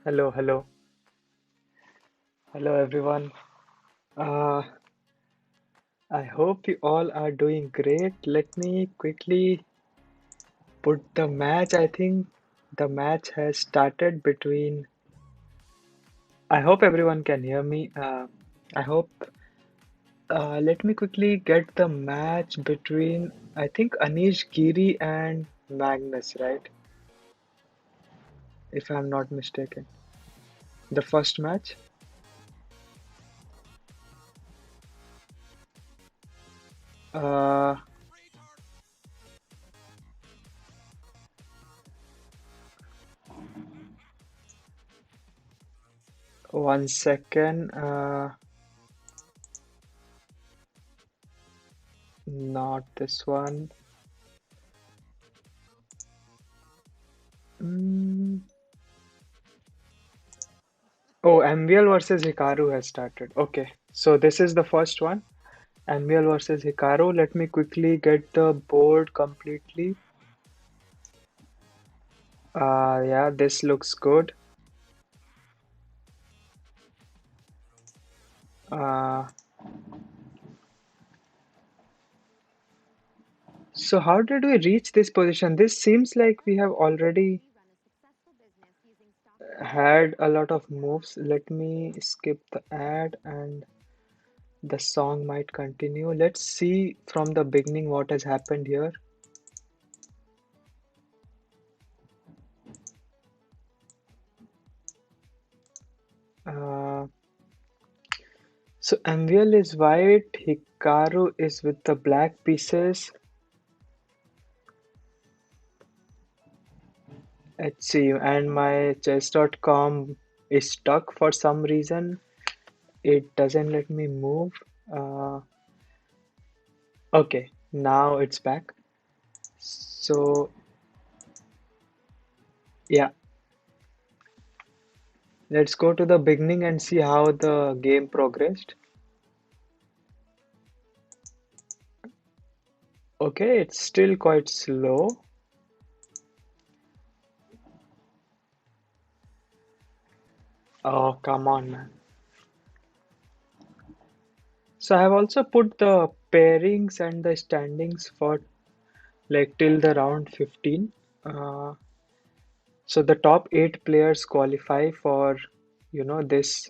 Hello, hello, hello everyone. Uh, I hope you all are doing great. Let me quickly put the match. I think the match has started between. I hope everyone can hear me. I hope. Let me quickly get the match between. I think Anish Giri and Magnus, right? If I'm not mistaken. The first match. 1 second. Not this one. Mm. Oh, MVL versus Hikaru has started. Okay, so this is the first one. MVL versus Hikaru. Let me quickly get the board completely. Yeah, this looks good. Uh, so how did we reach this position? This seems like we have already had a lot of moves. Let me skip the ad and the song might continue. Let's see from the beginning what has happened here. Uh, so MVL is white, Hikaru is with the black pieces. Let's see, and my chess.com is stuck for some reason. It doesn't let me move. Uh, okay, now it's back. So, yeah, let's go to the beginning and see how the game progressed. Okay, it's still quite slow. Oh, come on, man. So I have also put the pairings and the standings for like till the round 15. Uh, so the top 8 players qualify for, this.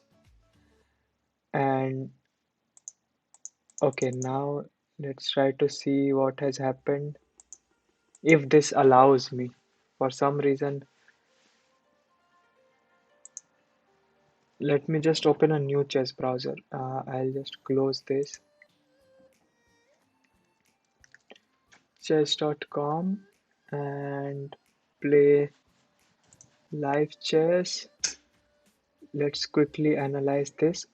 And okay, now let's try to see what has happened. If this allows me, for some reason, let me just open a new chess browser. I'll just close this. Chess.com and play live chess. Let's quickly analyze this.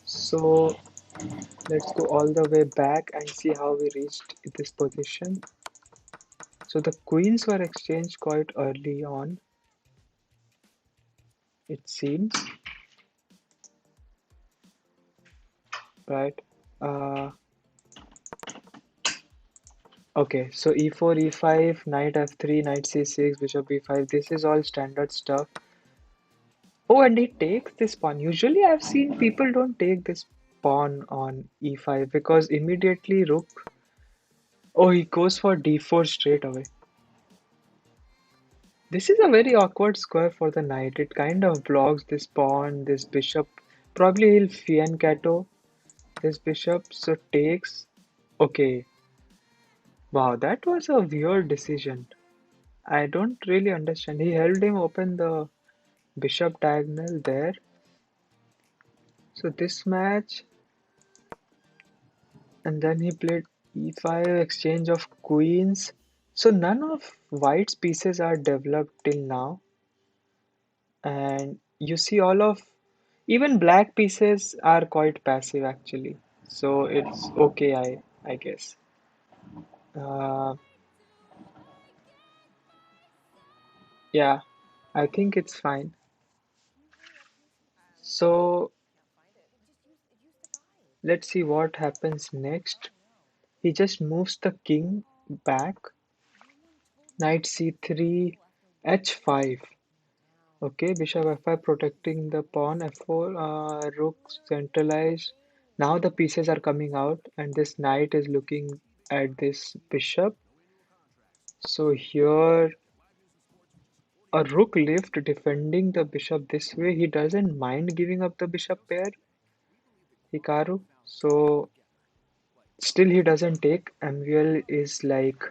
So let's go all the way back and see how we reached this position. So the queens were exchanged quite early on, it seems, right? Uh, okay, so e4, e5, knight f3, knight c6, bishop b5. This is all standard stuff. Oh, and he takes this pawn. Usually, I've seen people don't take this pawn on e5 because immediately rook. Oh, he goes for d4 straight away. This is a very awkward square for the knight. It kind of blocks this pawn, this bishop. Probably he'll fianchetto this bishop, so takes. Okay, wow, that was a weird decision. I don't really understand. He held him open the bishop diagonal there. So this match, and then he played e5, exchange of queens. So none of white's pieces are developed till now. And you see all of even black pieces are quite passive actually. So it's okay, I guess. Uh, yeah, I think it's fine. So let's see what happens next. He just moves the king back. Knight c3, h5. Okay, bishop f5 protecting the pawn, f4, rook centralized. Now the pieces are coming out, and this knight is looking at this bishop. So here a rook left defending the bishop this way. He doesn't mind giving up the bishop pair, Hikaru. So still he doesn't take. Amiel is like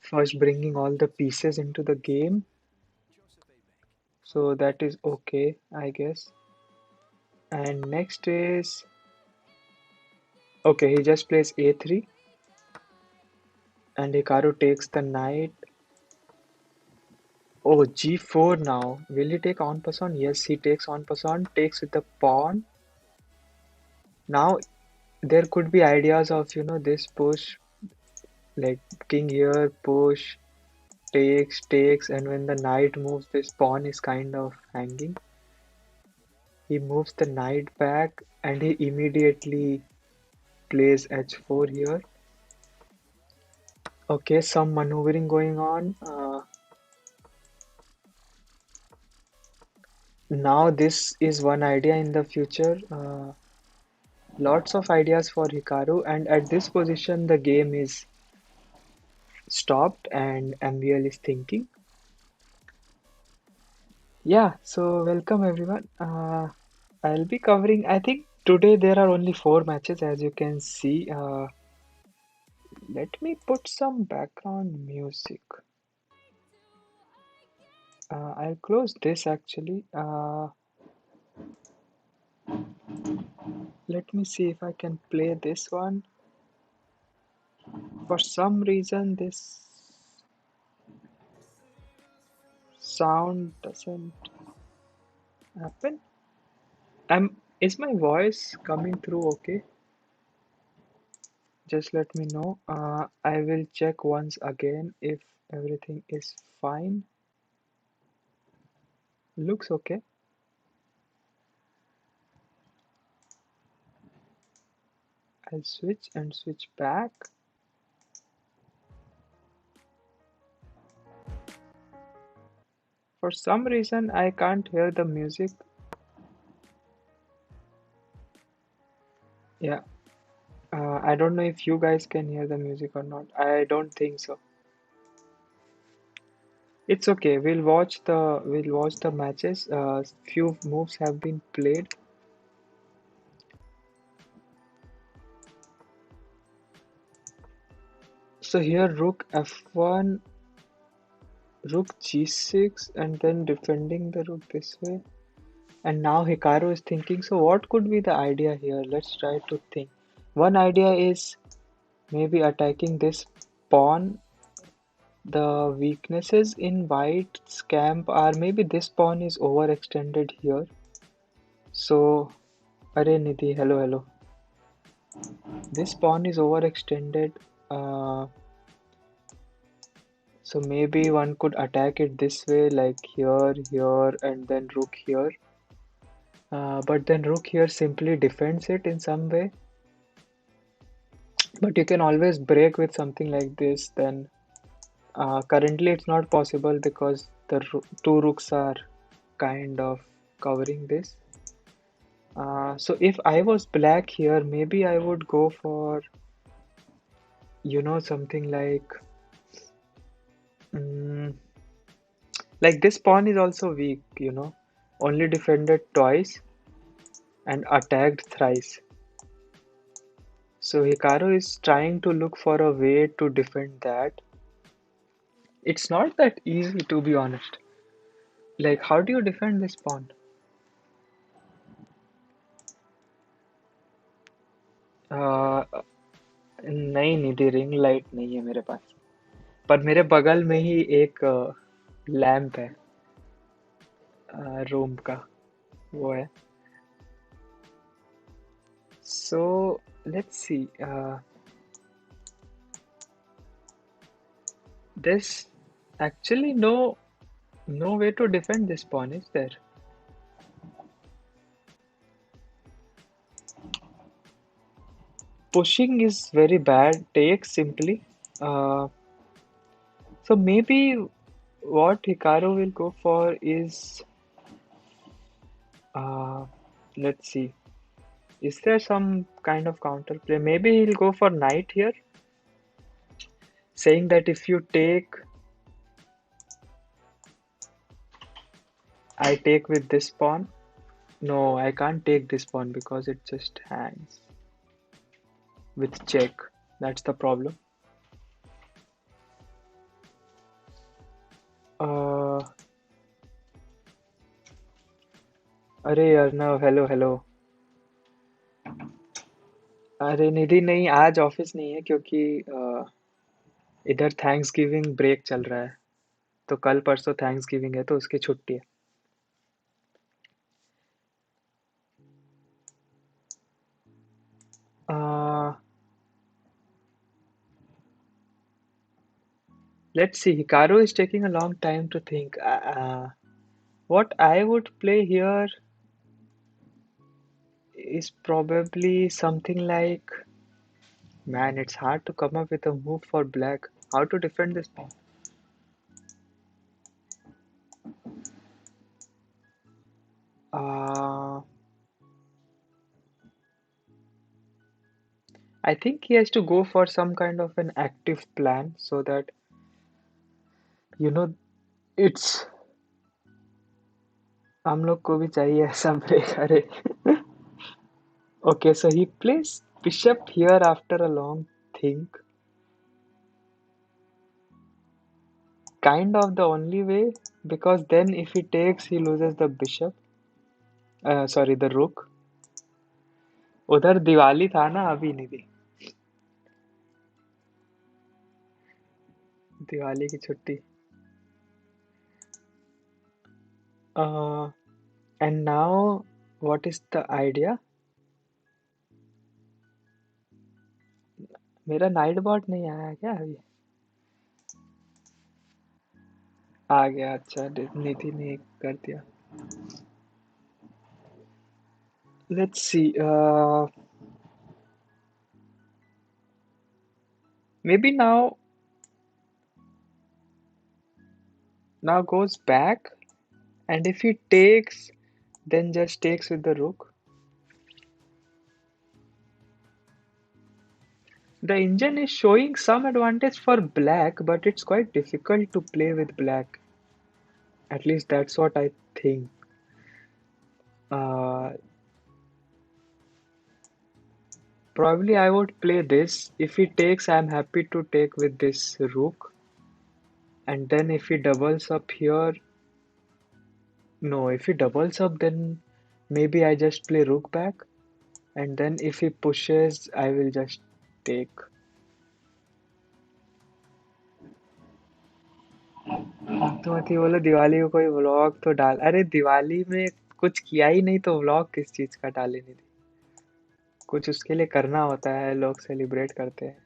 first bringing all the pieces into the game. So that is okay, I guess. And next is okay, he just plays a3 and Hikaru takes the knight. Oh, g4 now. Will he take en passant? Yes, he takes en passant, takes with the pawn. Now there could be ideas of, this push, like king here, push, takes, and when the knight moves, this pawn is kind of hanging. He moves the knight back and he immediately plays h4 here. Okay, some maneuvering going on. Now this is one idea in the future. Lots of ideas for Hikaru, and at this position the game is stopped and MVL is thinking. Yeah, so welcome everyone. I'll be covering, I think today there are only 4 matches as you can see. Let me put some background music. I'll close this actually. Let me see if I can play this one. For some reason, this sound doesn't happen. Is my voice coming through okay? Just let me know. I will check once again if everything is fine. Looks okay. I'll switch and switch back. For some reason, I can't hear the music. Yeah, I don't know if you guys can hear the music or not. I don't think so. It's okay. We'll watch the matches. Few moves have been played. So here rook f1, rook g6, and then defending the rook this way. And now Hikaru is thinking, so what could be the idea here? Let's try to think. One idea is maybe attacking this pawn. The weaknesses in white's camp are maybe this pawn is overextended here. So, Arey Nidhi, hello, hello. This pawn is overextended. Uh, so maybe one could attack it this way, like here, here, and then rook here. But then rook here simply defends it in some way. But you can always break with something like this. Then currently it's not possible because the two rooks are kind of covering this. So if I was black here, maybe I would go for, something mm, like this pawn is also weak, only defended twice and attacked thrice. So Hikaru is trying to look for a way to defend that. It's not that easy to be honest. Like, how do you defend this pawn? नहीं निधि ring light नहीं है मेरे पास पर मेरे बगल में ही एक lamp है रूम का वो है so let's see there's actually no way to defend this pawn, is there? Pushing is very bad. Take simply. Uh, So maybe what Hikaru will go for is, uh, let's see. Is there some kind of counterplay? Maybe he'll go for knight here, saying that if you take, I take with this pawn. No, I can't take this pawn because it just hangs with check. That's the problem. Uh, अरे Arnav, hello hello. अरे निधि नहीं, आज office नहीं है क्योंकि इधर thanks giving break चल रहा है। तो कल परसों थैंक्स गिविंग है तो उसकी छुट्टी है। Let's see. Hikaru is taking a long time to think. What I would play here is probably something like, man, it's hard to come up with a move for black. How to defend this pawn? Uh, I think he has to go for some kind of an active plan so that, you know, it's हम लोग को भी चाहिए ऐसा break. अरे okay, so he plays bishop here after a long think. Kind of the only way, because then if he takes, he loses the bishop. Sorry, the rook. उधर दिवाली था ना, अभी नहीं थी। दिवाली की छुट्टी। And now, what is the idea? मेरा night bot नहीं आया क्या अभी? आ गया, अच्छा, निधि ने कर दिया। Let's see. Maybe now goes back, and if he takes, then just takes with the rook. The engine is showing some advantage for black, but it's quite difficult to play with black. At least that's what I think. Uh, Probably I would play this. If he takes, I'm happy to take with this rook. And then if he doubles up here, no, if he doubles up, then maybe I just play rook back. And then if he pushes, I will just take. तो मत ही बोलो दिवाली को कोई vlog तो डाल। अरे दिवाली में कुछ किया ही नहीं तो व्लॉग किस चीज का डाले नहीं। कुछ उसके लिए करना होता है, लोग सेलिब्रेट करते हैं।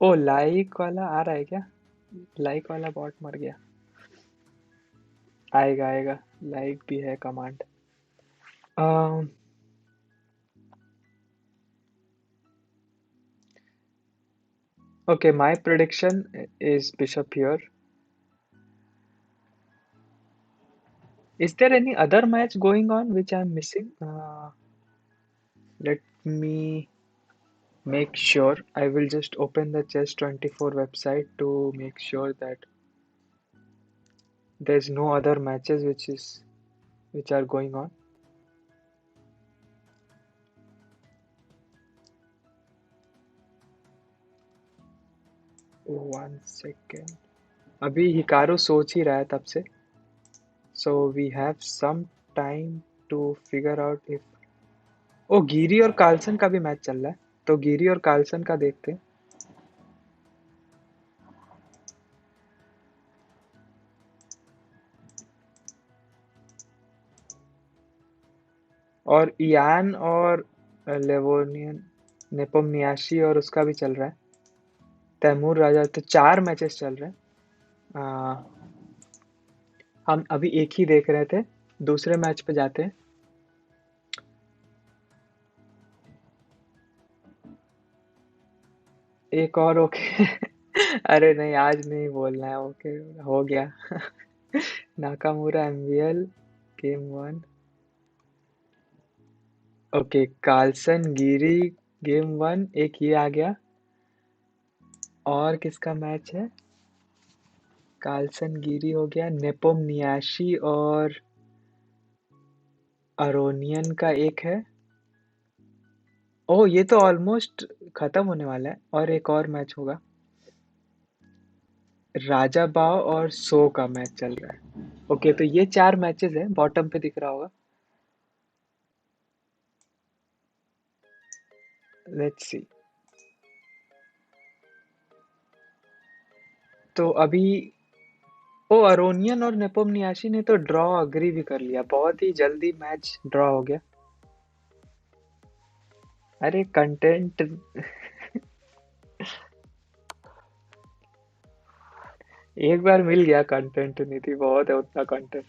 ओ लाइक वाला आ रहा है क्या? लाइक वाला बॉट मर गया। आएगा आएगा, लाइक भी है command. Um, okay, my prediction is bishop here. Is there any other match going on which I'm missing? Let me make sure. I will just open the Chess24 website to make sure that there's no other matches which are going on. One second. अभी Hikaru सोच ही रहा है तब से. So we have some time to figure out if. ओ गिरी और Carlsen का भी match चल रहा है, तो गिरी और कार्लसन का देखते हैं. और इयान और लेवोनियन नेपोमनियाशी और उसका भी चल रहा है, तैमूर राजा. तो 4 मैचेस चल रहे हैं. हम अभी एक ही देख रहे थे, दूसरे मैच पे जाते हैं. एक और ओके। अरे नहीं, आज नहीं बोलना है। ओके, हो गया। Nakamura MVL game one. Okay, Carlsen Giri game one, एक ये आ गया। और किसका मैच है? कार्लसन गिरी हो गया, नेपोमनियाशी और अरोनियन का एक है। ओह, ये तो ऑलमोस्ट खत्म होने वाला है, और एक और मैच होगा। राजा बाव और सो का मैच चल रहा है। ओके, तो ये चार मैचेस हैं, बॉटम पे दिख रहा होगा। Let's see. तो अभी ओ, अरोनियन और नेपोमनियाशी ने तो ड्रॉ अग्री भी कर लिया, बहुत ही जल्दी मैच ड्रॉ हो गया। अरे कंटेंट। एक बार मिल गया कंटेंट, नहीं थी बहुत है उतना कंटेंट।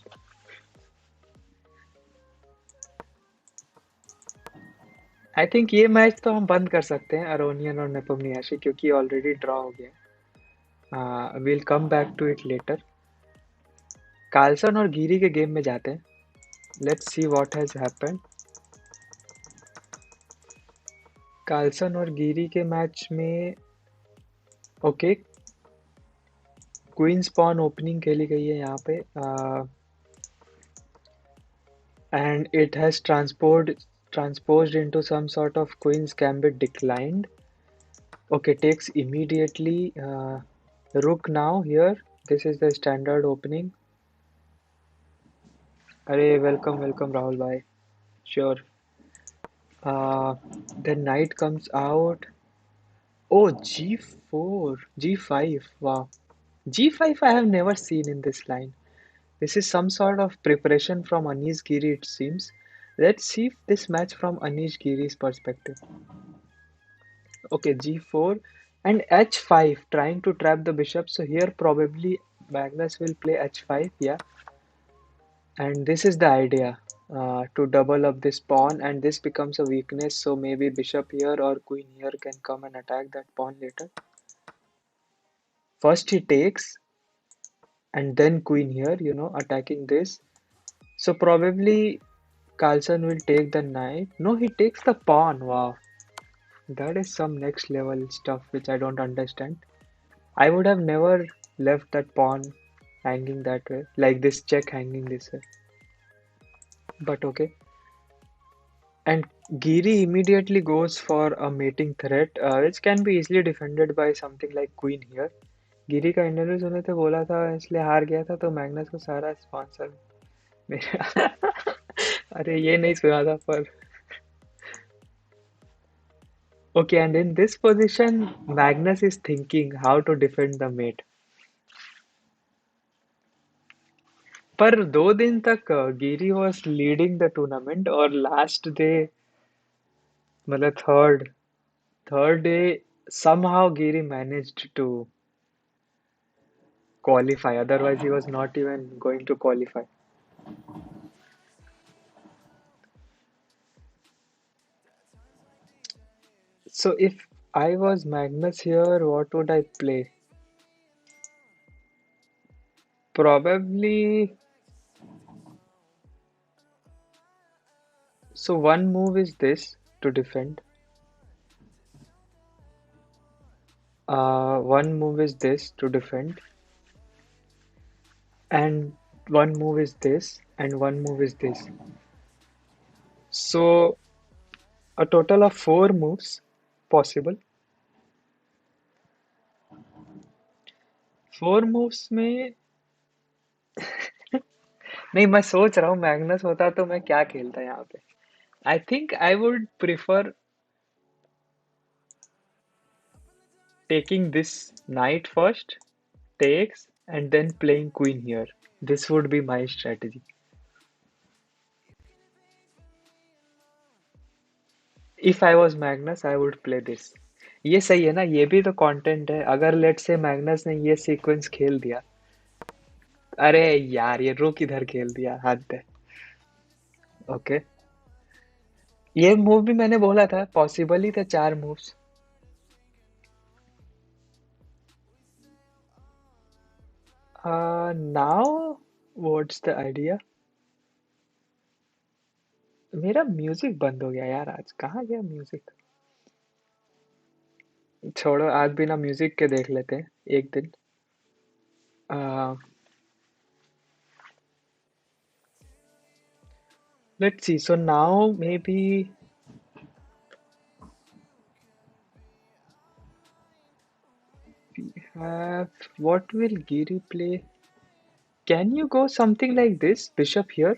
आई थिंक ये मैच तो हम बंद कर सकते हैं, अरोनियन और नेपोमनियाशी, क्योंकि ऑलरेडी ड्रॉ हो गया। Will come back to it later. Carlsen और गिरी के गेम में जाते हैं। Let's see what has happened. Carlsen और गिरी के मैच में ओके, क्वींस पॉन ओपनिंग खेली गई है यहाँ पे, and it has transposed into some sort of queen's gambit declined. Okay, takes immediately. Rook now here. This is the standard opening. Arey, welcome, welcome, Rahul bhai. Sure. Uh, then knight comes out. Oh, g4, g5. Wow. g5 I have never seen in this line. This is some sort of preparation from Anish Giri, it seems. Let's see this match from Anish Giri's perspective. Okay, g4 and h5, trying to trap the bishop. So here probably Magnus will play h5, yeah. And this is the idea, to double up this pawn, and this becomes a weakness. So maybe bishop here or queen here can come and attack that pawn later. First he takes, and then queen here, attacking this. So probably Carlson will take the knight. No, he takes the pawn. Wow, that is some next level stuff which I don't understand. I would have never left that pawn hanging that way, like this check hanging this way. But okay. And Giri immediately goes for a mating threat, which can be easily defended by something like queen here. गिरी का interview सुने थे, बोला था इसलिए हार गया था, तो मैग्नस को सारा स्पॉन्सर मेरा। अरे ये नहीं सुना था पर। Okay, and in this position, Magnus is thinking how to defend the mate. पर 2 दिन तक गिरी was leading the tournament, और लास्ट डे, मतलब third day, somehow Giri managed to qualify. Otherwise, he was not even going to qualify. So if I was Magnus here, what would I play? Probably. So one move is this to defend. One move is this to defend, and one move is this, and one move is this. So a total of 4 moves possible. 4 moves में नहीं, मैं सोच रहा हूँ Magnus होता तो मैं क्या खेलता यहाँ पे। I think I would prefer taking this knight first, takes, and then playing queen here. This would be my strategy. If I was Magnus, I would play this. ये सही है ना, ये भी तो कंटेंट है। अगर लेट से मैग्नस ने ये सीक्वेंस खेल दिया, अरे यार ये रुक इधर खेल दिया, हद है। ओके, ये मूव भी मैंने बोला था, पॉसिबल ही थे 4 moves. Now, what's the idea? मेरा म्यूजिक बंद हो गया यार, आज कहाँ गया म्यूजिक? छोड़ो, आज बिना म्यूजिक के देख लेते हैं एक दिन। uh, let's see, so now maybe we have, what will Giri play? Can you go something like this, bishop here?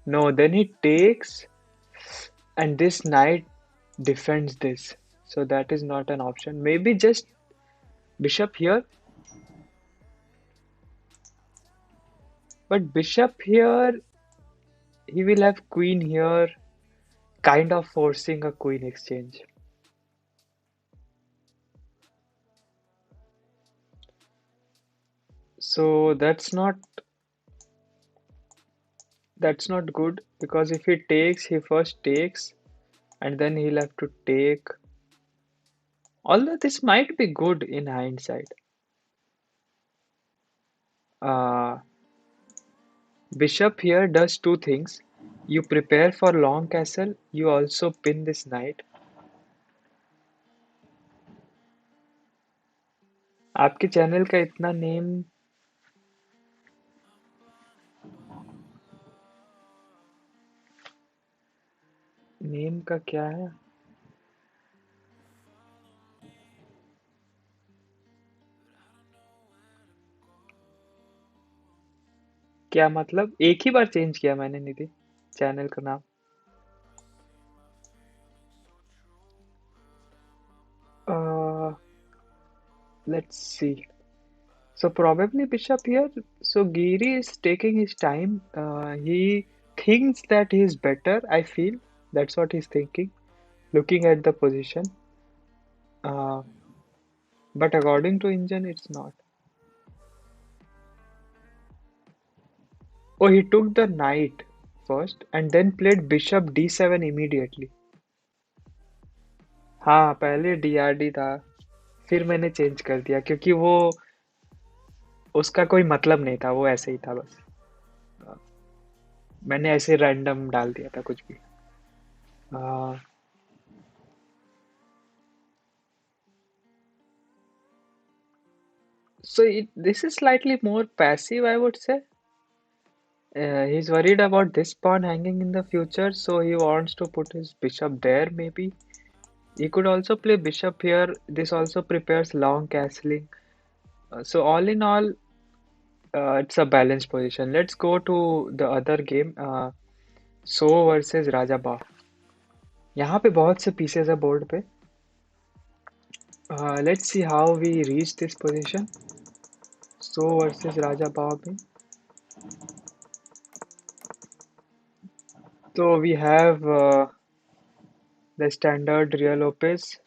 No, then he takes, and this knight defends this, so that is not an option. Maybe just bishop here, but bishop here, he will have queen here, kind of forcing a queen exchange. So that's not good, because if he takes, he first takes and then he'll have to take. Although this might be good in hindsight. Uh, Bishop here does two things. You prepare for long castle, you also pin this knight. आपके channel का इतना name का क्या है? क्या मतलब? एक ही बार change किया मैंने निधि चैनल का नाम। uh, let's see. So probably bishop here. So Giri is taking his time. He thinks that he is better, I feel. That's what he's thinking, looking at the position. Uh, but according to Injan, it's not. Oh, he took the knight first and then played bishop d7 immediately. हाँ, पहले DRD था, फिर मैंने change कर दिया क्योंकि वो उसका कोई मतलब नहीं था, वो ऐसे ही था बस। मैंने ऐसे रैंडम डाल दिया था कुछ भी। uh, so this is slightly more passive, I would say. He's worried about this pawn hanging in the future, so he wants to put his bishop there maybe. He could also play bishop here. This also prepares long castling. So all in all, it's a balanced position. Let's go to the other game. So versus Raja Ba. यहाँ पे बहुत से pieces है board पे. Let's see how we reach this position. So versus Raja Ba में. So we have the standard Ria Lopez.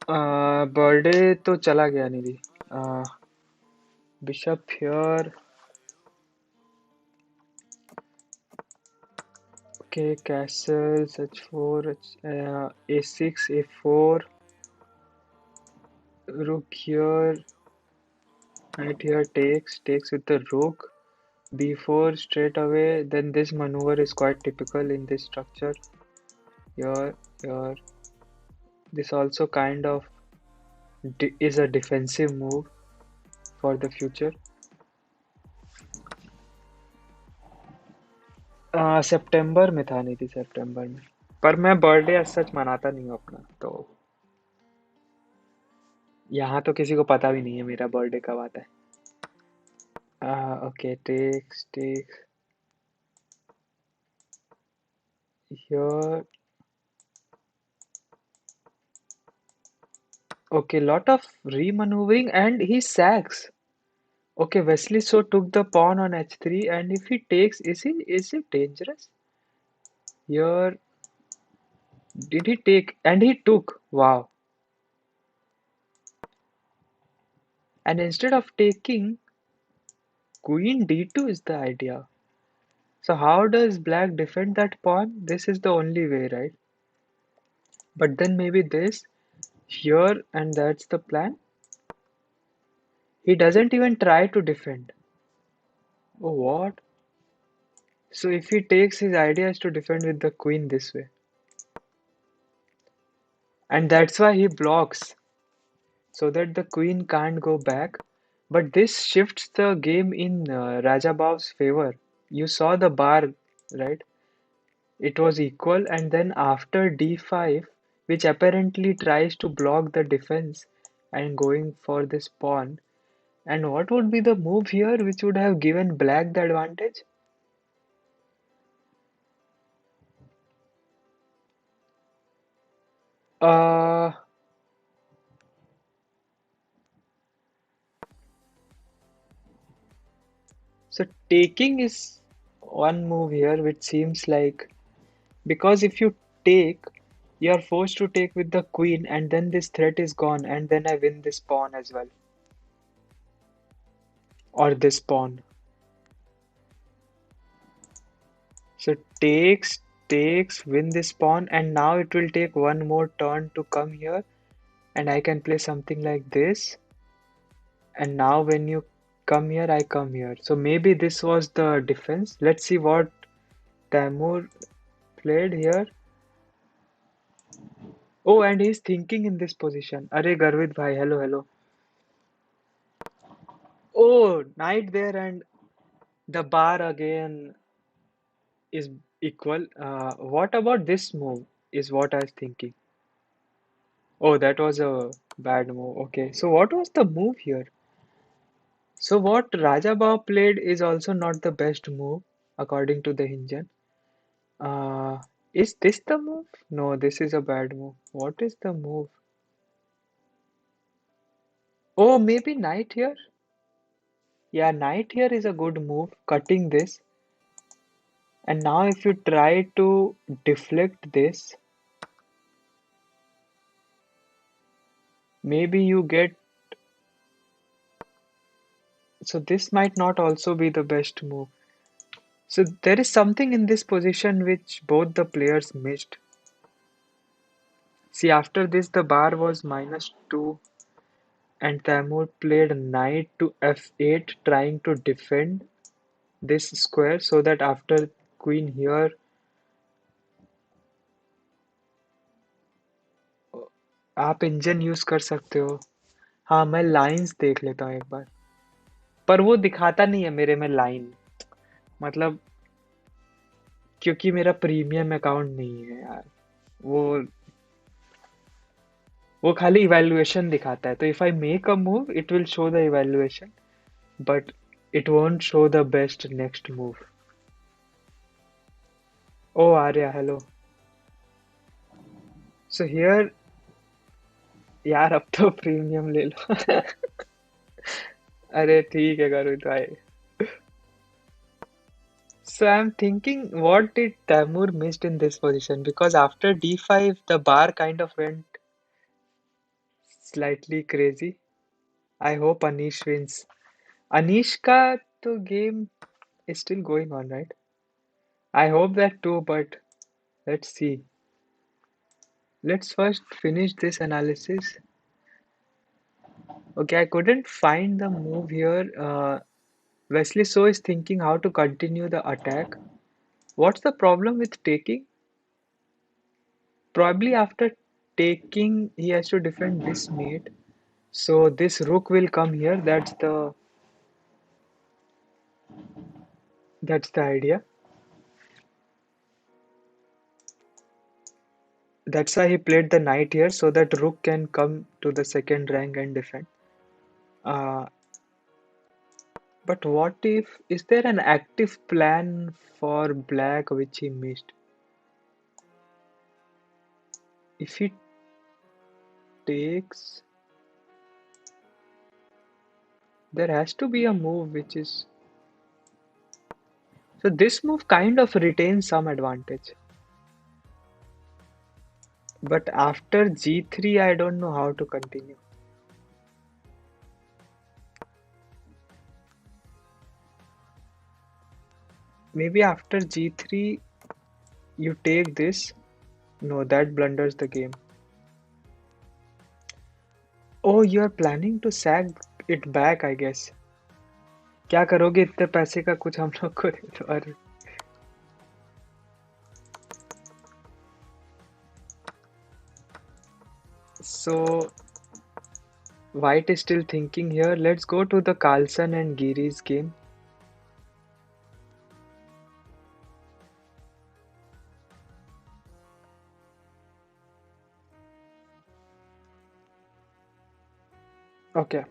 Birthday तो चला गया निधि. Bishop here. Okay, castles h4, a6, a4, rook here, knight here takes with the rook, b4 straight away. Then this maneuver is quite typical in this structure. Here. This also kind of is a defensive move for the future. सितंबर में था, नहीं थी सितंबर में, पर मैं birthday आज सच मनाता नहीं हूँ अपना, तो यहाँ तो किसी को पता भी नहीं है मेरा बर्थडे कब आता है. Okay, takes here. Okay, lot of re-maneuvering and he sacks. Okay, Wesley so took the pawn on h3, and if he takes, is it dangerous? Here, did he take? And he took. Wow. And instead of taking, queen d2 is the idea. So how does black defend that pawn? This is the only way, right? But then maybe this here, and that's the plan. He doesn't even try to defend. Oh, what? So if he takes, his idea is to defend with the queen this way. And that's why he blocks, so that the queen can't go back. But this shifts the game in Raja Bao's favor. You saw the bar, right? It was equal, and then after d5, which apparently tries to block the defense and going for this pawn. And what would be the move here which would have given black the advantage? Uh, so taking is one move here which seems like, because if you take, you are forced to take with the queen, and then this threat is gone, and then I win this pawn as well, or this pawn. So takes, win this pawn, and now it will take one more turn to come here, and I can play something like this. And now when you come here, I come here. So maybe this was the defense. Let's see what Taimur played here. Oh, and he's thinking in this position. Arey Garvit bhai, hello, hello. Oh, knight there, and the bar again is equal. What about this move is what I was thinking. Oh, that was a bad move. Okay, so what was the move here? So what Rajabao played is also not the best move according to the Hinjan. Uh, is this the move? No, this is a bad move. What is the move? Oh, maybe knight here? Yeah, knight here is a good move, cutting this. And now if you try to deflect this, maybe you get. So this might not also be the best move. So there is something in this position which both the players missed. See, after this the bar was -2, and Taimur played knight to f8 trying to defend this square, so that after queen here, आप engine use कर सकते हो. हाँ, मैं lines देख लेता हूँ एक बार, पर वो दिखाता नहीं है मेरे में लाइन, मतलब क्योंकि मेरा प्रीमियम अकाउंट नहीं है यार. वो वो खाली इवैल्यूएशन दिखाता है, तो if I make a move it will show the evaluation, but it won't show the best next move. Oh, Arya, hello. So here, यार अब तो प्रीमियम ले लो. अरे ठीक है करो भाई. So I'm thinking, what did Taimur missed in this position? Because after d5, the bar kind of went slightly crazy. I hope Anish wins. Anish ka to game is still going on, right? I hope that too, but let's see. Let's first finish this analysis. Okay, I couldn't find the move here. Wesley So is thinking how to continue the attack. What's the problem with taking? Probably after taking, he has to defend this mate. So this rook will come here. That's the idea. That's why he played the knight here, so that rook can come to the second rank and defend. Uh, but what if, is there an active plan for black which he missed? If he takes, there has to be a move which is. So this move kind of retains some advantage. But after g3, I don't know how to continue. Maybe after g3, you take this. No, that blunders the game. Oh, you're planning to sack it back, I guess. क्या करोगे इतने पैसे का, कुछ हम लोग को दे दो। अरे so White is still thinking here. Let's go to the Carlson and Giri's game. Okay.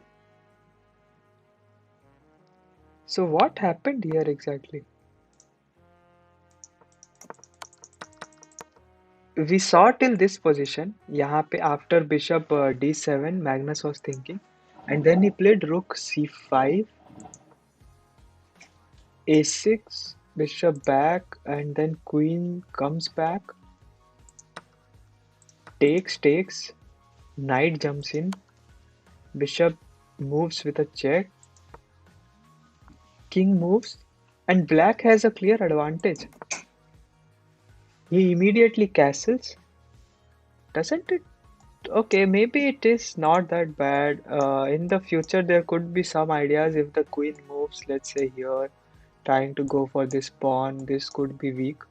So what happened here exactly? We saw till this position. यहाँ पे after bishop d7, Magnus was thinking, and then he played rook c5, a6, bishop back, and then queen comes back, takes, knight jumps in, bishop moves with a check, king moves, and black has a clear advantage. He immediately castles, doesn't it? Okay, maybe it is not that bad. In the future, there could be some ideas if the queen moves, let's say here, trying to go for this pawn, this could be weak.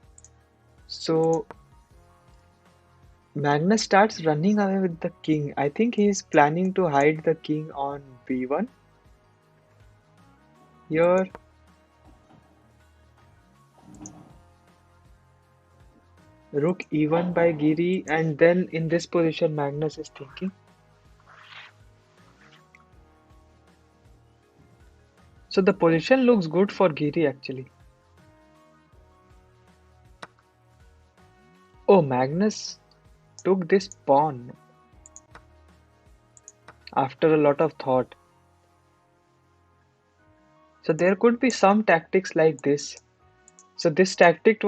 So Magnus starts running away with the king. I think he is planning to hide the king on b1 here. Rook e1 by Giri, and then in this position, Magnus is thinking. So the position looks good for Giri actually. Oh, Magnus took this pawn after a lot of thought. So there could be some tactics like this. So this tactics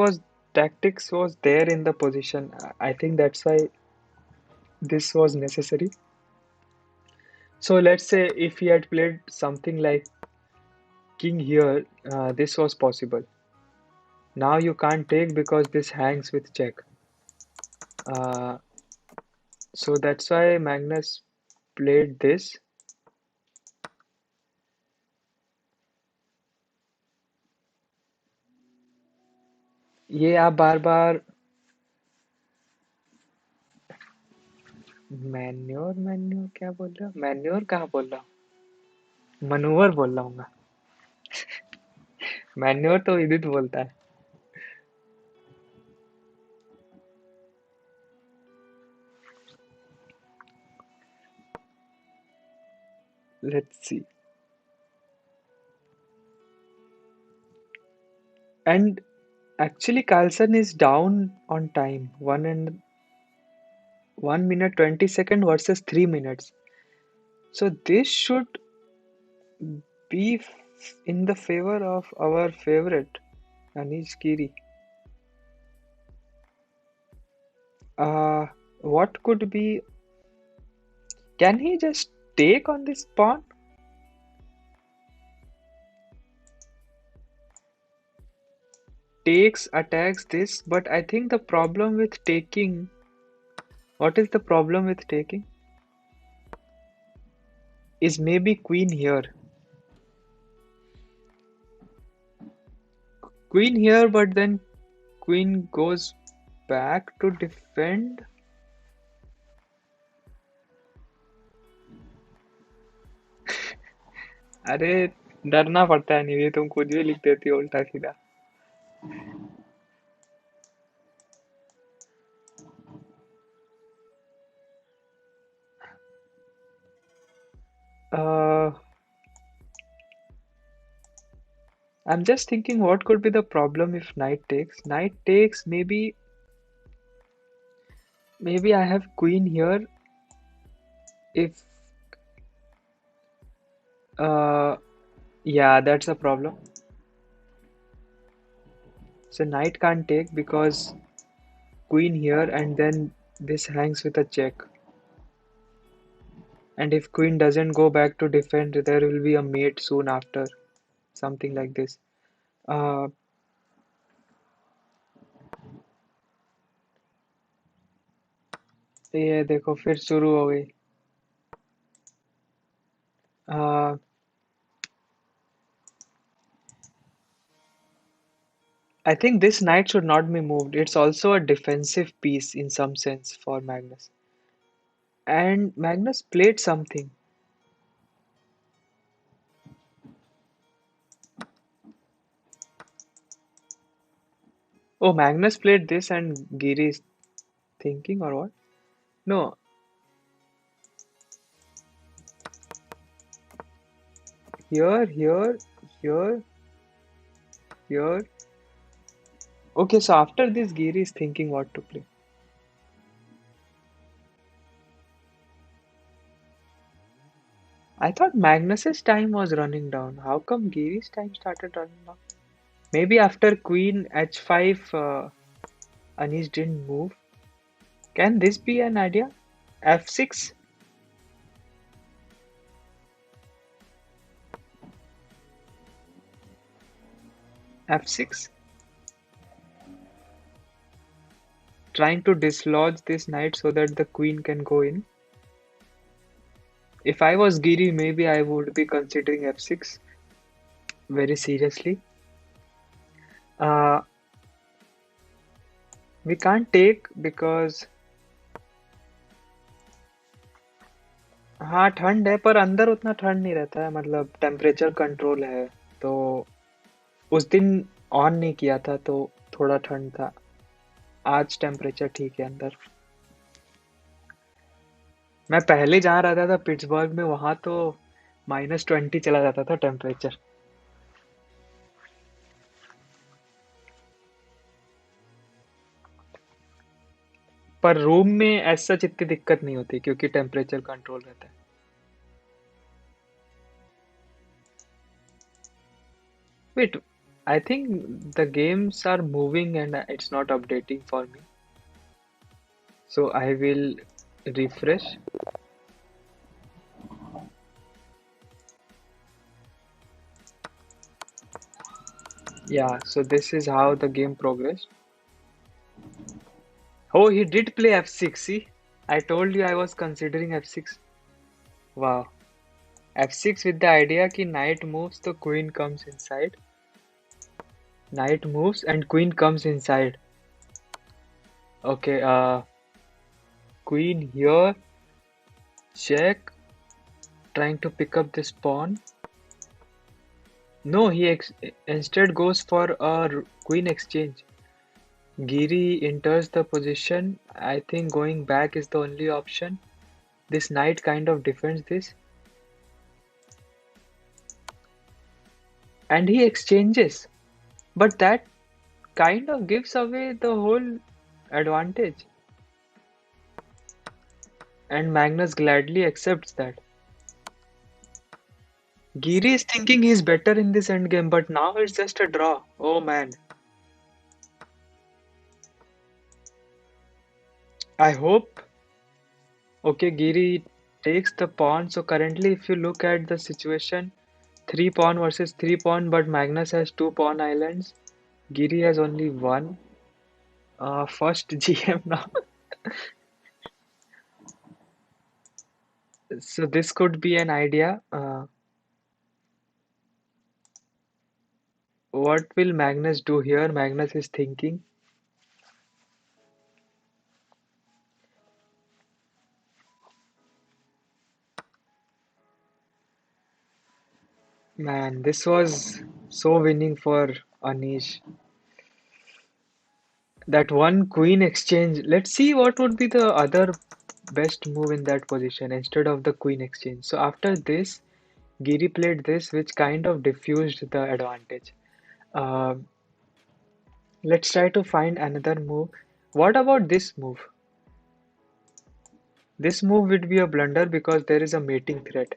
was there in the position. I think that's why this was necessary. So let's say if he had played something like king here, this was possible. Now you can't take because this hangs with check. Uh, so that's why Magnus played this. ये आप बार बार manure क्या बोल रहे हो? Manure कहाँ बोल रहा हूँ? मनूवर बोल रहा हूँ मैं। मैन्योर तो विदित बोलता है। Let's see. And actually, Carlson is down on time. 1 minute 20 seconds versus 3 minutes. So this should be in the favor of our favorite, Anish Giri. What could be? Can he just take on this pawn? Takes, attacks this, but I think the problem with taking. What is the problem with taking? Is maybe queen here. Queen here, but then queen goes back to defend. अरे डरना पड़ता है नहीं, तुम कुछ भी लिख देती हो उल्टा सीधा। Uh, I'm just thinking what could be the problem if knight takes. Knight takes, maybe I have queen here. If yeah, that's a problem. So knight can't take because queen here, and then this hangs with a check. And if queen doesn't go back to defend, there will be a mate soon after, something like this. Uh, ये देखो फिर शुरू हो गई। Uh, I think this knight should not be moved. It's also a defensive piece in some sense for Magnus. And Magnus played something. Oh, Magnus played this and Giri is thinking or what? No, here, here, here, here. Okay, so after this, Giri is thinking what to play. I thought Magnus's time was running down. How come Giri's time started running down? Maybe after Queen H5, Anish didn't move. Can this be an idea? F6? F6? Trying to dislodge this knight so that the queen can go in. If I was Giri, maybe I would be considering F6 very seriously. Uh, we can't take because हाँ ठंड है पर अंदर उतना ठंड नहीं रहता है मतलब टेम्परेचर कंट्रोल है तो उस दिन ऑन नहीं किया था तो थोड़ा ठंड था आज टेम्परेचर ठीक है अंदर मैं पहले जहाँ रहता था पिट्सबर्ग में वहां तो -20 चला जाता था टेम्परेचर पर रूम में ऐसा इतनी दिक्कत नहीं होती क्योंकि टेम्परेचर कंट्रोल रहता है wait I think the games are moving and it's not updating for me so I will refresh yeah so this is how the game progressed oh he did play f6 see I told you I was considering f6 wow f6 with the idea ki knight moves the queen comes inside knight moves and queen comes inside okay queen here check trying to pick up this pawn no he instead goes for a queen exchange Giri enters the position. I think going back is the only option. This knight kind of defends this. And he exchanges. But that kind of gives away the whole advantage. And Magnus gladly accepts that. Giri is thinking he's better in this endgame, but now it's just a draw. Oh man. I hope. Okay, Giri takes the pawn. So currently, if you look at the situation, 3 pawn versus 3 pawn, but Magnus has 2 pawn islands. Giri has only one. First GM now. So this could be an idea. What will Magnus do here? Magnus is thinking. Man, this was so winning for Anish. That one queen exchange. Let's see what would be the other best move in that position instead of the queen exchange. So after this, Giri played this, which kind of diffused the advantage. Uh, let's try to find another move. What about this move? This move would be a blunder because there is a mating threat.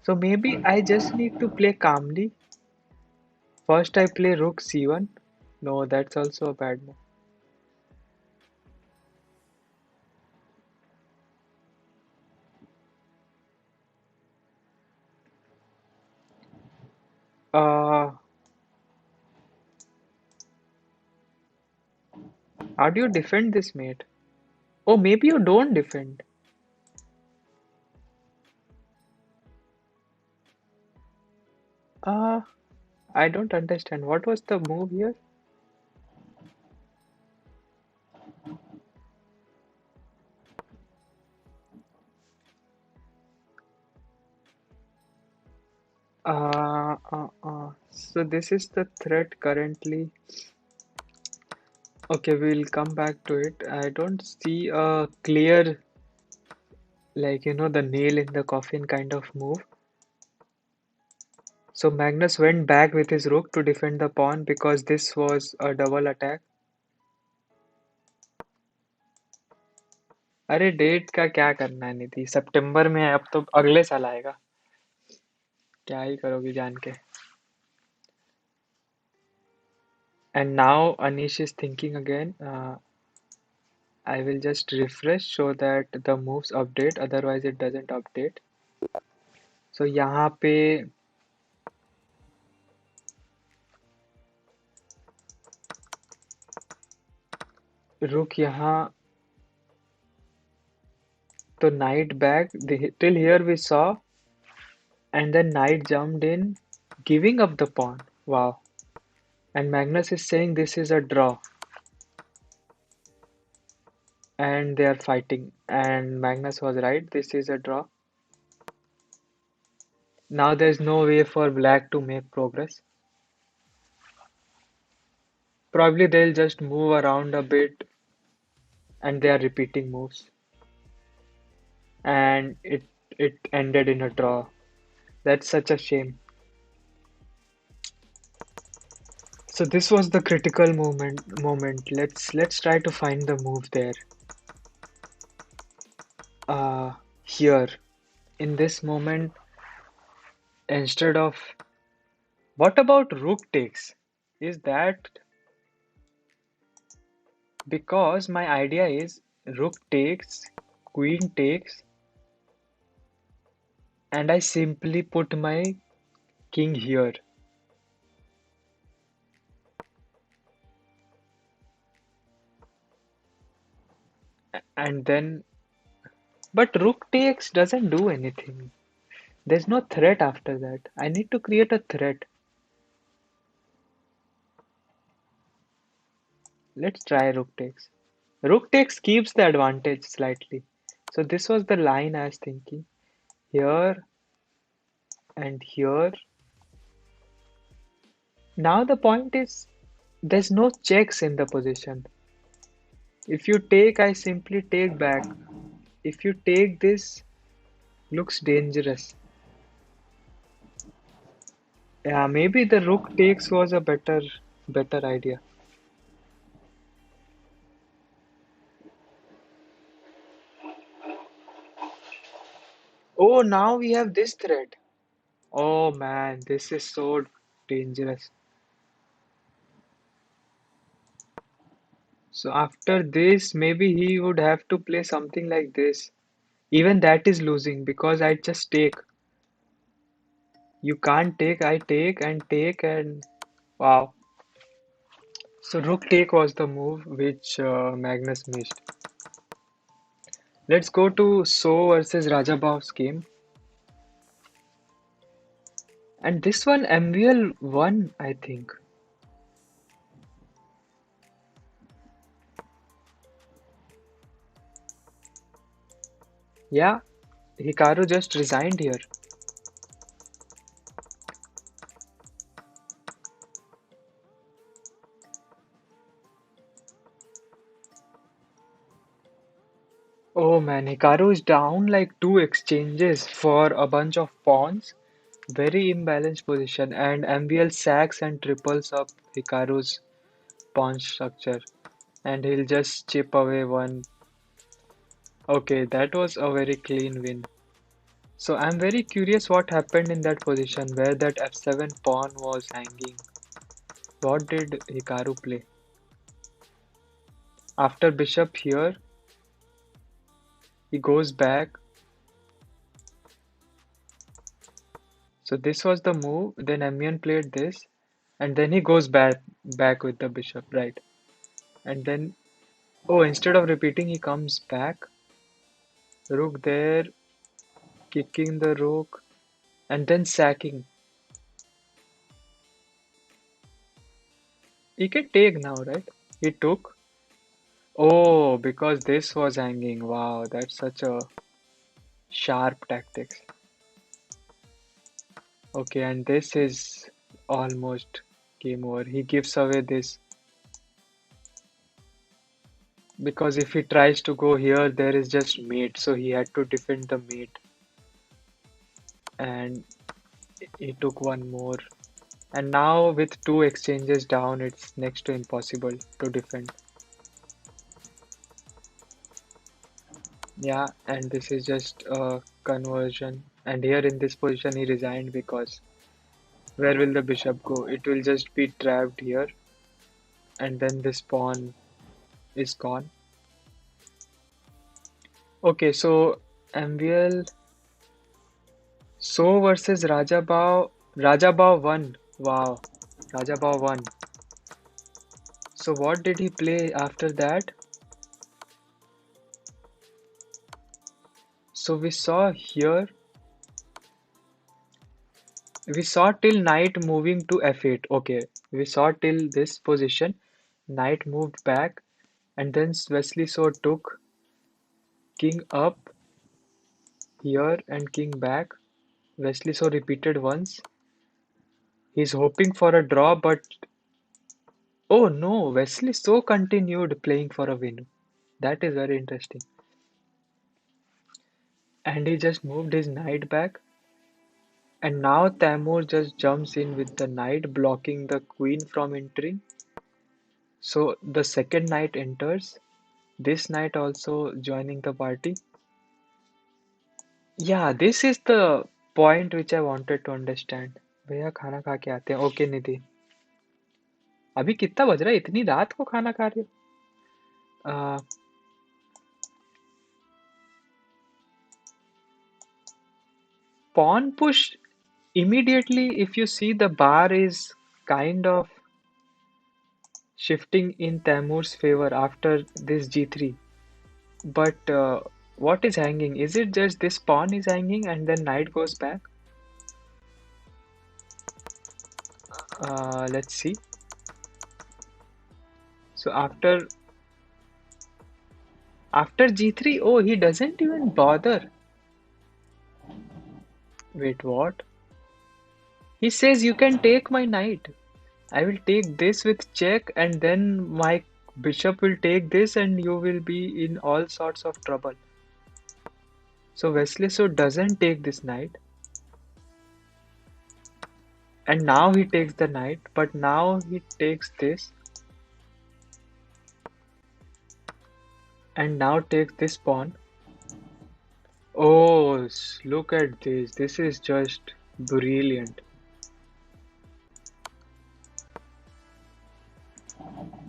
So maybe I just need to play calmly. First I play rook c1. No, that's also a bad move. Uh, how do you defend this mate? Oh, maybe you don't defend. Uh, I don't understand. What was the move here? So this is the threat currently. Okay, we'll come back to it. I don't see a clear, the nail in the coffin kind of move. So Magnus went back with his rook to defend the pawn because this was a double attack. अरे date का क्या करना है निधि, सितंबर में है, अब तो अगले साल आएगा। क्या ही करोगी जान के। And now Anish is thinking again. I will just refresh so that the moves update, otherwise it doesn't update. So यहाँ पे रुक यहाँ, तो knight back till here we saw, and then knight jumped in, giving up the pawn. Wow. And Magnus is saying this is a draw, and they are fighting. And Magnus was right, this is a draw. Now there's no way for black to make progress. Probably they'll just move around a bit and they are repeating moves. And it ended in a draw. That's such a shame. So this was the critical moment. Let's try to find the move there. Here in this moment, instead of, what about rook takes? Is that, because my idea is rook takes, queen takes, and I simply put my king here. And then, but rook takes doesn't do anything. There's no threat after that. I need to create a threat. Let's try rook takes. Rook takes keeps the advantage slightly. So this was the line I was thinking. Here and here. Now the point is there's no checks in the position. If you take, I simply take back. If you take, this looks dangerous. Yeah, maybe the rook takes was a better idea. Oh, now we have this threat. Oh man, this is so dangerous. So after this, maybe he would have to play something like this. Even that is losing because I just take. You can't take, I take and wow. So rook take was the move which Magnus missed. Let's go to So versus Rajabov's game. And this one MVL won, I think. Yeah, Hikaru just resigned here. Oh man, Hikaru is down like two exchanges for a bunch of pawns. Very imbalanced position, and MVL sacks and triples up Hikaru's pawn structure, and he'll just chip away one. Okay, that was a very clean win. So I'm very curious what happened in that position where that f7 pawn was hanging. What did Hikaru play? After bishop here, he goes back. So this was the move. Then Emian played this, and then he goes back with the bishop, right? And then, oh, instead of repeating, he comes back. Rook there, kicking the rook, and then sacking. He can take now, right? He took. Oh, because this was hanging. Wow, that's such a sharp tactics. Okay, and this is almost game over. He gives away this because if he tries to go here, there is just mate. So he had to defend the mate, and he took one more. And now with two exchanges down, it's next to impossible to defend. Yeah, and this is just a conversion. And here in this position, he resigned because where will the bishop go? It will just be trapped here, and then this pawn is gone. Okay, so MVL So versus Rajabao. Rajabao won. Wow, Rajabao won. So what did he play after that? So we saw till knight moving to f8. Okay, we saw till this position. Knight moved back, and then Wesley So took king up here and king back. Wesley So repeated once. He's hoping for a draw, but oh no, Wesley So continued playing for a win. That is very interesting. And he just moved his knight back. And now Tamur just jumps in with the knight, blocking the queen from entering. So the second knight enters. This knight also joining the party. Yeah, this is the point which I wanted to understand. भैया खाना खा के आते हैं. Okay निधि. अभी कितना बज रहा है? इतनी रात को खाना खा रही हो? Pawn push immediately. If you see, the bar is kind of shifting in Tamur's favor after this g3. But what is hanging? Is it just this pawn is hanging and then knight goes back? Let's see. So after g3, oh, he doesn't even bother. Wait, what? He says you can take my knight. I will take this with check, and then my bishop will take this, and you will be in all sorts of trouble. So Wesley So doesn't take this knight, and now he takes the knight, but now he takes this, and now takes this pawn. Oh, look at this. This is just brilliant.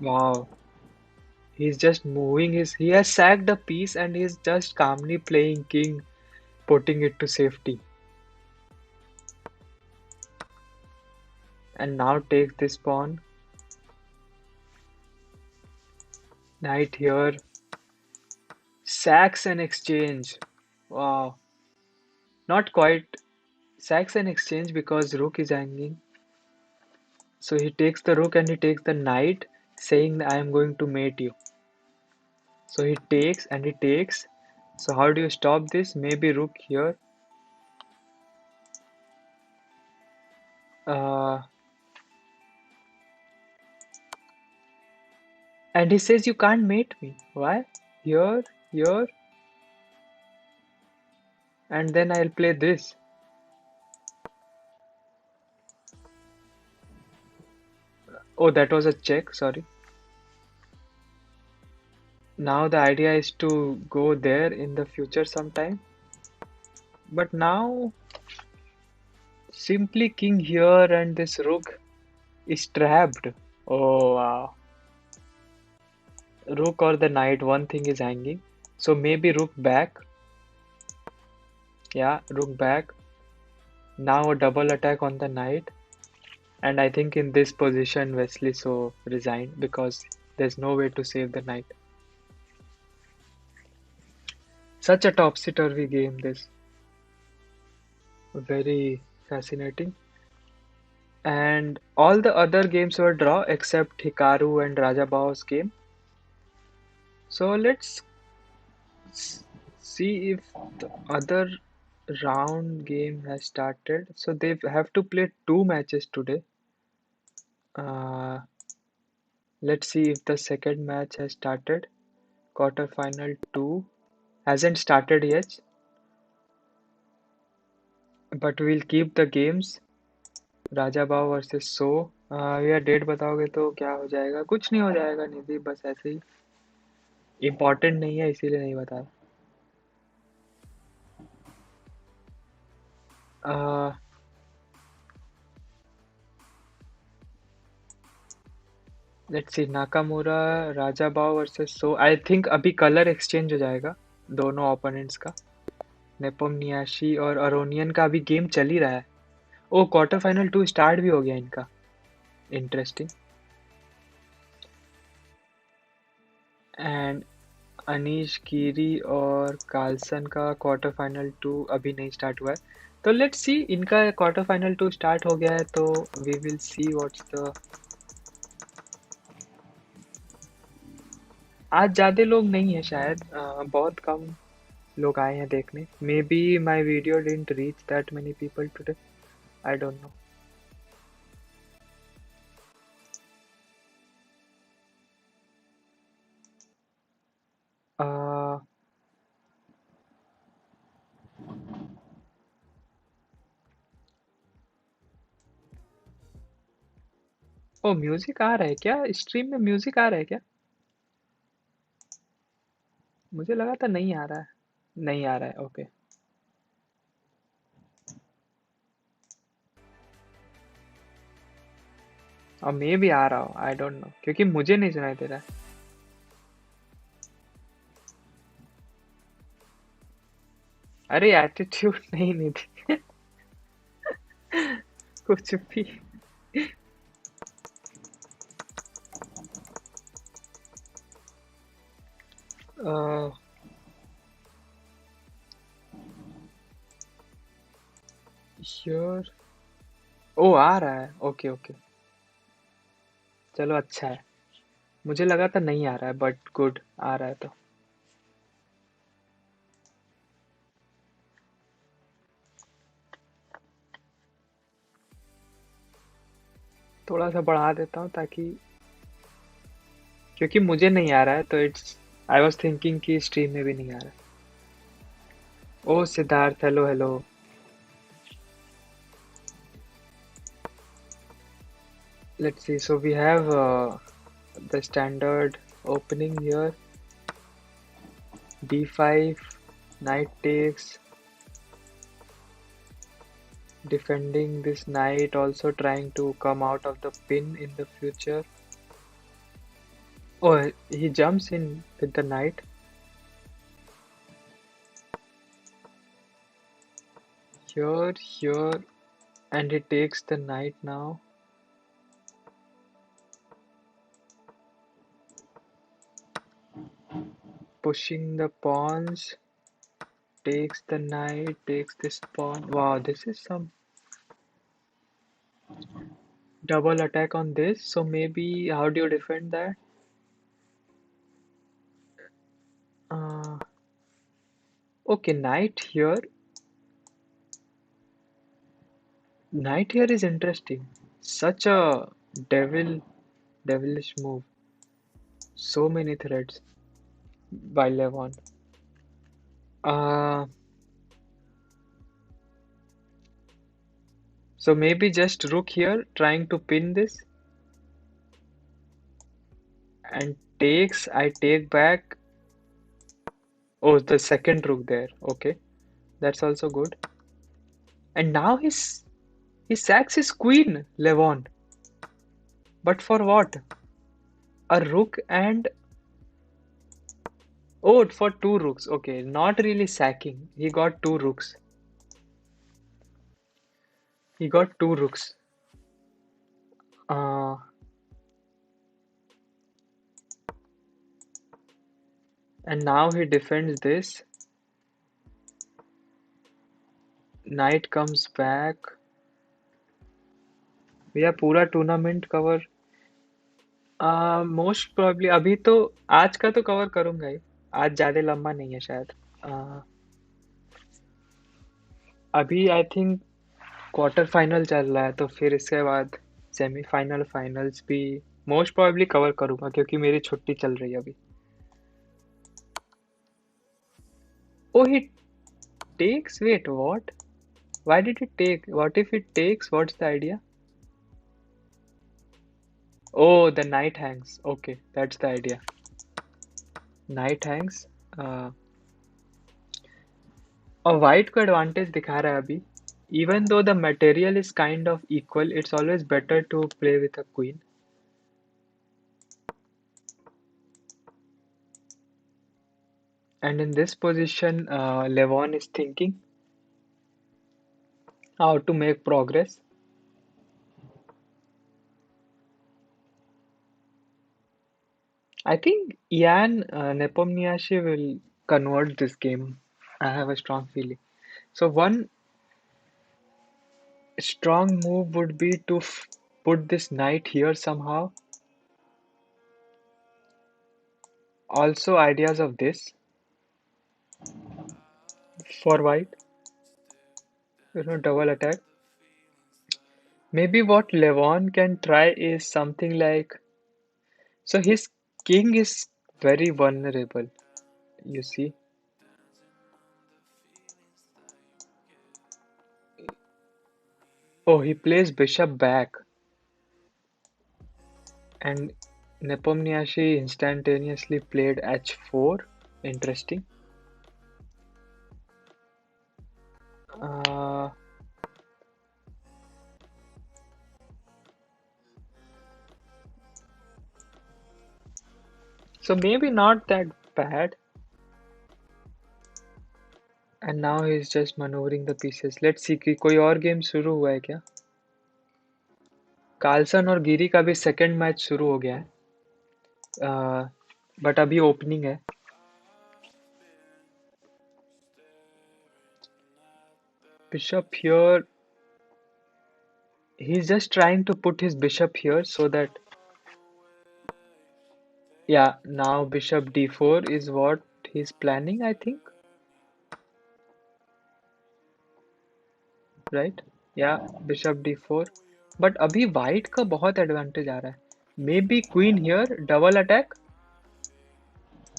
Wow. He's just moving his. He has sacked a piece and he's just calmly playing king, putting it to safety. And now take this pawn. Knight here. Sacks and exchange. Wow. Not quite. Sacks and exchange because rook is hanging. So he takes the rook and he takes the knight, saying I am going to mate you. So he takes and he takes. So how do you stop this? Maybe rook here. Uh, and he says you can't mate me. Why? Here, here, and then I'll play this. Oh, that was a check, sorry. Now the idea is to go there in the future sometime. But now simply king here and this rook is trapped. Oh wow. Rook or the knight, one thing is hanging. So maybe rook back. Yeah, rook back. Now a double attack on the knight. And I think in this position Wesley So resigned because there's no way to save the knight. Such a topsy-turvy game this. Very fascinating. And all the other games were draw except Hikaru and Rajabao's game. So let's see if the other round game has started. So they have to play two matches today. Uh, let's see if the second match has started. Quarterfinal 2 hasn't started yet, but we'll keep the games. राजा भाव versus सो। भैया date बताओगे तो क्या हो जाएगा? कुछ नहीं हो जाएगा निधि, बस ऐसे ही। इम्पोर्टेंट नहीं है इसीलिए नहीं बता रहा। लेट्स सी, नाकामुरा राजा भाव वर्सेस सो। आई थिंक अभी कलर एक्सचेंज हो जाएगा दोनों ओपोनेंट्स का। नेपोम नियाशी और अरोनियन का अभी गेम चल ही रहा है। ओ, क्वार्टर फाइनल 2 स्टार्ट भी हो गया इनका। इंटरेस्टिंग। एंड अनीश कीरी और कार्लसन का क्वार्टर फाइनल 2 अभी नहीं स्टार्ट हुआ है। तो लेट्स सी, इनका क्वार्टर फाइनल 2 स्टार्ट हो गया है तो we will see what's the. आज ज़्यादा लोग नहीं है शायद, बहुत कम लोग आए हैं देखने। Maybe my video didn't reach that many people today, I don't know. Oh, music आ रहा है क्या? स्ट्रीम में म्यूजिक आ रहा है क्या? मुझे लगा था नहीं आ रहा है। नहीं आ रहा है, ओके। और मे भी आ रहा हो, आई डोंट नो, क्योंकि मुझे नहीं सुनाई दे रहा है। अरे एटीट्यूड नहीं, नहीं थी। कुछ भी। श्योर। ओ, आ रहा है, ओके ओके। चलो अच्छा है। मुझे लगा था नहीं आ रहा है, बट गुड आ रहा है तो। थोड़ा सा बढ़ा देता हूँ ताकि, क्योंकि मुझे नहीं आ रहा है तो इट्स, आई वॉज थिंकिंग कि स्ट्रीम में भी नहीं आ रहा है। Oh Siddharth, hello hello. Let's see. So we have the standard opening here. D5, knight takes, defending this knight, also trying to come out of the pin in the future. Oh, he jumps in with the knight. Here, and he takes the knight now. Pushing the pawns, takes the knight, takes this pawn. Wow, this is some double attack on this. So maybe, how do you defend that? Uh, okay, knight here. Knight here is interesting. Such a devilish move. So many threats by Levon. Uh, so maybe just rook here, trying to pin this, and takes. I take back. Oh, the second rook there. Okay, that's also good. And now he sacks his queen, Levon. But for what? A rook and, oh, for two rooks. Okay, not really sacking. He got two rooks. He got two rooks. Uh, and now he defends this. Knight comes back. भैया पूरा tournament cover most probably अभी तो आज का तो cover करूंगा ही। आज ज्यादा लंबा नहीं है शायद। आ, अभी आई थिंक क्वार्टर फाइनल चल रहा है तो फिर इसके बाद सेमीफाइनल फाइनल्स भी मोस्ट प्रोबेबली कवर करूंगा क्योंकि मेरी छुट्टी चल रही है अभी। Oh, he takes. Wait, what? Why did it take? What if it takes? What's the idea? Oh, the knight hangs. Okay, that's the idea. Knight hangs. Uh, और white को advantage दिखा रहा है अभी. Even though the material is kind of equal, it's always better to play with a queen. And in this position, Levon is thinking how to make progress. I think Ian Nepomniachtchi will convert this game. I have a strong feeling. So one strong move would be to put this knight here somehow. Also ideas of this for white, double attack. Maybe what Levon can try is something like, so his king is very vulnerable, you see. Oh, he plays bishop back and Nepomniachtchi instantaneously played h4. Interesting. Uh, so maybe not that bad. And now he's just maneuvering the pieces. Let's see कि कोई और game शुरू हुआ है क्या? Carlsen और गिरी का भी सेकंड मैच शुरू हो गया है बट अभी ओपनिंग है. Bishop here, he's just trying to put his bishop here so that, yeah, now bishop d4 is what he's planning, I think, right? Yeah, bishop d4. But अभी white का बहुत advantage आ रहा है. Maybe queen here, double attack.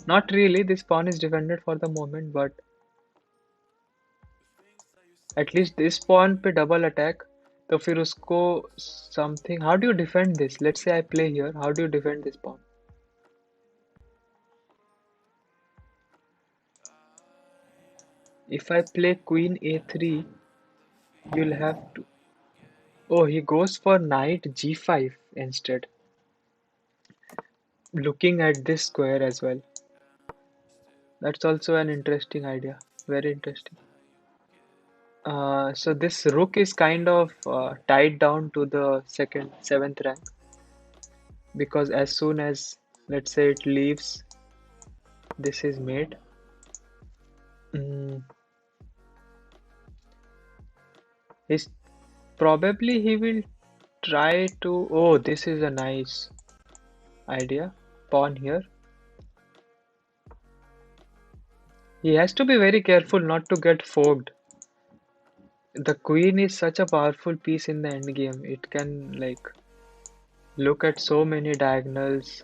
Not really, this pawn is defended for the moment, but at least this pawn पे double attack. तो फिर उसको something. How do you defend this? Let's say I play here. How do you defend this pawn? If I play queen a3, you'll have to. Oh, he goes for knight g5 instead. Looking at this square as well. That's also an interesting idea. Very interesting. So this rook is kind of tied down to the second, seventh rank because as soon as, let's say, it leaves, this is made. Mm, he's probably he will try to. Oh, this is a nice idea. Pawn here. He has to be very careful not to get forked. The queen is such a powerful piece in the endgame. It can like look at so many diagonals.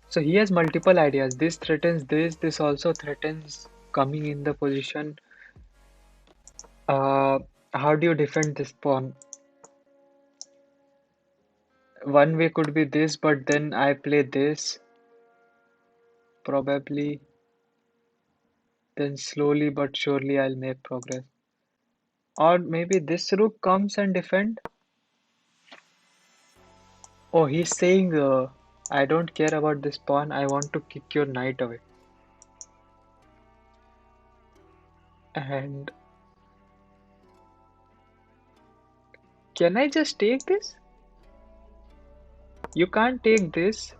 So he has multiple ideas. This threatens this. This also threatens coming in the position. Uh, how do you defend this pawn? One way could be this, but then I play this. Probably. Then slowly but surely I'll make progress. Or maybe this rook comes and defend. Oh, he's saying, I don't care about this pawn. I want to kick your knight away. And can I just take this? You can't take this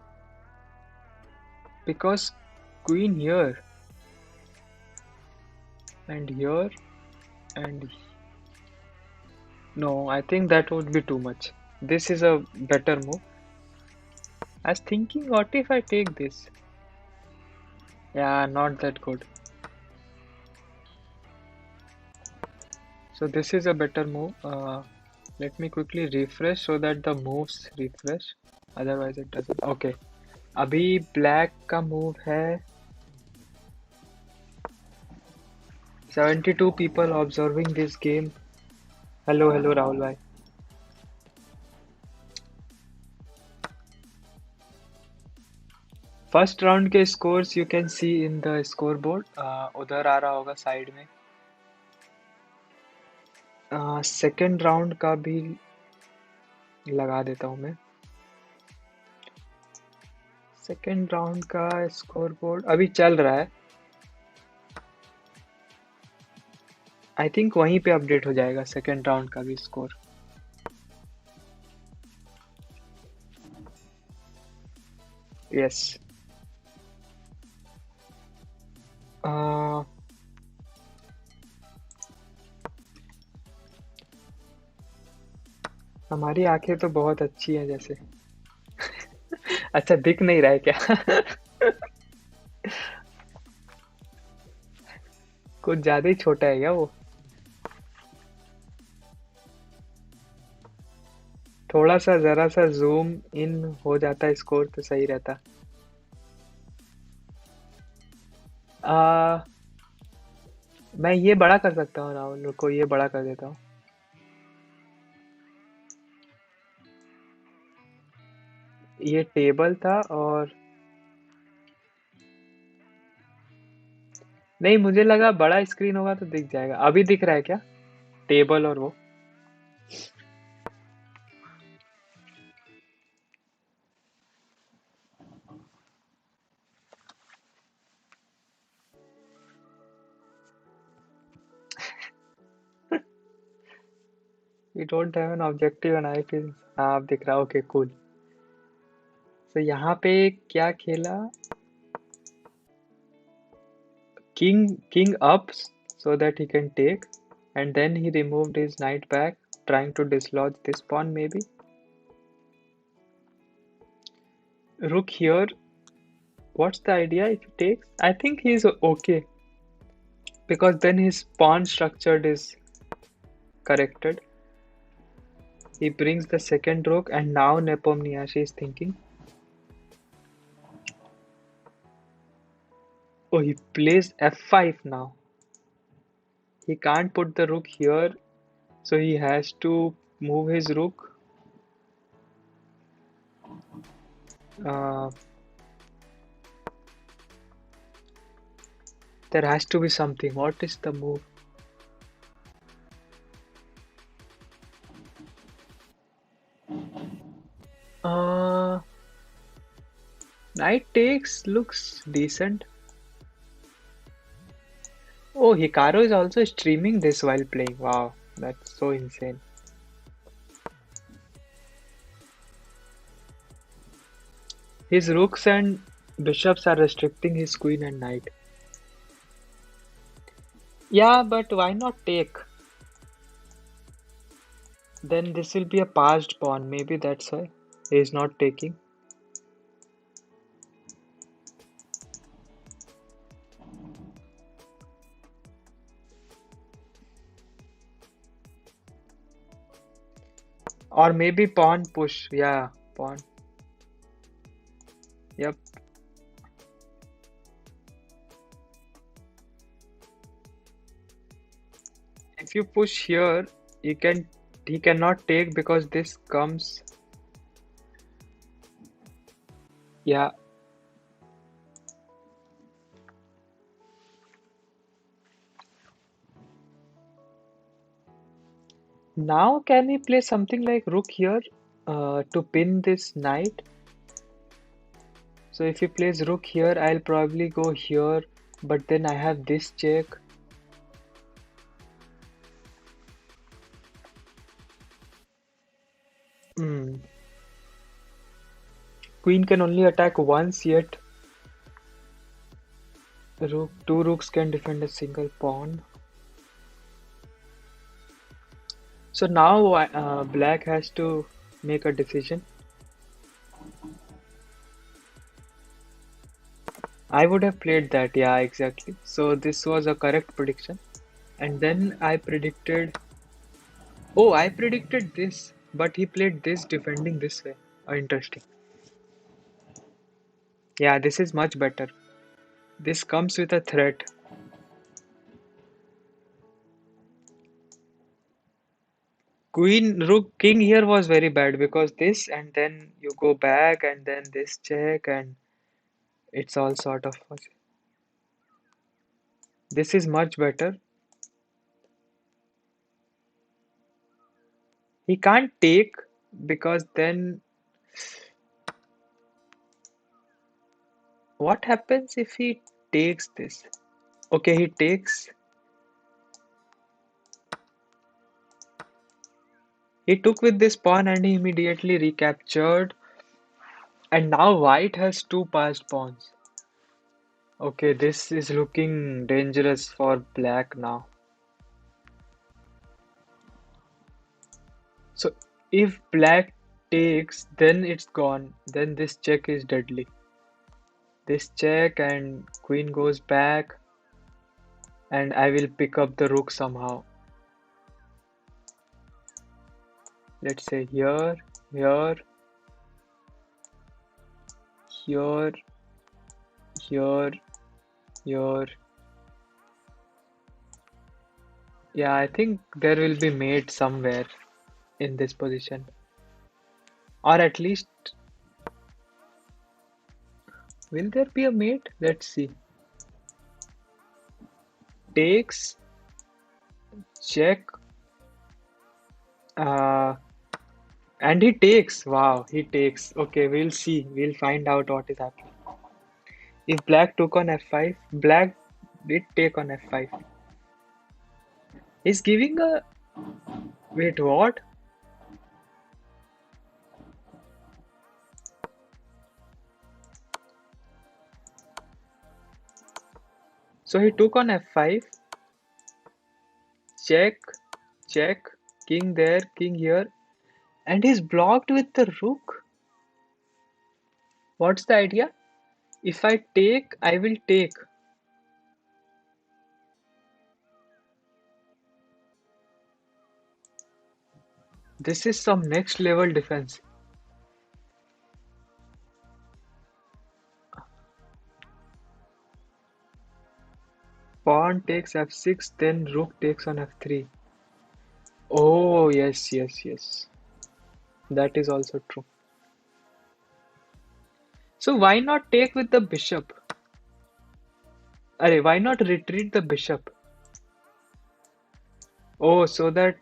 because queen here and here. And no, I think that would be too much. This is a better move. I was thinking, what if I take this? Yeah, not that good. So this is a better move. Let me quickly refresh so that the moves refresh. Otherwise it doesn't. Okay. अभी black का move है 72 people observing this game. Hello, hello Rahul भाई. First round के scores you can see in the score board. उधर आ रहा होगा side में. Second round का भी लगा देता हूँ मैं. सेकेंड राउंड का स्कोर बोर्ड अभी चल रहा है. आई थिंक वहीं पे अपडेट हो जाएगा सेकेंड राउंड का भी स्कोर. यस. हमारी आंखें तो बहुत अच्छी हैं जैसे. अच्छा दिख नहीं रहा है क्या? कुछ ज्यादा ही छोटा है क्या वो? थोड़ा सा जरा सा जूम इन हो जाता स्कोर तो सही रहता. आ, मैं ये बड़ा कर सकता हूँ राहुल को. ये बड़ा कर देता हूँ. ये टेबल था और नहीं मुझे लगा बड़ा स्क्रीन होगा तो दिख जाएगा. अभी दिख रहा है क्या टेबल और वो? We don't have an objective and I feel. हाँ अब दिख रहा है. Okay cool. तो यहाँ पे क्या खेला? king up so that he can take, and then he removed his knight back trying to dislodge this pawn maybe. Rook here. What's the idea if he takes? I think he's okay because then his pawn structure is corrected. He brings the second rook and now Nepomniachtchi is thinking. Oh, he plays f5 now. He can't put the rook here, so he has to move his rook. There has to be something. What is the move? Knight takes looks decent. Oh, Hikaru is also streaming this while playing. Wow, that's so insane. His rooks and bishops are restricting his queen and knight. Yeah, but why not take? Then this will be a passed pawn. Maybe that's why he is not taking. Or maybe pawn push. Yeah, pawn. Yep. If you push here, he cannot take because this comes. Yeah. Now can he play something like rook here to pin this knight? So if he plays rook here, I'll probably go here, but then I have this check. Queen can only attack once yet. Two rooks can defend a single pawn. So now black has to make a decision. I would have played that, yeah, exactly. So this was a correct prediction. And then I predicted, oh, I predicted this, but he played this defending this way. Oh, interesting. Yeah, this is much better. This comes with a threat. Queen, rook, king here was very bad because this, and then you go back, and then this check, and it's all sort of. This is much better. He can't take because then what happens if he takes this? Okay, he takes. He took with this pawn and he immediately recaptured. And now white has two passed pawns. Okay, this is looking dangerous for black now. So if black takes, then it's gone. Then this check is deadly. This check and queen goes back, and I will pick up the rook somehow. Let's say here, here, here, here, here. Yeah, I think there will be mate somewhere in this position. Or at least, will there be a mate? Let's see. Takes, check, uh, and he takes. Wow, he takes. Okay, we'll see. We'll find out what is happening. If black took on f5, black did take on f5. He's giving a. Wait, what? So he took on f5, check, check, king there, king here, and he's blocked with the rook. What's the idea? If I take, I will take. This is some next level defense. Pawn takes f6, then rook takes on f3. Oh, yes, yes, yes. That is also true. So why not take with the bishop? Arey, why not retreat the bishop? Oh, so that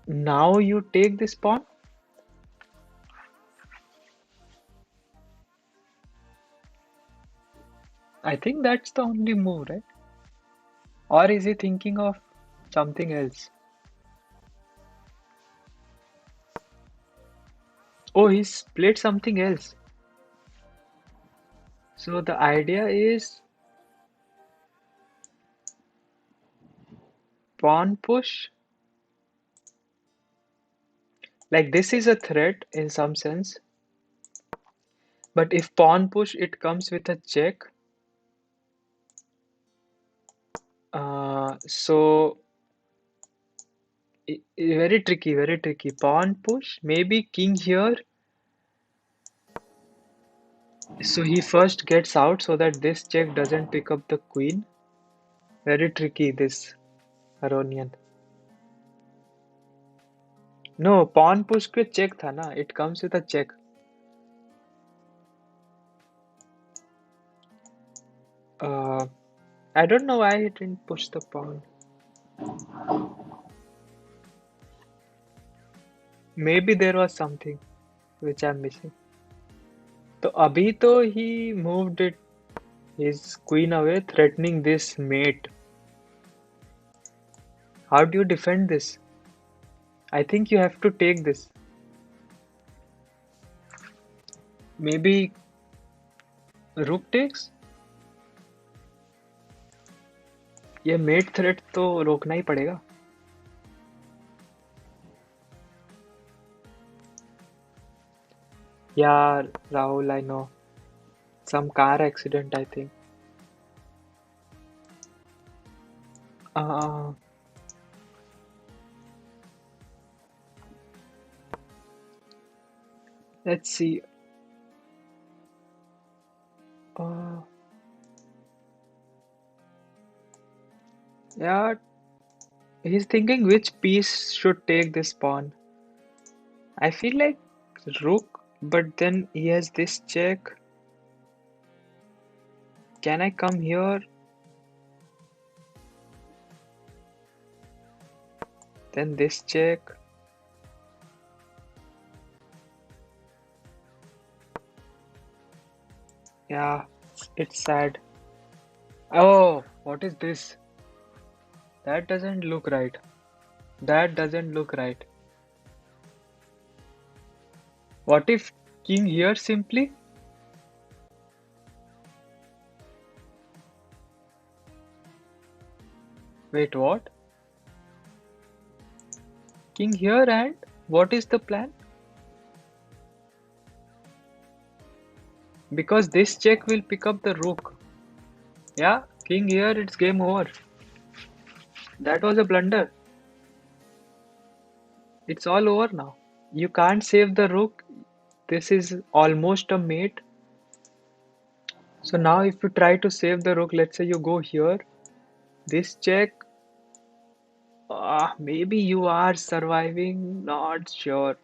now you take this pawn? I think that's the only move, right? Or is he thinking of something else? Oh, he's played something else. So the idea is pawn push. Like this is a threat in some sense. But if pawn push, it comes with a check. So very tricky, very tricky. Pawn push, maybe king here. So he first gets out so that this check doesn't pick up the queen. Very tricky, this Aronian. No, pawn push के check था ना. It comes with a check. Uh, I don't know why he didn't push the pawn. Maybe there was something which I'm missing. तो अभी तो he moved it his queen away, threatening this mate. How do you defend this? I think you have to take this. Maybe rook takes? ये met threat तो रोकना ही पड़ेगा. Yeah, Rahul, I know. Some car accident, I think. Uh, let's see. Uh, yeah, he's thinking which piece should take this pawn. I feel like rook, but then he has this check. Can I come here? Then this check. Yeah, it's sad. Oh, what is this? That doesn't look right. That doesn't look right. What if king here simply? Wait, what? King here and what is the plan? Because this check will pick up the rook. Yeah, king here, it's game over. That was a blunder. It's all over now. You can't save the rook. This is almost a mate. So now if you try to save the rook, let's say you go here, this check, maybe you are surviving, not sure.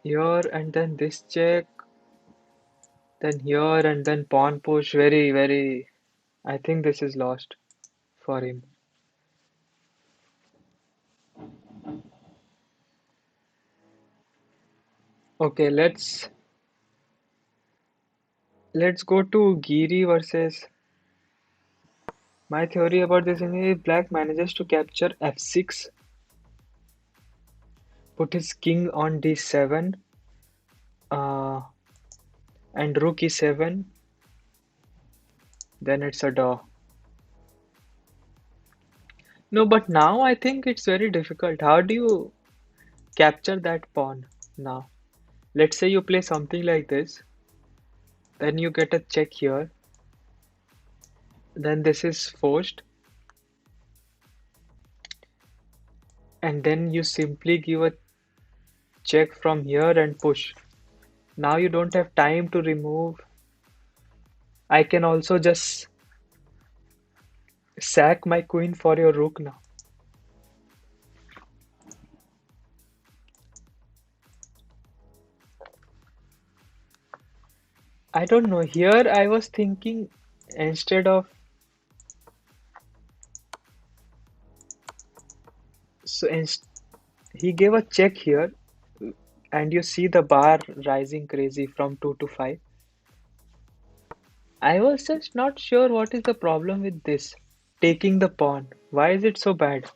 Here and then this check, then here and then pawn push. Very, very. I think this is lost for him. Okay, let's go to Giri versus. My theory about this is if black manages to capture f6, put his king on d7, uh, and rook e7, then it's a draw. No, but now I think it's very difficult. How do you capture that pawn now? Let's say you play something like this, then you get a check here, then this is forced, and then you simply give a check from here and push. Now you don't have time to remove. I can also just sack my queen for your rook now. I don't know. Here I was thinking instead of so inst he gave a check here, and you see the bar rising crazy from 2 to 5. I was just not sure what is the problem with this. Taking the pawn. Why is it so bad?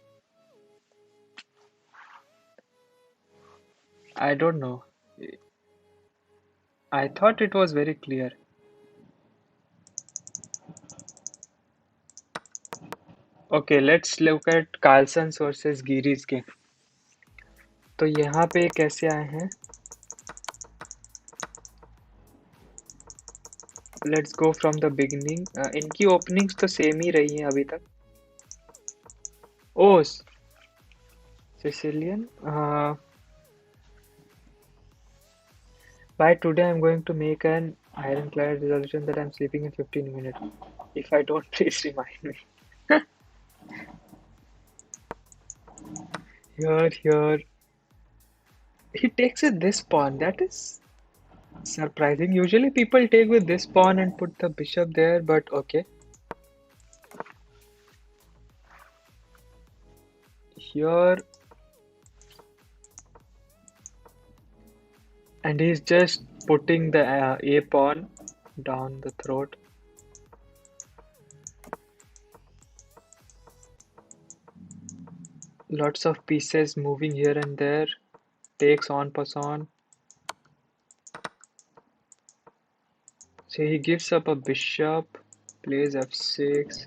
I don't know. I thought it was very clear. Okay, let's look at Carlson's versus Giri's game. तो यहाँ पे कैसे आए हैं? Let's go from the beginning. इनकी openings तो same ही रही हैं अभी तक. Oh, Sicilian. By today I'm going to make an ironclad resolution that I'm sleeping in 15 minutes. If I don't, please remind me. Here. He takes with this pawn. That is surprising. Usually people take with this pawn and put the bishop there, but okay. Here. And he's just putting the a pawn down the throat. Lots of pieces moving here and there. Takes on, pass on. So he gives up a bishop, plays f6.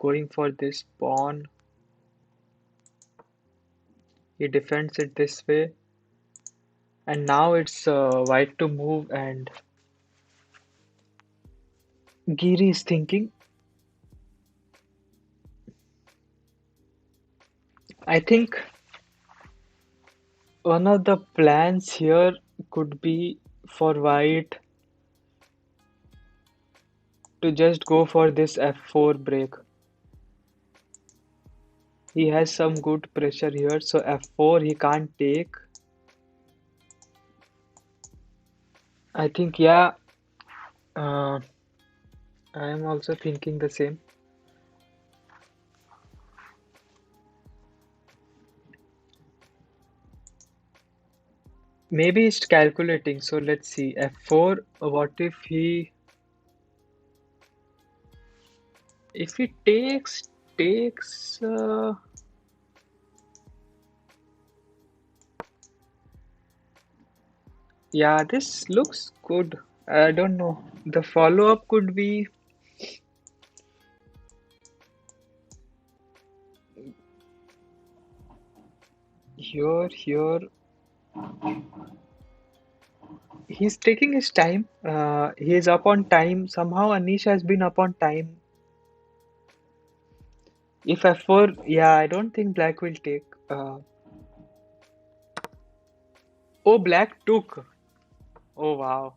going for this pawn. He defends it this way, and now it's white to move, and Giri is thinking. I think one of the plans here could be for white to just go for this f4 break. He has some good pressure here, so f4 he can't take. I think, yeah, uh, I am also thinking the same. Maybe he's calculating, so let's see. F4, what if he takes yeah, this looks good. I don't know. The follow-up could be here. He's taking his time. He is up on time. Somehow Anish has been up on time. If F4, yeah, I don't think black will take. Oh, black took. Oh, wow.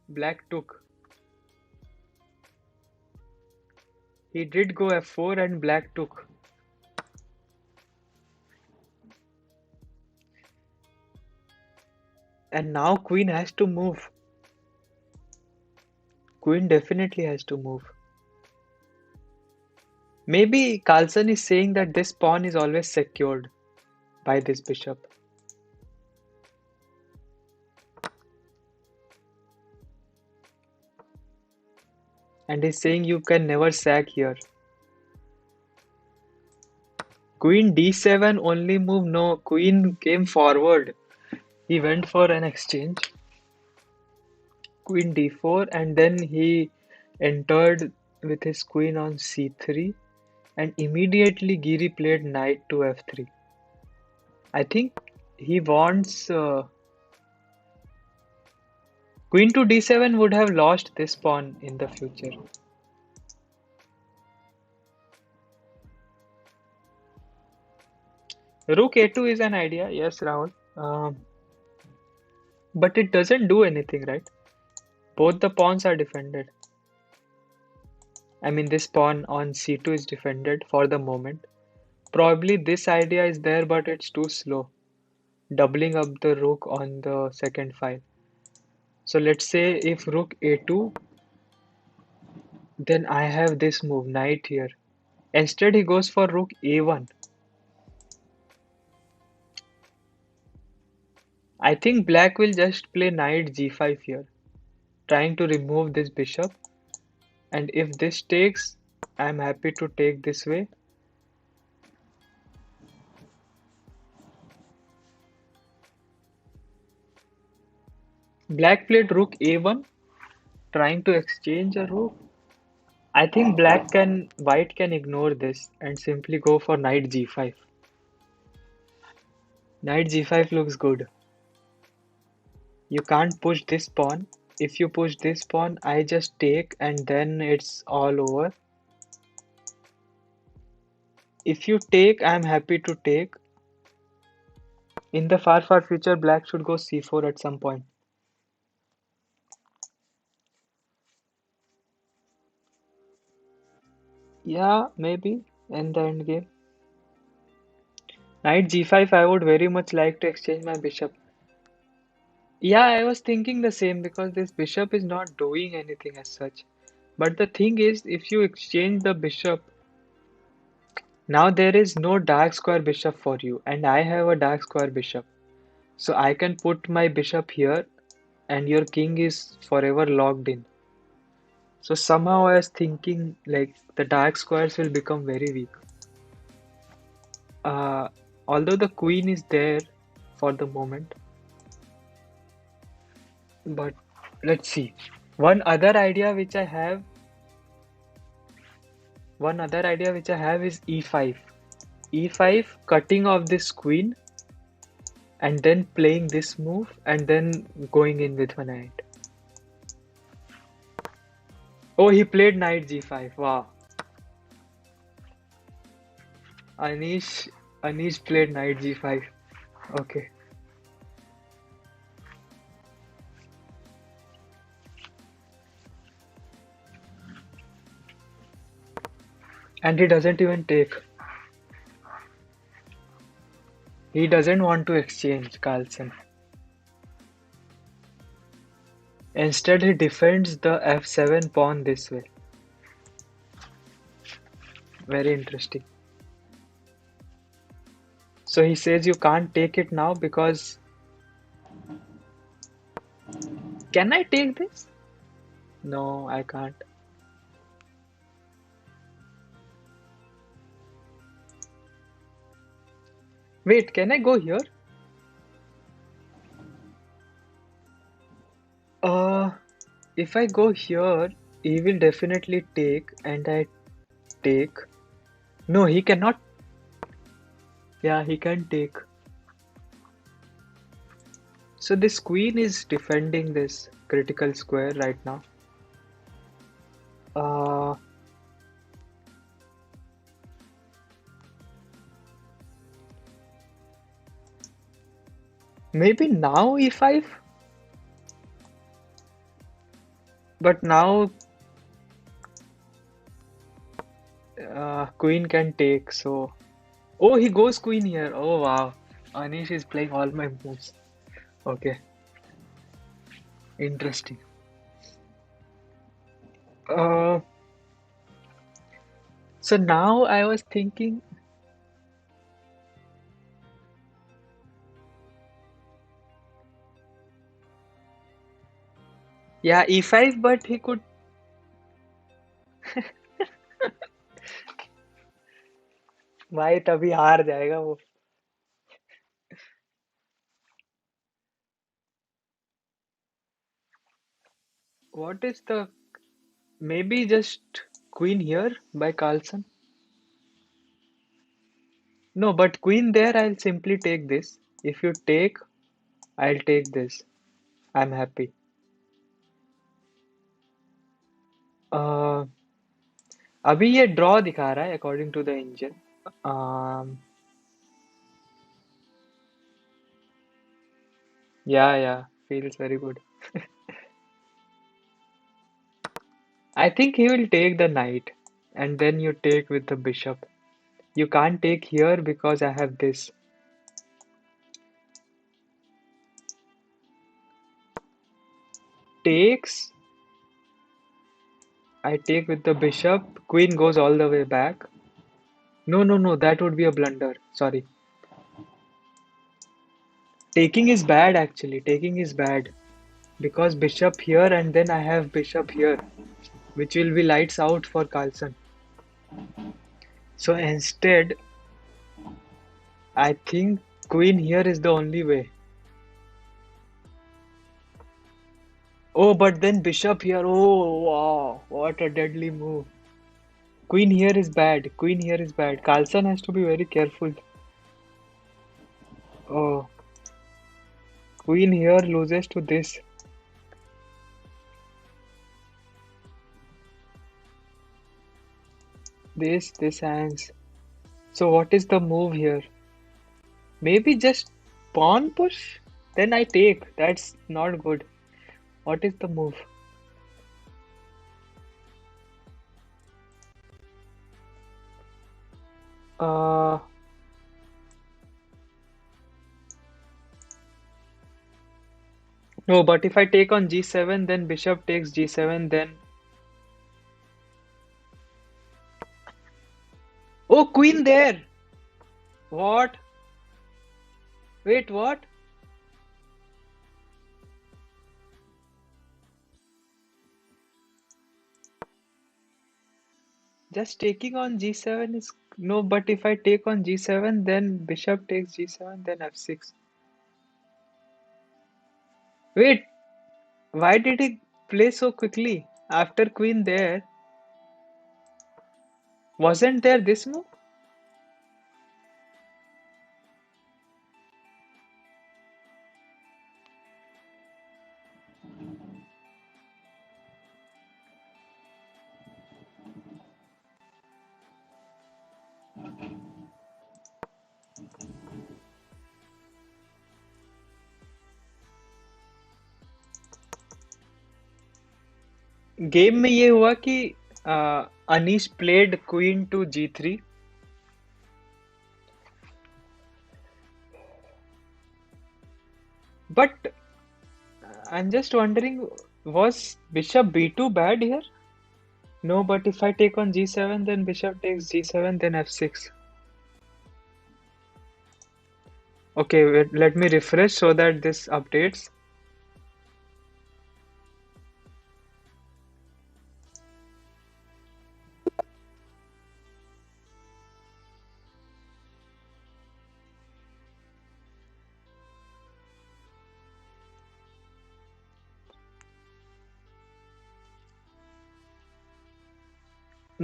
Black took. He did go F4 and black took. And now queen has to move. Queen definitely has to move. Maybe Carlson is saying that this pawn is always secured by this bishop. And he's saying you can never sack here. Queen d7 only move. No, queen came forward. He went for an exchange. Queen d4, and then he entered with his queen on c3, and immediately Giri played knight to f3. I think he wants queen to d7 would have lost this pawn in the future. Rook a2 is an idea, yes, Rahul. But it doesn't do anything, right? Both the pawns are defended. I mean, this pawn on c2 is defended for the moment. Probably this idea is there, but it's too slow. Doubling up the rook on the second file. So let's say if rook a2, then I have this move, knight here. Instead, he goes for rook a1. I think black will just play knight g5 here, trying to remove this bishop. And if this takes, I'm happy to take this way. Black played rook a1, trying to exchange a rook. I think white can ignore this and simply go for knight g5. Knight g5 looks good. You can't push this pawn. If you push this pawn, I just take and then it's all over. If you take, I'm happy to take. In the far future, black should go c4 at some point. Yeah, maybe in the end game. Knight g5, I would very much like to exchange my bishop. Yeah, I was thinking the same because this bishop is not doing anything as such. But the thing is, if you exchange the bishop, now there is no dark square bishop for you, and I have a dark square bishop. So I can put my bishop here, and your king is forever locked in. So somehow I was thinking like the dark squares will become very weak. Uh, Although the queen is there for the moment, but let's see. One other idea which I have One other idea which I have is e5. e5, cutting off this queen, and then playing this move, and then going in with one knight. Oh, he played knight g5. Wow. Anish, Anish played knight g5. Okay. And he doesn't even take. He doesn't want to exchange, Carlsen. Instead, he defends the f7 pawn this way. Very interesting. So he says you can't take it now because. Can I take this? No, I can't. Wait, can I go here? Uh, if I go here, he will definitely take, and I take. No, he cannot. Yeah, he can take. So this queen is defending this critical square right now. Uh, maybe now e5, but now queen can take. So, oh, he goes queen here. Oh wow, Anish is playing all my moves. Okay, interesting. Uh, so now I was thinking, yeah, e5, but he could. भाई तभी हार जाएगा वो. What is the maybe just queen here by Carlsen? No, but queen there, I'll simply take this. If you take, I'll take this. I'm happy. Uh, अभी ये draw दिखा रहा है according to the engine. Um, yeah, feels very good. I think he will take the knight, and then you take with the bishop. You can't take here because I have this. Takes, I take with the bishop. Queen goes all the way back. No, that would be a blunder. Sorry. Taking is bad actually. Taking is bad because bishop here and then I have bishop here, which will be lights out for Carlsen. So instead, I think queen here is the only way. Oh, but then bishop here. Oh, wow. What a deadly move. Queen here is bad. Queen here is bad. Carlsen has to be very careful. Oh, queen here loses to this. This hangs. So what is the move here? Maybe just pawn push? Then I take. That's not good. What is the move? Uh, no, but if I take on g7, then bishop takes g7, then. Oh, queen there! What? Wait, what? Just taking on g7 is. No, but if I take on g7, then bishop takes g7, then f6. Wait, why did he play so quickly? After queen there. Wasn't there this move? Game में ये हुआ कि Anish played queen to G3. But I'm just wondering, was bishop B2 bad here? No, but if I take on G7, then bishop takes G7, then F6. Okay, wait, let me refresh so that this updates.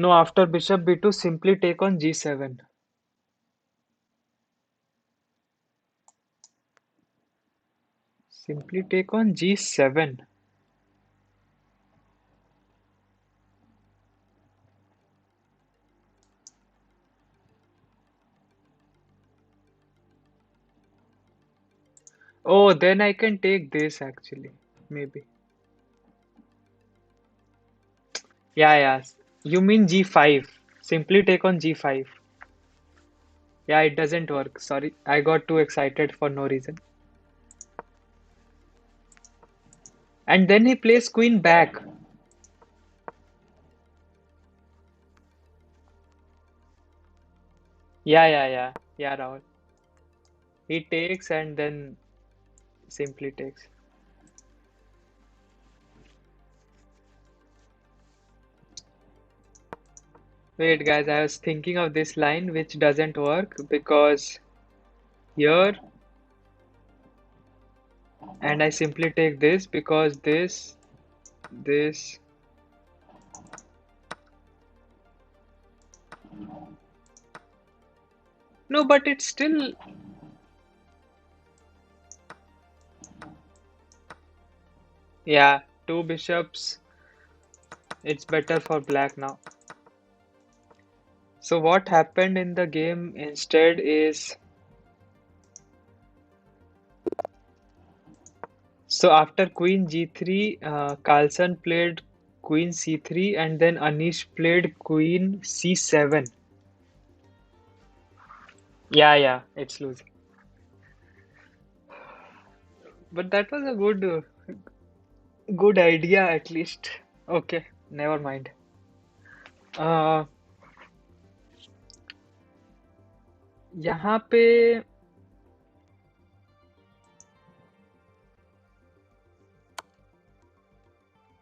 No, after bishop B2, simply take on G7. Simply take on G7. Oh, then I can take this actually, maybe. Yeah, yeah. You mean G5. Simply take on G5. Yeah, it doesn't work. Sorry, I got too excited for no reason. And then he plays queen back. Yeah, yeah, yeah. Yeah, Rahul. He takes and then simply takes. Wait, guys, I was thinking of this line which doesn't work because here, and I simply take this because this. No, but it's still, yeah, two bishops. It's better for black now. So what happened in the game instead is, so after queen G3, Carlsen played queen C3 and then Anish played queen C7. Yeah, yeah, it's losing. But that was a good idea at least. Okay, never mind. Uh, यहाँ पे,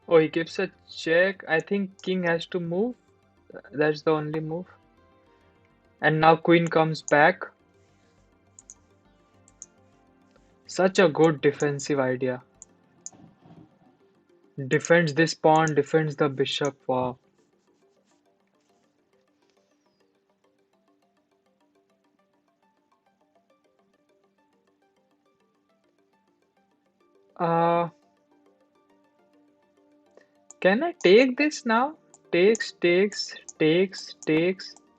oh, he gives a check. I think king has to move. That's the only move. And now queen comes back. Such a good defensive idea. Defends this pawn, defends the bishop. Wow. Uh, can I take this now? Takes.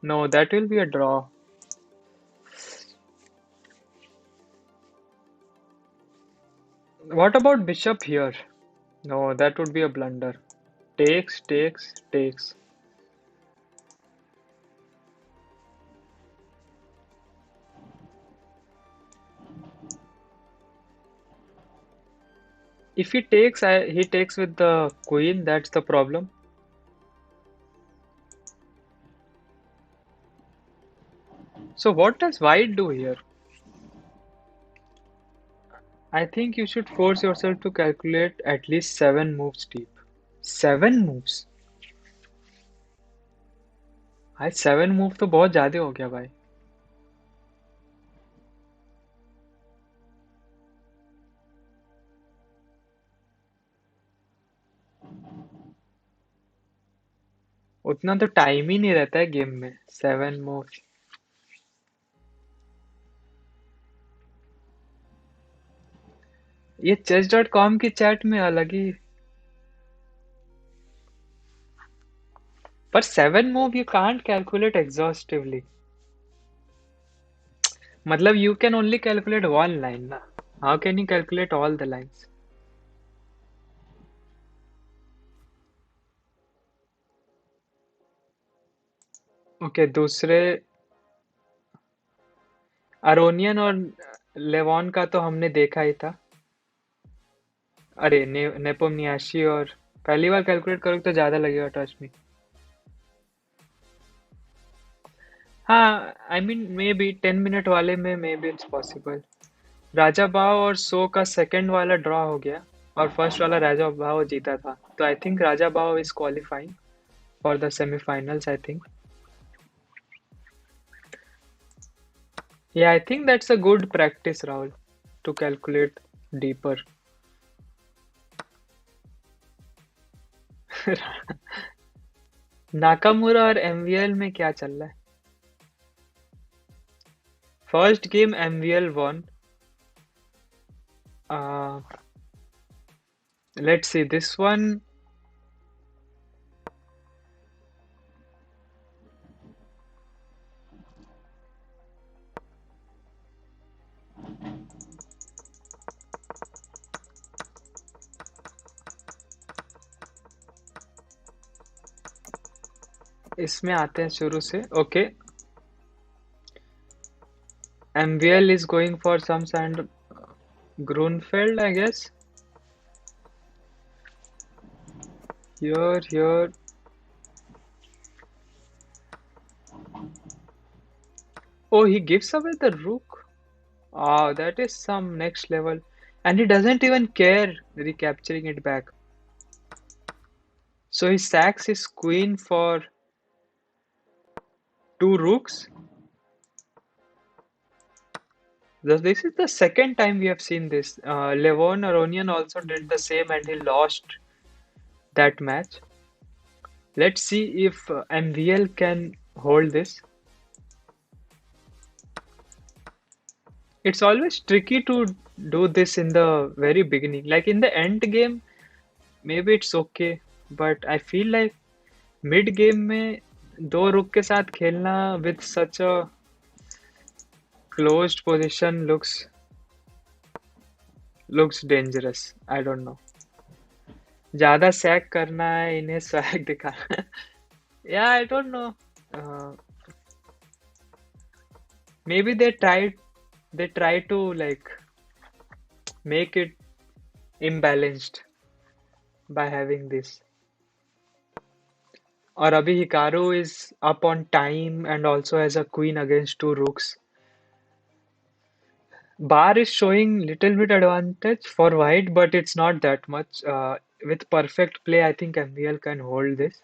No, that will be a draw. What about bishop here? No, that would be a blunder. Takes. If he takes, he takes with the queen. That's the problem. So what does white do here? I think you should force yourself to calculate at least 7 moves deep. 7 moves? भाई 7 move तो बहुत ज्यादा हो गया भाई. उतना तो time ही नहीं रहता है गेम में। 7 मूव। ये chess.com की चैट में अलग ही। पर 7 move you can't calculate exhaustively. मतलब you can only calculate one line ना। How can you calculate all the lines? Okay, दूसरे अरोनियन और लेवॉन का तो हमने देखा ही था। अरे नेपोमनियाशी और पहली बार कैलकुलेट करोगे तो ज्यादा लगेगा, ट्रस्ट मी। हाँ, I mean may be 10 minute वाले में मे बी इट्स पॉसिबल। राजा बाव और सो का सेकंड वाला ड्रॉ हो गया और फर्स्ट वाला राजा बाव जीता था, तो आई थिंक राजा बाव is qualifying for the semifinals, I think. Yeah, I think that's a good practice, Rahul, to calculate deeper. Nakamura और एमवीएल में क्या चल रहा है? First game MVL won. Uh, let's see this one. इसमें आते हैं शुरू से। Okay, MVL is going for some kind of Grunfeld, I guess. Here. Oh, he gives away the rook. Oh, that is some next level. And he doesn't even care recapturing it back. So he sacks his queen for two rooks. This is the second time we have seen this. Levon Aronian also did the same and he lost that match. Let's see if MVL can hold this. It's always tricky to do this in the very beginning. Like in the end game, maybe it's okay. But I feel like mid game में दो रुक के साथ खेलना with such a closed position looks dangerous. I don't know. ज्यादा sac करना है इन्हें, स्वैग दिखाना है। Yeah, I don't know. Uh, maybe they try to like make it imbalanced by having this. और अभी Hikaru is up on time and also has a queen against two rooks. Bar is showing little bit advantage for white, but it's not that much. With perfect play, I think MVL can hold this.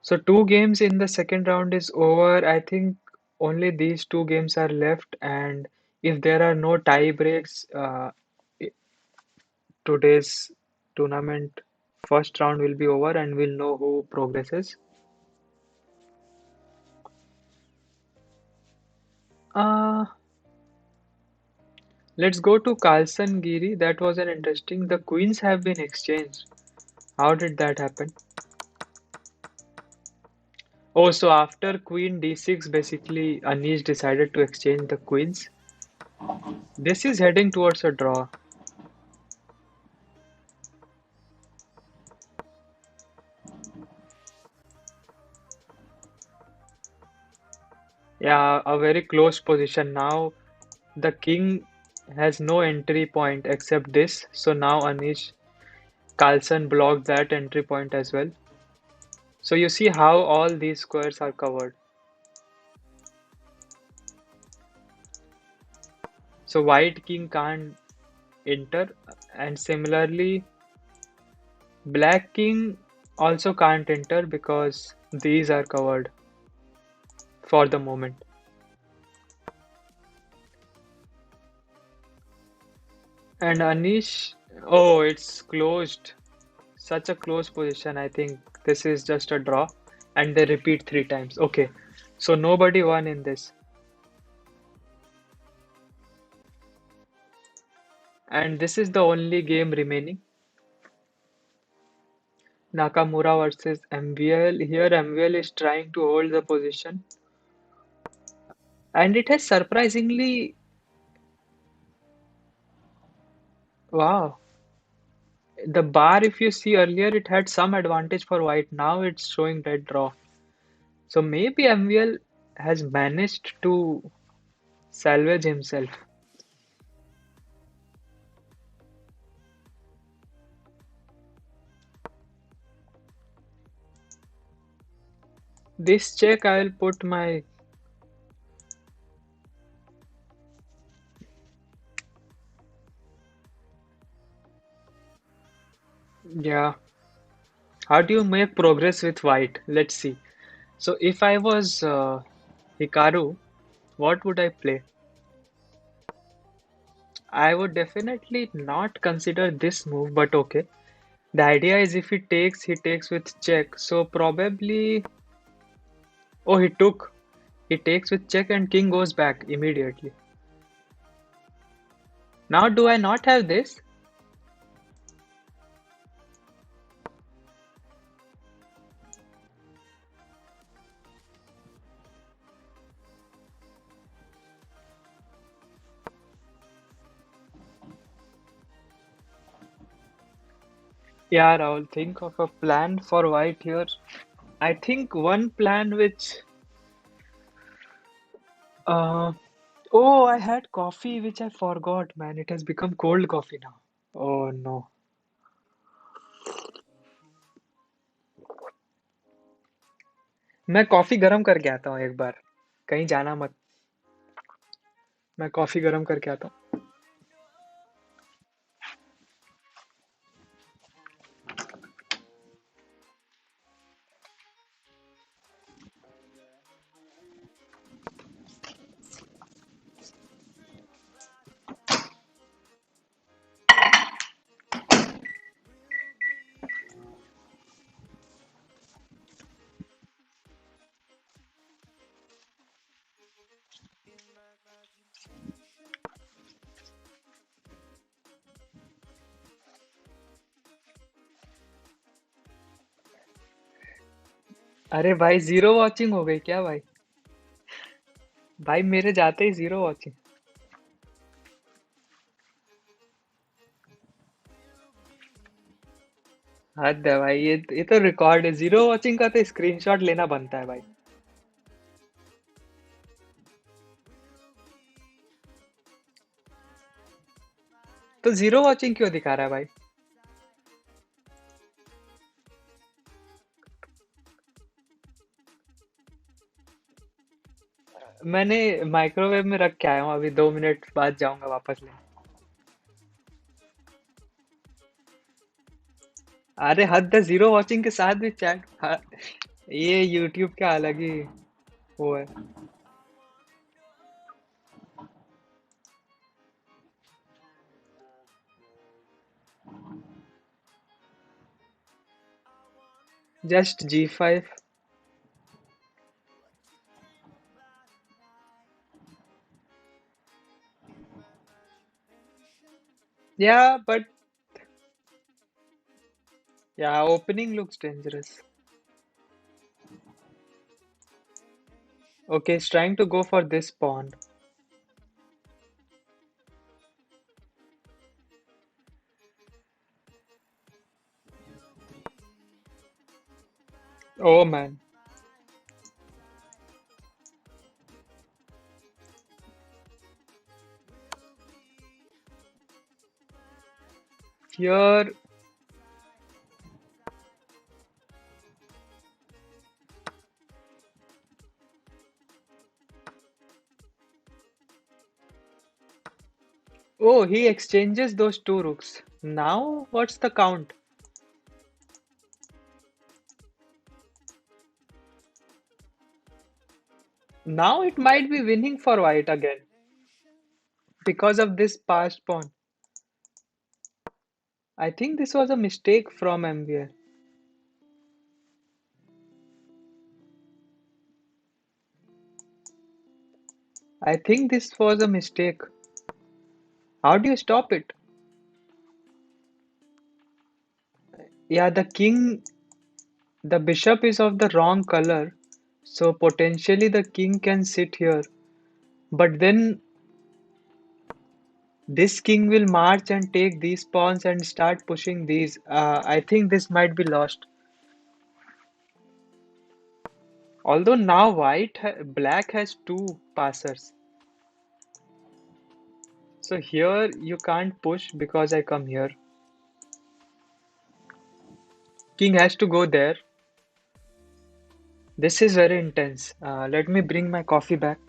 So two games in the second round is over. I think only these two games are left, and if there are no tie breaks, today's tournament first round will be over and we'll know who progresses. Uh, let's go to Carlson Giri. That was an interesting. The queens have been exchanged. How did that happen? Oh, so after queen d6, basically Anish decided to exchange the queens. This is heading towards a draw. Yeah, a very close position. Now the king has no entry point except this. So now Anish Carlson blocked that entry point as well. So you see how all these squares are covered. So white king can't enter, and similarly black king also can't enter because these are covered for the moment. And Anish, oh, it's closed. Such a close position. I think this is just a draw. And they repeat three times. Okay. So nobody won in this. And this is the only game remaining. Nakamura versus MVL. Here MVL is trying to hold the position. And it has surprisingly, wow. The bar, if you see earlier, it had some advantage for white. Now it's showing red draw. So maybe MVL has managed to salvage himself. This check I will put my, yeah. How do you make progress with white? Let's see. So if I was Hikaru, what would I play? I would definitely not consider this move, but okay. The idea is if he takes with check. So probably, oh, he took. He takes with check and king goes back immediately. Now, do I not have this? Yeah, Rahul, think of a plan for white here. I think one plan which, uh, oh, I had coffee which I forgot, man. It has become cold coffee now. Oh no. मैं coffee गरम करके आता हूँ एक बार. कहीं जाना मत. मैं कॉफी गरम करके आता हूँ. अरे भाई जीरो वॉचिंग हो गई क्या भाई? भाई मेरे जाते ही जीरो वॉचिंग. हद है भाई, ये तो रिकॉर्ड है. जीरो वॉचिंग का तो स्क्रीनशॉट लेना बनता है भाई. तो जीरो वॉचिंग क्यों दिखा रहा है भाई? मैंने माइक्रोवेव में रख के आया हूँ, अभी 2 मिनट बाद जाऊंगा वापस लेने. अरे हद है, जीरो वॉचिंग के साथ भी चैट. ये यूट्यूब का अलग ही वो है. Just G5. Yeah, but yeah, opening looks dangerous. Okay, he's trying to go for this pawn. Oh man. Here, oh, he exchanges those two rooks. Now, what's the count? Now it might be winning for white again because of this passed pawn. I think this was a mistake from MVL. I think this was a mistake. How do you stop it? Yeah, the bishop is of the wrong color, so potentially the king can sit here. But then this king will march and take these pawns and start pushing these. I think this might be lost. Although now black has two passers. So here you can't push because I come here. King has to go there. This is very intense. Let me bring my coffee back.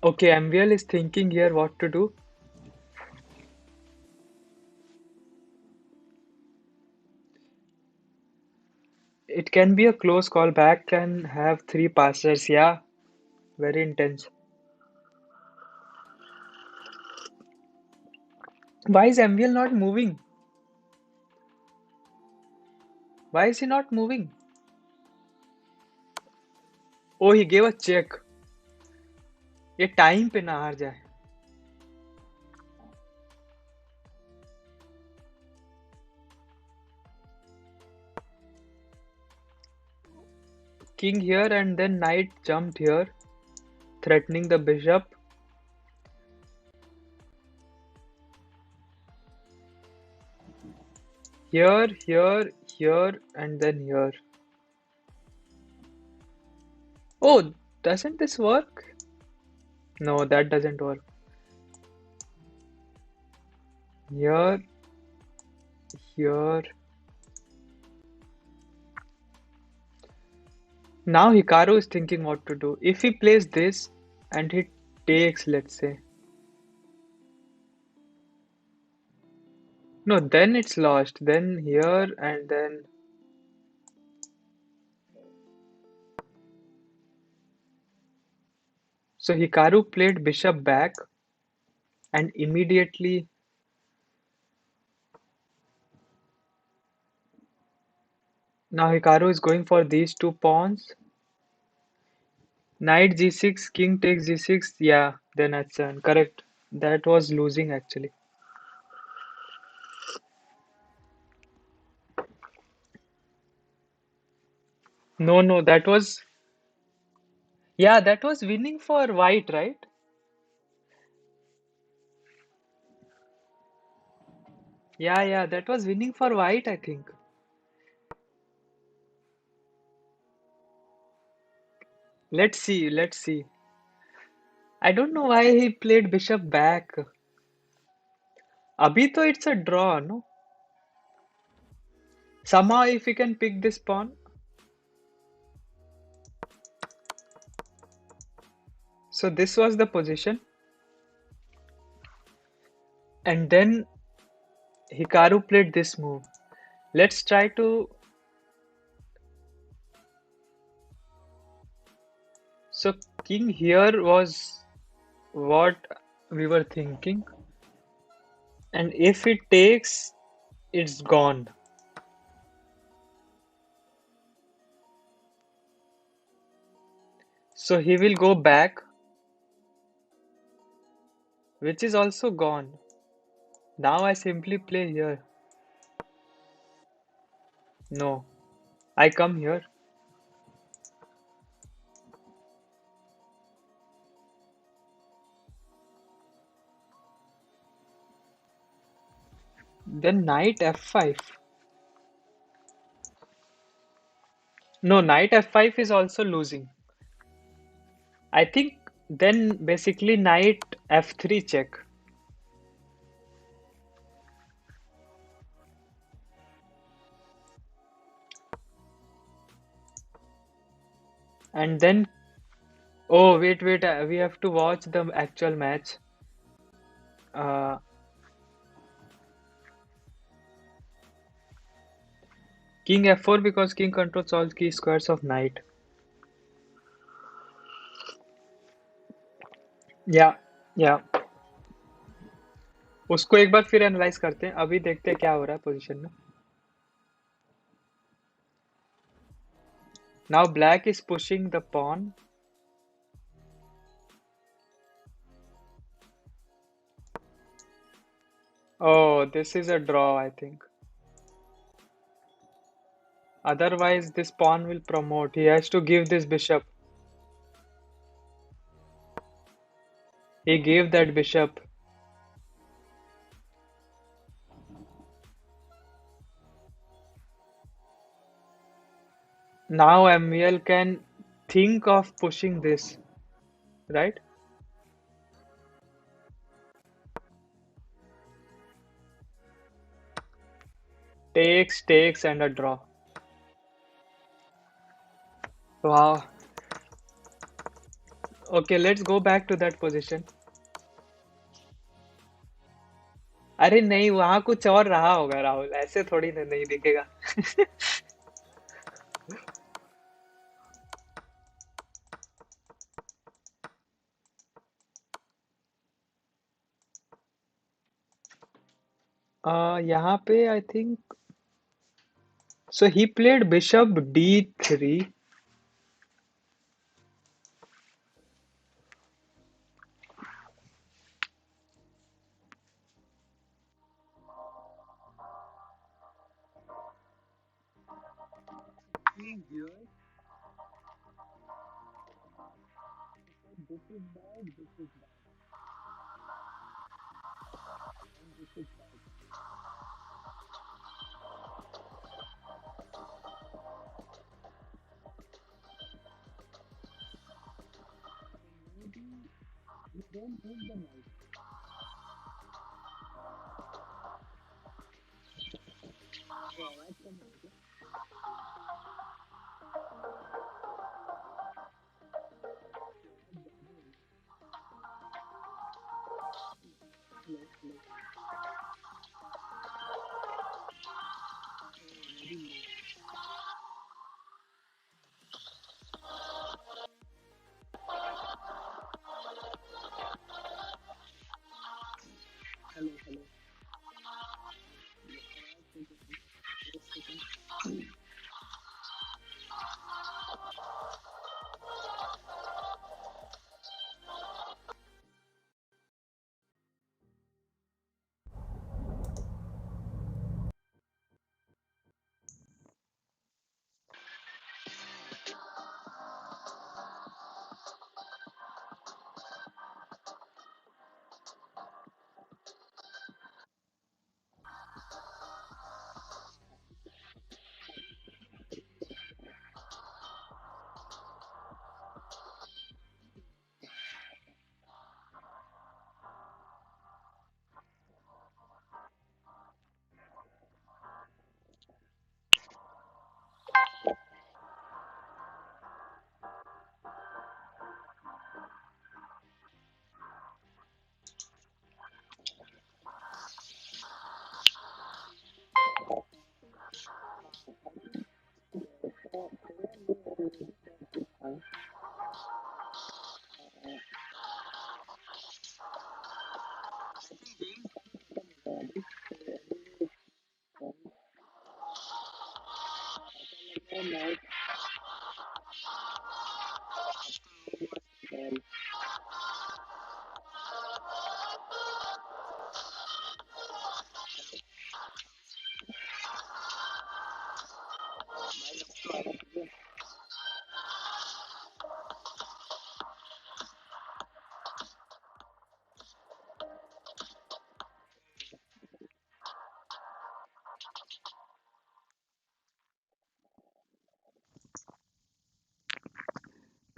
Okay, MVL is thinking here what to do. It can be a close call. Back can have three passers. Yeah, very intense. Why is MVL not moving? Why is he not moving? Oh, he gave a check. ये time पे ना हार जाए. King here and then knight jumped here, threatening the bishop. Here, here, here, and then here. Oh, doesn't this work? No, that doesn't work. Here, here. Now Hikaru is thinking what to do. If he plays this and he takes, let's say. No, then it's lost. Then here and then. So Hikaru played bishop back and immediately. Now Hikaru is going for these two pawns. Knight g6, king takes g6. Yeah, then h7. Correct. That was losing actually. No, no, that was. Yeah, that was winning for white, right? Yeah, yeah, that was winning for white, I think. Let's see, let's see. I don't know why he played bishop back. Abhi to it's a draw, no? Somehow if we can pick this pawn. So this was the position. And then Hikaru played this move. Let's try to. So king here was what we were thinking. And if it takes, it's gone. So he will go back, which is also gone. Now I simply play here. No, I come here. Then knight f5. No, knight f5 is also losing. I think then basically knight f3 check. And then, oh, wait, we have to watch the actual match. Uh, king f4 because king controls all key squares of knight. या या उसको एक बार फिर analyse करते हैं, अभी देखते हैं क्या हो रहा है पोजीशन में. Now black is pushing the pawn. Oh, this is a draw, I think. Otherwise, this pawn will promote. He has to give this bishop. He gave that bishop. Now MVL can think of pushing this, right? Takes, and a draw. Wow. Okay, let's go back to that position. अरे नहीं, वहां कुछ और रहा होगा राहुल, ऐसे थोड़ी ना नहीं दिखेगा. यहाँ पे I think so. He played bishop d3.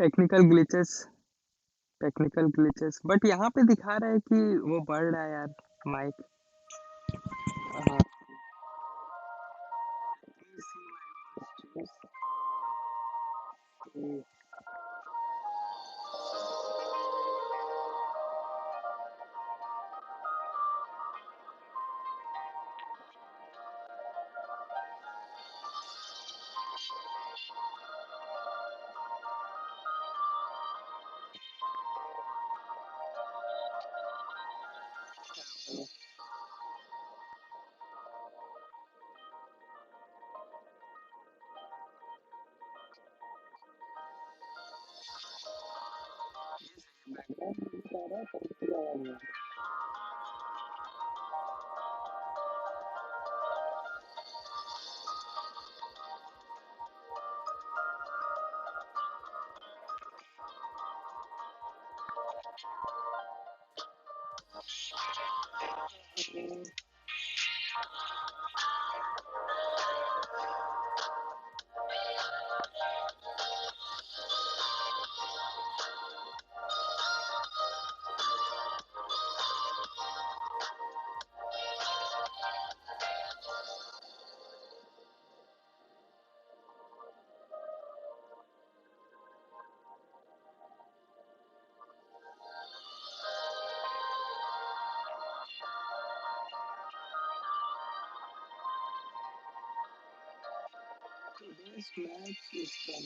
Technical glitches, technical glitches, but यहाँ पे दिखा रहा है कि वो बढ़ रहा है यार, माइक। हाँ। Today's match is from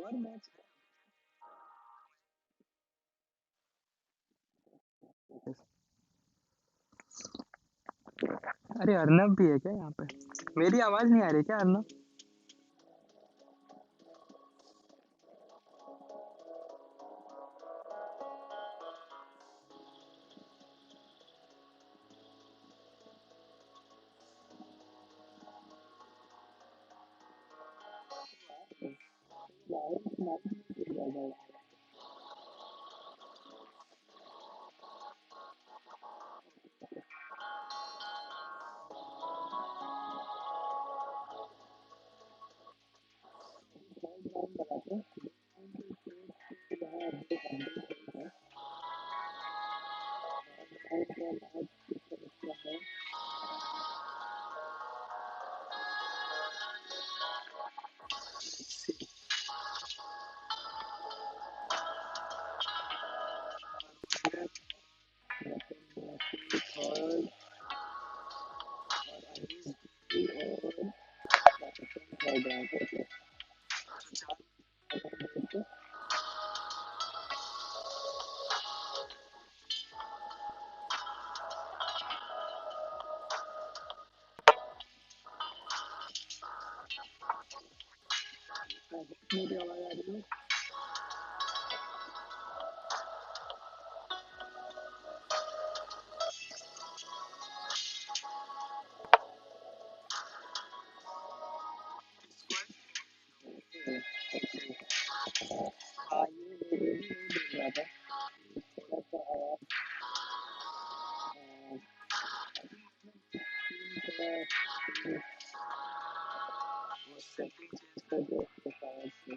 और मैच। अरे अर्नब भी है क्या यहाँ पे? मेरी आवाज नहीं आ रही क्या अर्नब? मेरी आवाज आ रही है? हाँ, ये नहीं देख रहा था। थोड़ा सा आवाज थोड़ा वो सेटिंग चेंज कर दिया उसके शायद से।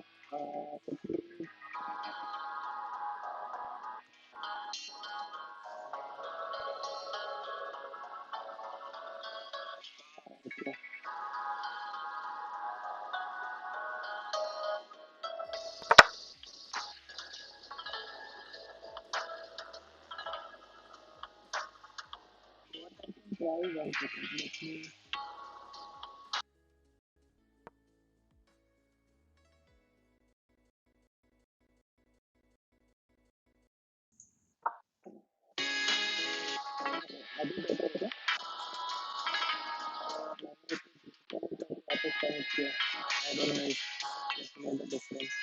तो please try one second. Let me. अभी better है क्या? वापस connect किया. I don't know if you know the difference.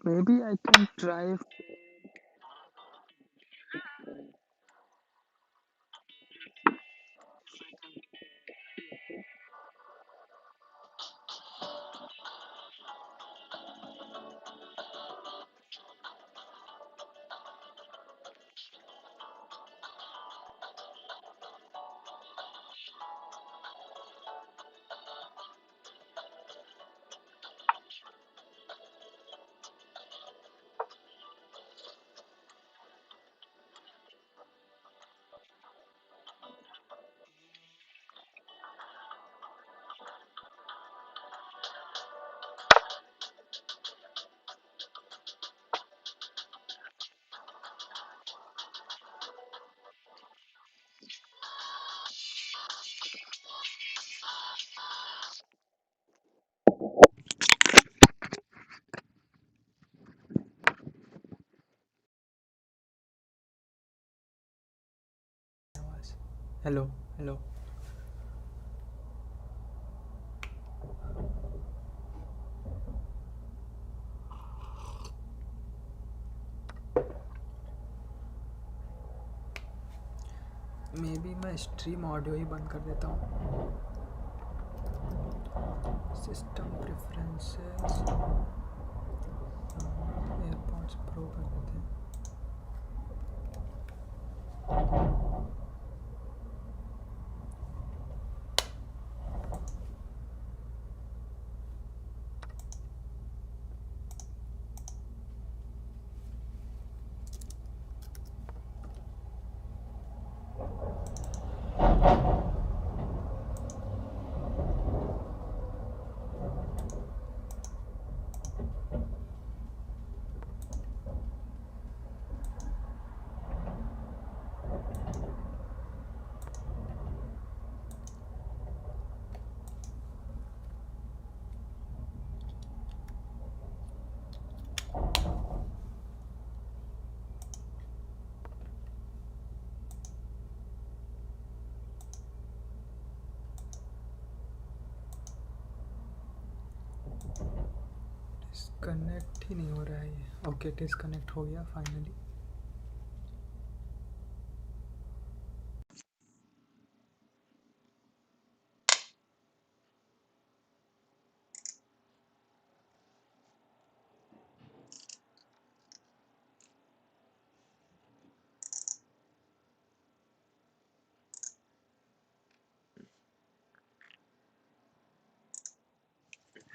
Maybe I can try. Hello hello. May be मैं स्ट्रीम ऑडियो ही बंद कर देता हूँ. सिस्टम प्रेफरेंसेस, एयरपॉड्स प्रो कर देते हैं. डिस्कनेक्ट ही नहीं हो रहा है ये. ओके, डिस्कनेक्ट हो गया finally.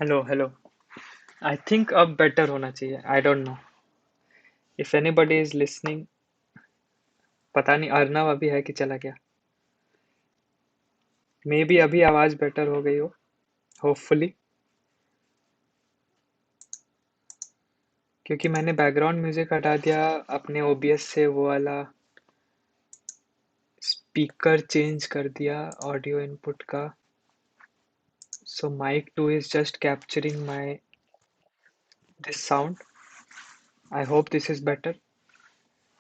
Hello hello. I think अब बेटर होना चाहिए. आई don't know if anybody is listening. पता नहीं अर्नव अभी है कि चला गया. मे बी अभी आवाज बेटर हो गई हो, होपफुली. क्योंकि मैंने बैकग्राउंड म्यूजिक हटा दिया अपने ओबीएस से, वो वाला स्पीकर चेंज कर दिया ऑडियो इनपुट का. So mic 2 is just capturing my this sound. I hope this is better.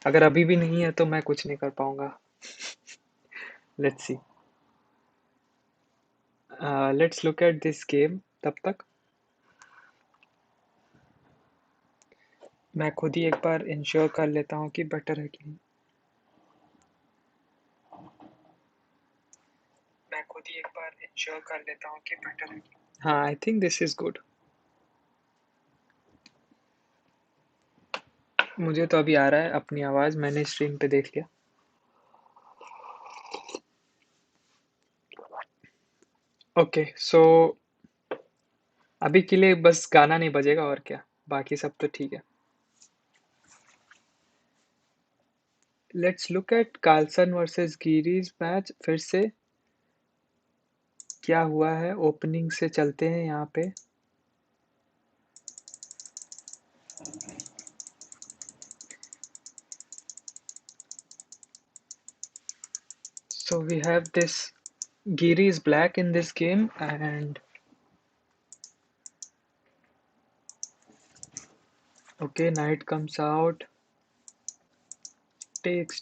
अगर अभी भी नहीं है तो मैं कुछ नहीं कर पाऊंगा. Let's see. Let's look at this game. तब तक मैं खुद ही एक बार इंश्योर कर लेता हूँ कि बेटर है कि नहीं. मैं खुद ही एक बार इंश्योर कर लेता हूँ कि बेटर है कि नहीं. हाँ, I think this is good. मुझे तो अभी आ रहा है अपनी आवाज. मैंने स्ट्रीम पे देख लिया. ओके, सो अभी के लिए बस गाना नहीं बजेगा और क्या. बाकी सब तो ठीक है. Let's look at Carlsen versus Giri's match. फिर से क्या हुआ है, ओपनिंग से चलते हैं यहाँ पे. So we have this Giri is black in this game, and okay, knight comes out, takes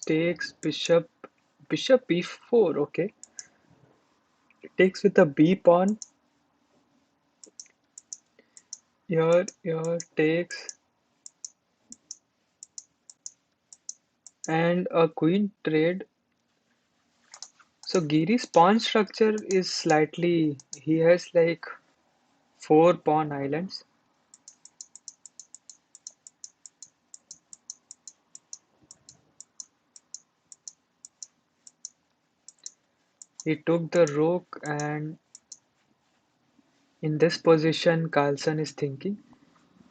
bishop b4. Okay, takes with a b pawn. Here takes, and a queen trade. So Giri's pawn structure is slightly, he has like four pawn islands. He took the rook, and in this position Carlsen is thinking.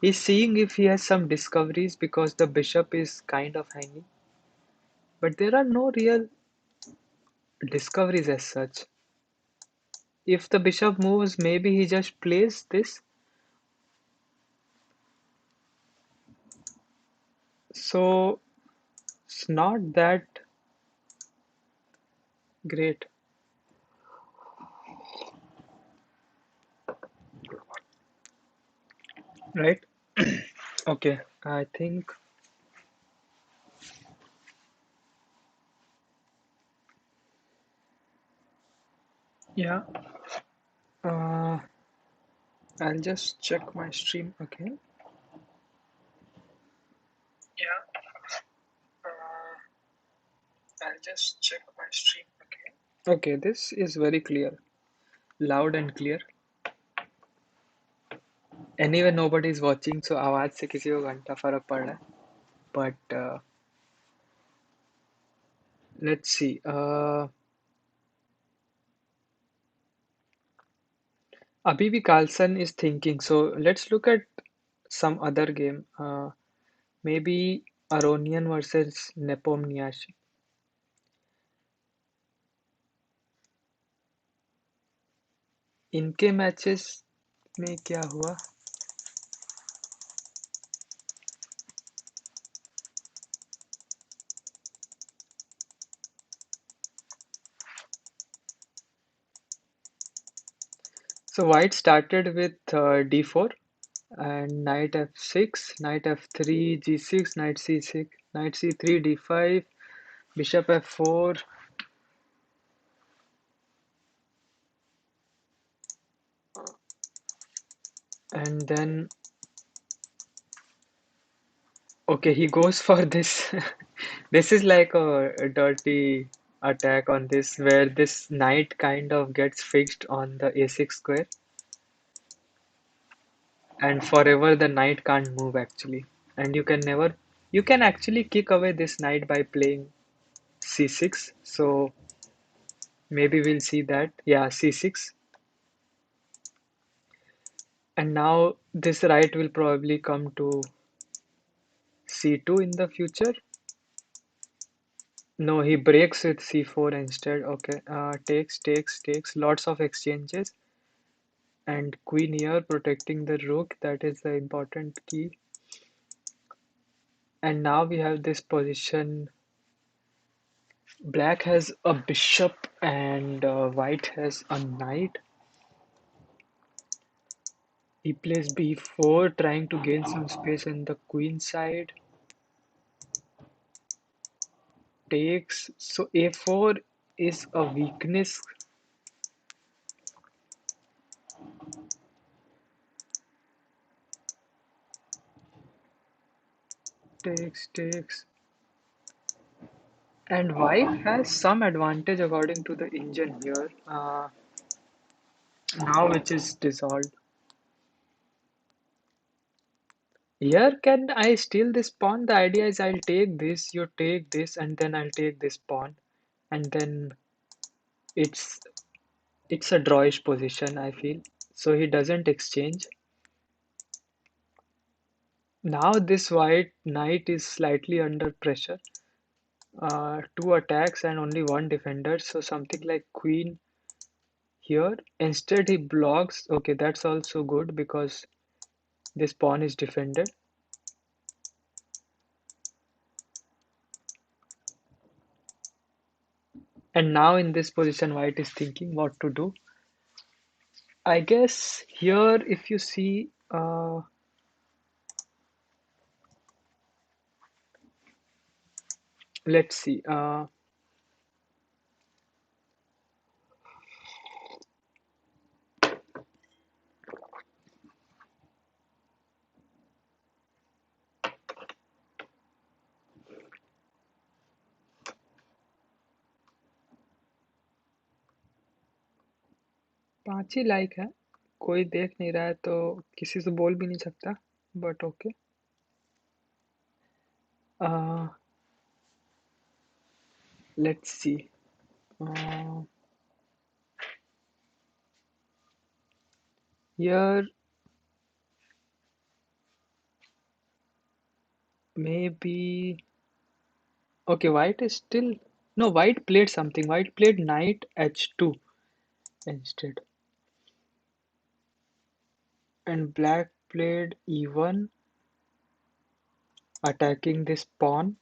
He's seeing if he has some discoveries because the bishop is kind of hanging. But there are no real discoveries as such. If the bishop moves, maybe he just plays this. So it's not that great, right? Okay, I think, yeah. Uh, I'll just check my stream again. Yeah, I'll just check my stream again. Okay, this is very clear, loud and clear. Anyway, nobody is watching, so आवाज से किसी को घंटा फर्क पड़ रहा है. But let's see. Abhi bhi Carlsen is thinking. So let's look at some other game. Maybe Aronian versus Nepomniachtchi. इनके मैचेस में क्या हुआ? So white started with d4 and knight f6, knight f3, g6, knight c6, knight c3, d5, bishop f4, and then okay, he goes for this. This is like a dirty attack on this, where this knight kind of gets fixed on the a6 square, and forever the knight can't move actually. And you can actually kick away this knight by playing c6. So maybe we'll see that. Yeah, c6. And now this right will probably come to c2 in the future. No, he breaks with c4 instead. Okay, takes, lots of exchanges. And queen here protecting the rook, that is the important key. And now we have this position. Black has a bishop and white has a knight. He plays b4, trying to gain some space in the queen side. Takes, so a4 is a weakness. Takes, and white has some advantage according to the engine here, now which is dissolved. Here, can I steal this pawn? The idea is I'll take this, you take this, and then I'll take this pawn, and then it's it's a drawish position, I feel. So he doesn't exchange. Now this white knight is slightly under pressure. Two attacks and only one defender, so something like queen here. Instead he blocks. Okay, that's also good because this pawn is defended. And now in this position, white is thinking what to do. I guess here, if you see, let's see. 5 he like है, कोई देख नहीं रहा है तो किसी से बोल भी नहीं सकता, but okay. Let's see. Uh, Here maybe okay. White is still no. White played something. White played knight h2 instead, and black played e1, attacking this pawn.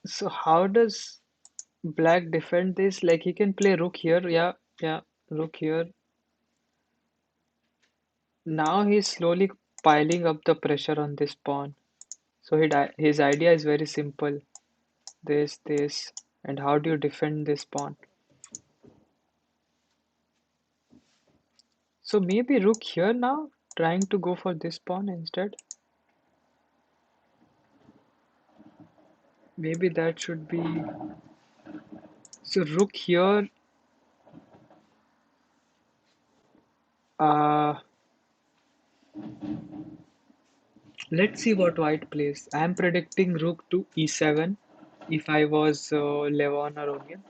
So how does black defend this? Like he can play rook here. Yeah, yeah, rook here. Now he's slowly piling up the pressure on this pawn. So his idea is very simple. This, and how do you defend this pawn? So maybe rook here now, trying to go for this pawn instead. Maybe that should be. So rook here. Uh, let's see what white plays. I am predicting rook to e7 if I was Levon or Onion.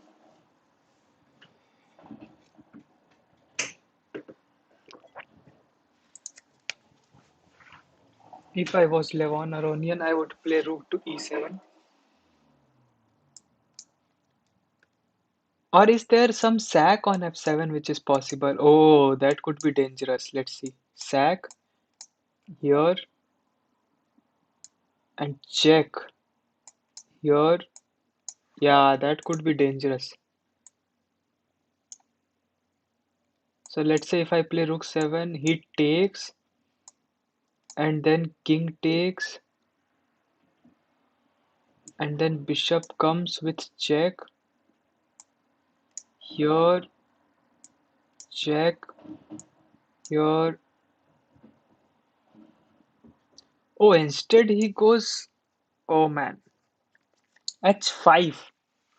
If I was Levon or Onion, I would play rook to e7. Or is there some sack on f7 which is possible? Oh, that could be dangerous. Let's see. Sack here and check here. Yeah, that could be dangerous. So let's say if I play rook 7, he takes and then king takes and then bishop comes with check. Here, check. Here. Oh, instead he goes. Oh man, h5.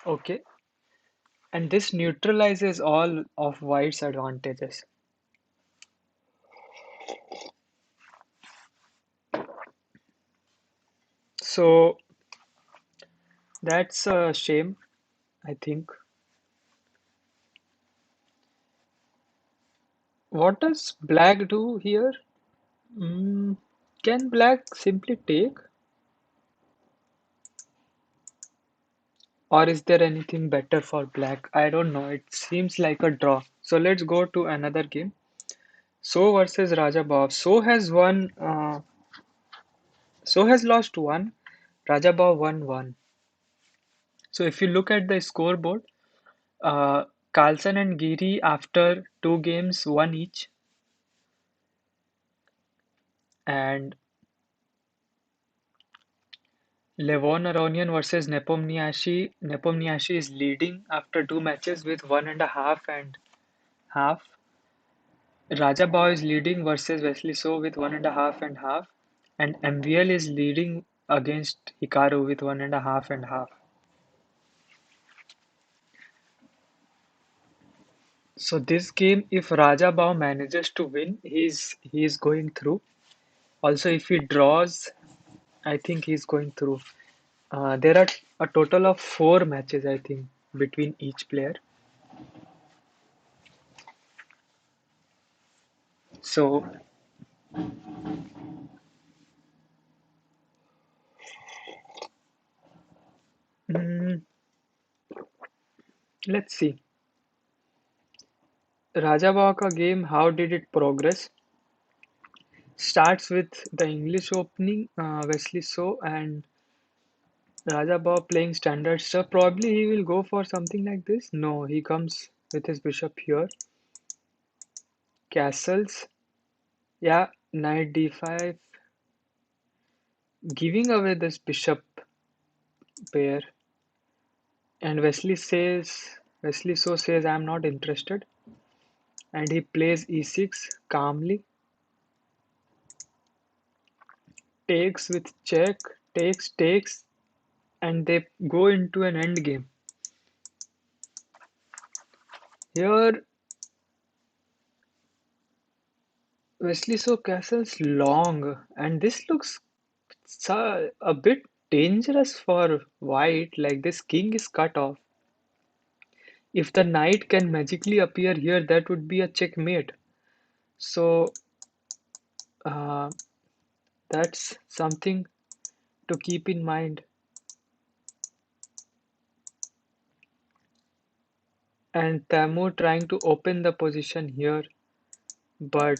Okay, and this neutralizes all of white's advantages. So that's a shame, I think. What does black do here? Mm, can black simply take? Or is there anything better for black? I don't know. It seems like a draw. So let's go to another game. So versus Rajabov. So has lost one. Rajabov won one. So if you look at the scoreboard, uh, Carlsen and Giri after two games won each, and Levon Aronian versus Nepomniachtchi. Nepomniachtchi is leading after two matches with 1.5 and half. Rajabov is leading versus Wesley So with 1.5 and half, and MVL is leading against Hikaru with 1.5 and half. So this game, if Rajabov manages to win, he's going through. Also, if he draws, I think he's going through. There are a total of four matches, I think, between each player. So mm, let's see. Rajabaka game, how did it progress? Starts with the English opening, Wesley So and Rajabha playing standard stuff. Probably he will go for something like this. No, he comes with his bishop here. Castles. Yeah, knight d5, giving away this bishop pair. And Wesley So says, I'm not interested. And he plays e6 calmly. Takes with check, takes, and they go into an end game. Here, Wesley So castles long, and this looks a bit dangerous for white, like this king is cut off. If the knight can magically appear here, that would be a checkmate. So uh, that's something to keep in mind. And Tamur trying to open the position here, but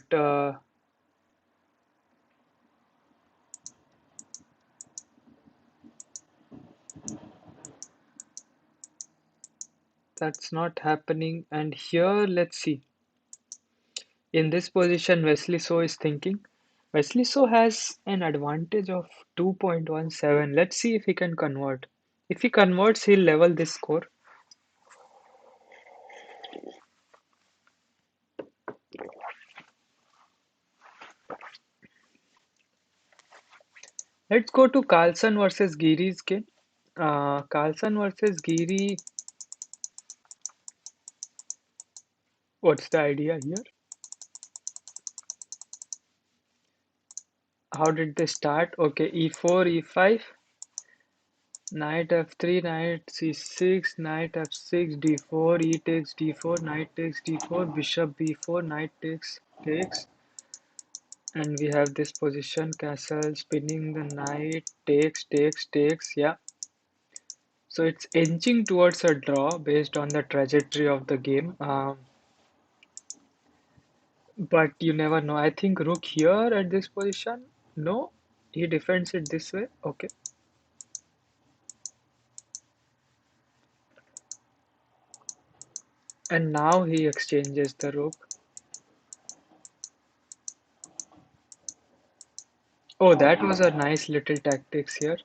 that's not happening. And here, let's see. In this position, Wesley So is thinking. Wesley So has an advantage of 2.17. Let's see if he can convert. If he converts, he'll level this score. Let's go to Carlson versus Giri's game. Carlson versus Giri. What's the idea here? How did they start? Okay, e4, e5, knight f3, knight c6, knight f6, d4, e takes d4, knight takes d4, bishop b4, knight takes, and we have this position, castle, spinning the knight, takes, yeah. So it's inching towards a draw based on the trajectory of the game. But you never know. I think rook here at this position. No, he defends it this way. Okay. And now he exchanges the rook. Oh, that was a nice little tactics here.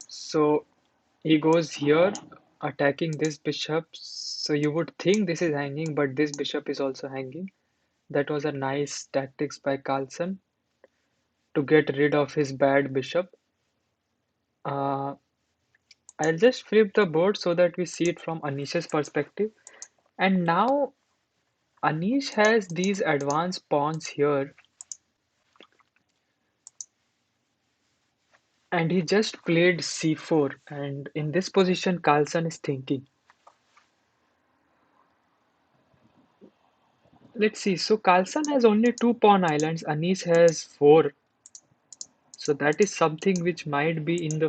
So he goes here, attacking this bishop. So you would think this is hanging, but this bishop is also hanging. That was a nice tactics by Carlsen to get rid of his bad bishop. Uh, I'll just flip the board so that we see it from Anish's perspective. And now Anish has these advanced pawns here, and he just played c4. And in this position, Carlsen is thinking. Let's see. So Carlsen has only two pawn islands. Anish has four. So that is something which might be in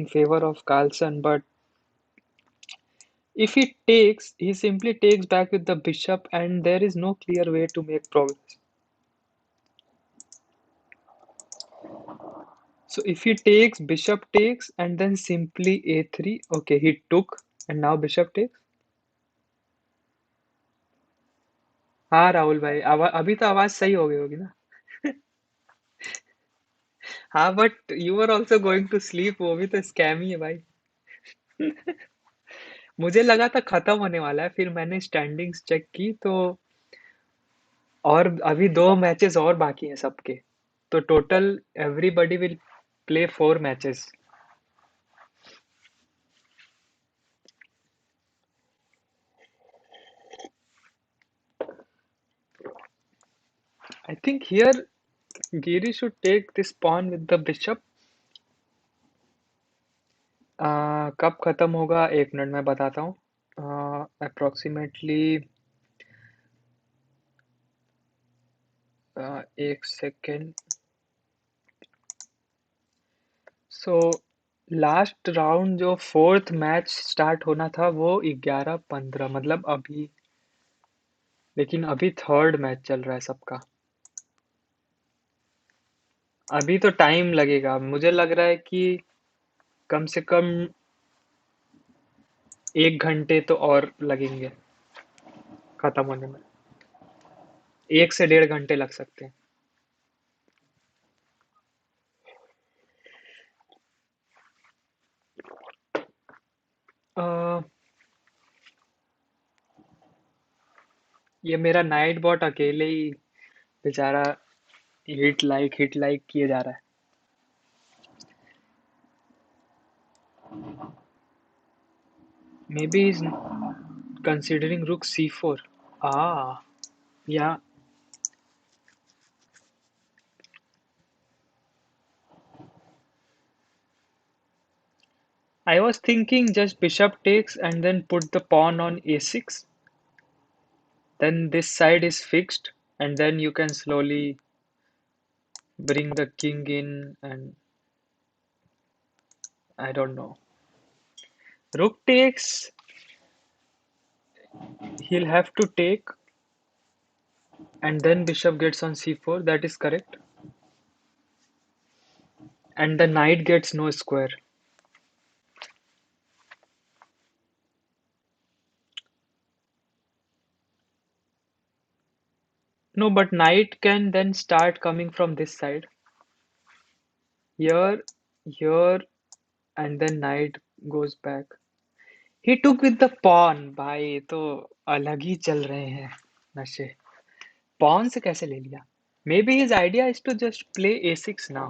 favor of Carlsen. But if he takes, he simply takes back with the bishop, and there is no clear way to make progress. So if he takes, bishop takes, and then simply a3. Okay, he took, and now bishop takes. हाँ राहुल भाई अभी तो आवाज सही हो गई होगी ना. हाँ but you are also going to sleep वो भी तो स्कैम ही है भाई. मुझे लगा था खत्म होने वाला है फिर मैंने स्टैंडिंग्स चेक की तो और अभी दो मैचेस और बाकी हैं सबके तो total everybody will play 4 matches. I think here Giri should take this pawn with the bishop. कब खत्म होगा 1 मिनट में बताता हूँ. अप्रोक्सीमेटली एक सेकेंड। सो लास्ट राउंड जो फोर्थ मैच स्टार्ट होना था वो 11:15, मतलब अभी। लेकिन अभी थर्ड मैच चल रहा है सबका। अभी तो टाइम लगेगा, मुझे लग रहा है कि कम से कम 1 घंटे तो और लगेंगे खत्म होने में। 1 से 1.5 घंटे लग सकते हैं। अ, ये मेरा नाइट बॉट अकेले ही बेचारा हिट लाइक किए जा रहा है। Maybe he's considering rook c4. Ah, yeah. I was thinking just bishop takes and then put the pawn on a6. Then this side is fixed, and then you can slowly bring the king in, and I don't know. Rook takes, he'll have to take, and then bishop gets on c4. That is correct. And the knight gets no square. No, but knight can then start coming from this side. Here, here, and then knight goes back. He took with the pawn. भाई ये तो अलग ही चल रहे हैं नशे। pawn से कैसे ले लिया? Maybe his idea is to just play a6 now,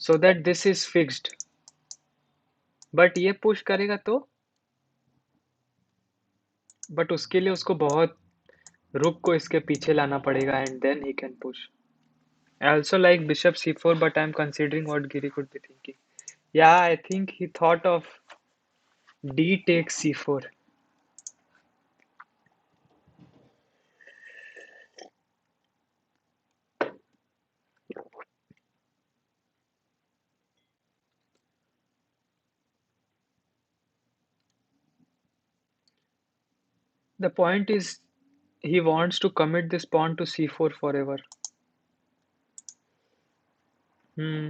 so that this is fixed. But ये push करेगा तो, but उसके लिए उसको बहुत रुक को इसके पीछे लाना पड़ेगा, and then he can push. I also like bishop c4, but I'm considering what Giri could be thinking. Yeah, I think he thought of d takes c4. The point is, he wants to commit this pawn to c4 forever. Hmm.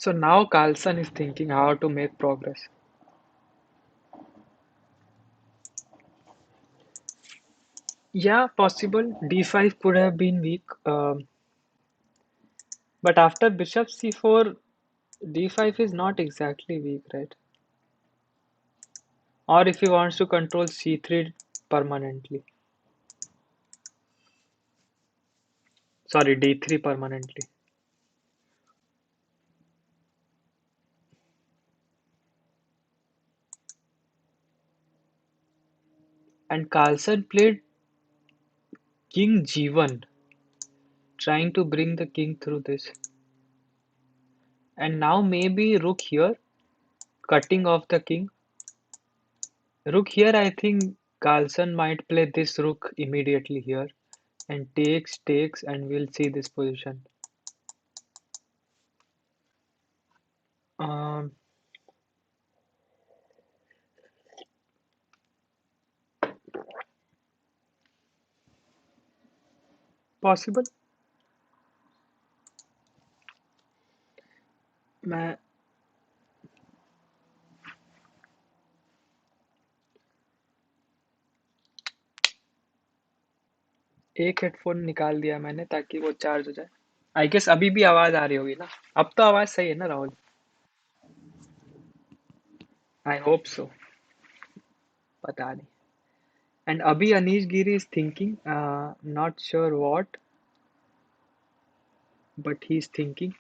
So now Carlson is thinking how to make progress. Yeah, possible. D5 could have been weak. But after bishop c4, d5 is not exactly weak, right? Or if he wants to control c3 permanently. Sorry, d3 permanently. And Carlson played king g1, trying to bring the king through this. And now maybe rook here, cutting off the king. Rook here, I think Carlson might play this rook immediately here. And takes, and we'll see this position. Um, Possible. मैं एक headphone निकाल दिया मैंने ताकि वो charge हो जाए। I guess अभी भी आवाज आ रही होगी ना? अब तो आवाज सही है ना राहुल? I hope so. पता नहीं। एंड अभी Anish Giri is thinking, not sure what, but he is thinking.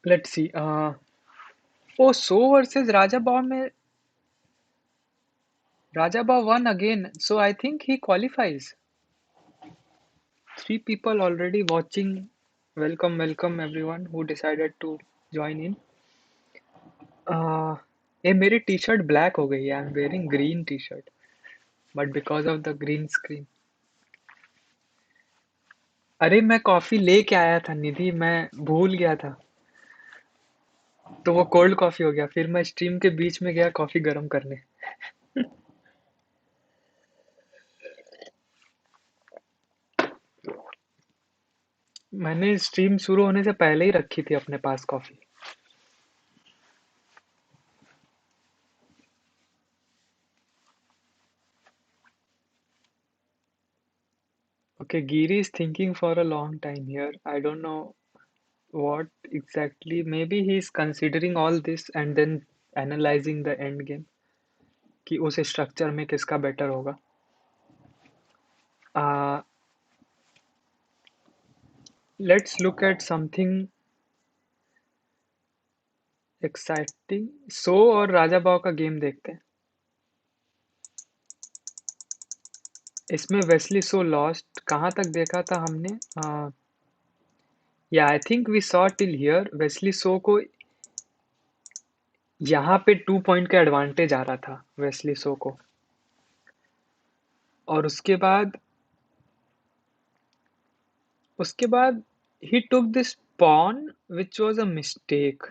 Let's see. Oh so versus Radjabov में Rajaba won again, so I think he qualifies. Three people already watching. Welcome, welcome everyone who decided to join in. ये मेरी T shirt black हो गई है. I am wearing green tea shirt but because of the green screen. अरे मैं coffee लेके आया था निधि, मैं भूल गया था. तो वो कोल्ड कॉफी हो गया. फिर मैं स्ट्रीम के बीच में गया कॉफी गर्म करने. मैंने स्ट्रीम शुरू होने से पहले ही रखी थी अपने पास coffee. Okay, Giri is thinking for a long time here. I don't know what exactly. Maybe he's considering all this and then analyzing the end game कि उस स्ट्रक्चर में किसका बेटर होगा. uh, let's look at something exciting. So और राजा बाव का game देखते हैं. इसमें वेस्ली सो लॉस्ट. कहाँ तक देखा था हमने? या I think we saw till here Wesley So को यहाँ पे 2 पॉइंट का एडवांटेज आ रहा था वेस्ली सो को. और उसके बाद he took this pawn which was a mistake,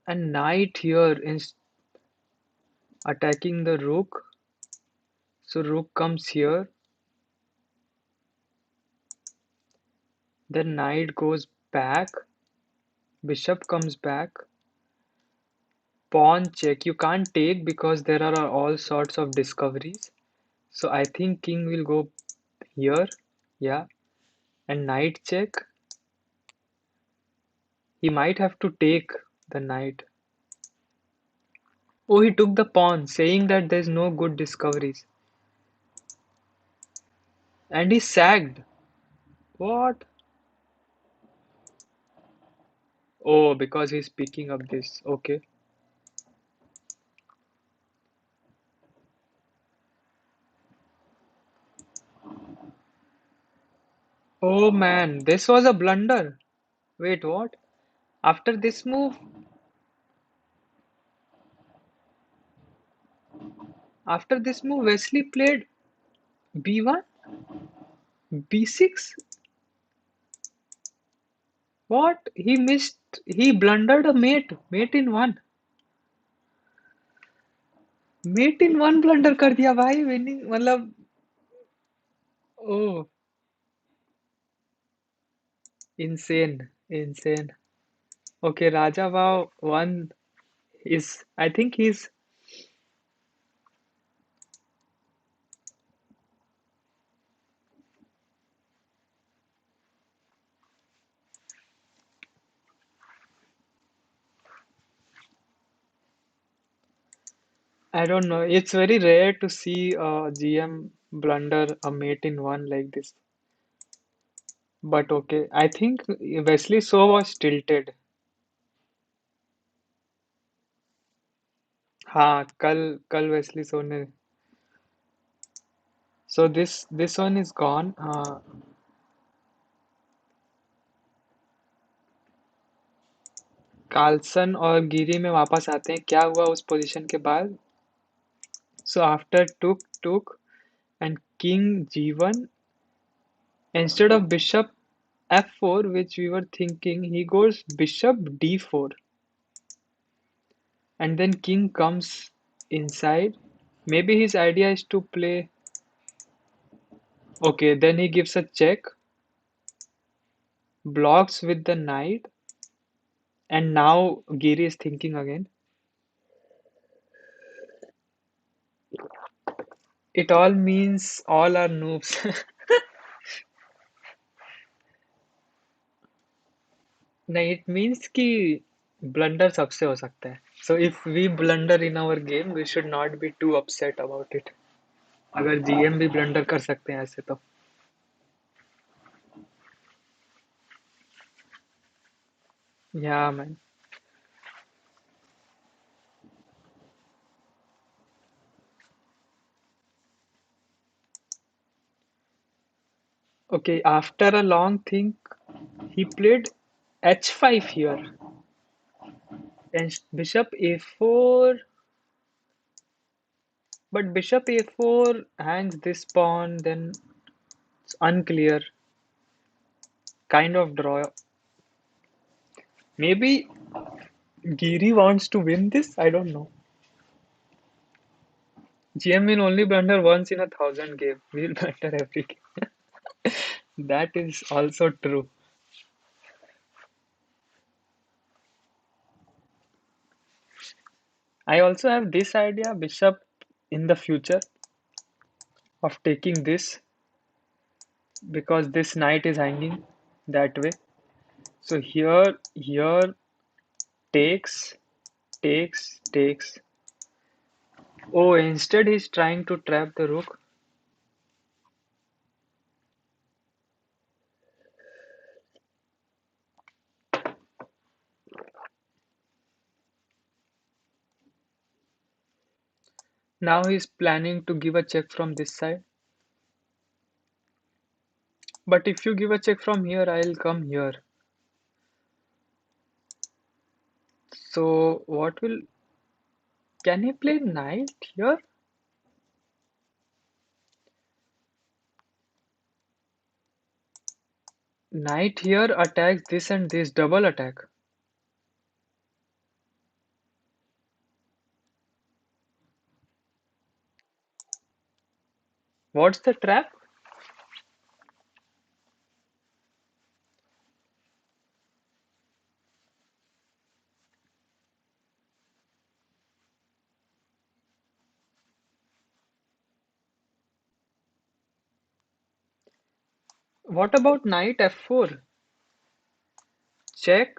and knight here is attacking the rook. So rook comes here, then knight goes back, bishop comes back, pawn check. You can't take because there are all sorts of discoveries. So I think king will go here, yeah, and knight check. He might have to take the knight. Oh, he took the pawn, saying that there's no good discoveries. And he sagged. What? Oh, because he's picking up this. Okay. Oh man, this was a blunder. Wait, what? After this move, Wesley played b1, b6. What? He missed. He blundered a mate. Mate in one. Mate in one blunder कर दिया भाई. Winning मतलब. Oh, insane, insane. Okay, Raja Wow one is. I think he's. I don't know. It's very rare to see a GM blunder a mate in one like this. But okay, I think Wesley So was tilted. हाँ, कल कल Wesley So ने. So this one is gone. Carlsen और Giri में वापस आते हैं. क्या हुआ उस पोजीशन के बाद? So after took and king g1, instead of bishop f4 which we were thinking, he goes bishop d4, and then king comes inside. Maybe his idea is to play. Okay, then he gives a check, blocks with the knight, and now Giri is thinking again. It all means all are noobs. नहीं, it means कि blunder सबसे हो सकता है. So if we blunder in our game, we should not be too upset about it. अगर GM भी blunder कर सकते हैं ऐसे तो. Yeah, man. Okay, after a long think, he played h5 here. And bishop a4, but bishop a4 hangs this pawn, then it's unclear. Kind of draw. Maybe Giri wants to win this? I don't know. GM will only blunder once in 1,000 game. We'll blunder every game. That is also true. I also have this idea, bishop in the future, of taking this because this knight is hanging that way. So here takes, takes. Oh, instead he's trying to trap the rook. Now he's planning to give a check from this side. But if you give a check from here, I'll come here. So what will... Can he play knight here? Knight here attacks this and this, double attack. What's the trap? What about knight f4? Check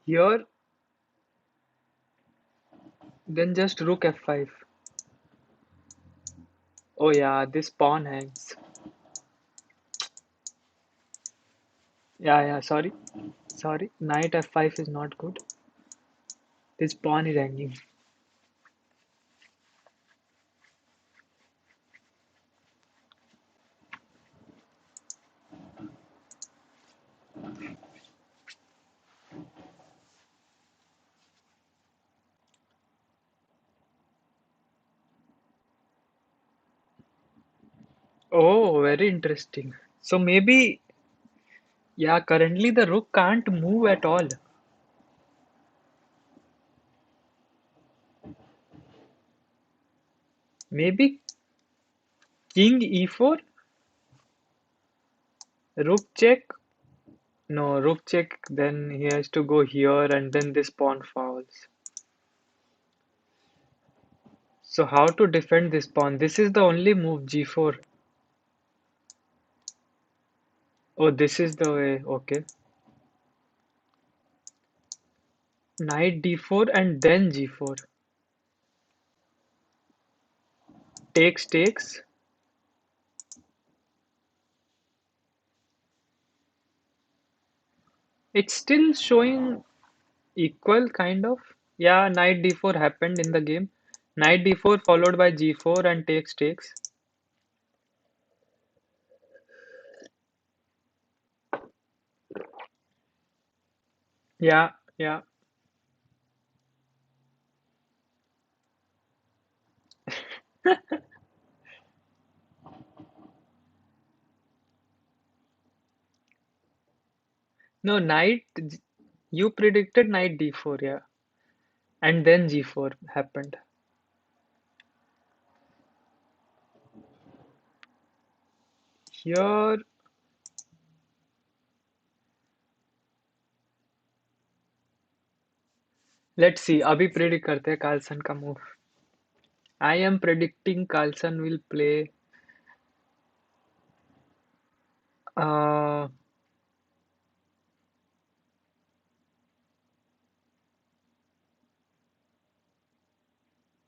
here, then just rook f5. Oh yeah, this pawn hangs. Yeah, sorry. Sorry, knight f5 is not good. This pawn is hanging. Oh, very interesting. So maybe, yeah, currently the rook can't move at all. Maybe king e4, rook check. No, rook check, then he has to go here and then this pawn falls. So how to defend this pawn? This is the only move, g4. Oh, this is the way. Okay. Knight d4 and then g4. Takes. It's still showing equal kind of. Yeah, knight d4 happened in the game. Knight d4 followed by g4 and takes. Yeah. No, you predicted knight d4, yeah. And then g4 happened. Here, let's see. अभी predict करते हैं Carlson का move. I am predicting Carlson will play. Uh,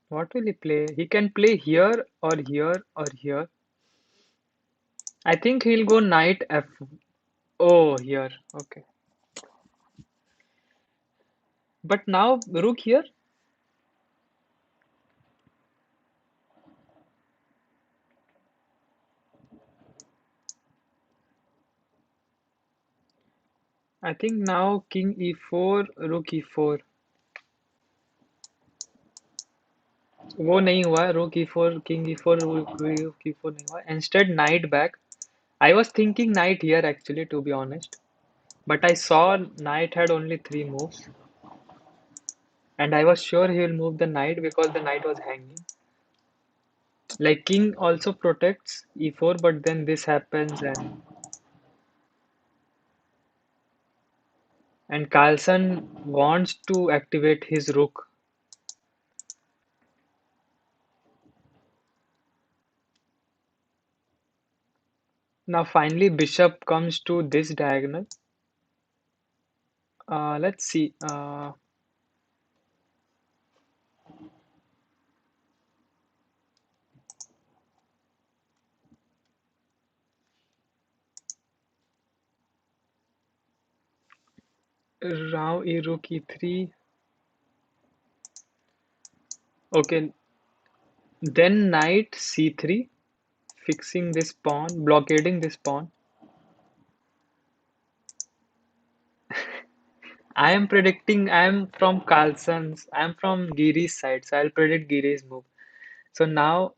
what will he play? He can play here or here or here. I think he'll go knight f. Oh, here. Okay. But now rook here. I think now king e4, rook e4. वो नहीं हुआ, rook e4, king e4, rook e4 नहीं हुआ. Instead, knight back. I was thinking knight here actually, to be honest. But I saw knight had only three moves, and I was sure he will move the knight because the knight was hanging. Like king also protects e4, but then this happens, and Carlsen wants to activate his rook. Now finally bishop comes to this diagonal. Let's see. Now e rook e3. Okay, then knight c3, fixing this pawn, blockading this pawn. I am predicting. I am from Carlsen's. I am from Giri's side, so I'll predict Giri's move. So now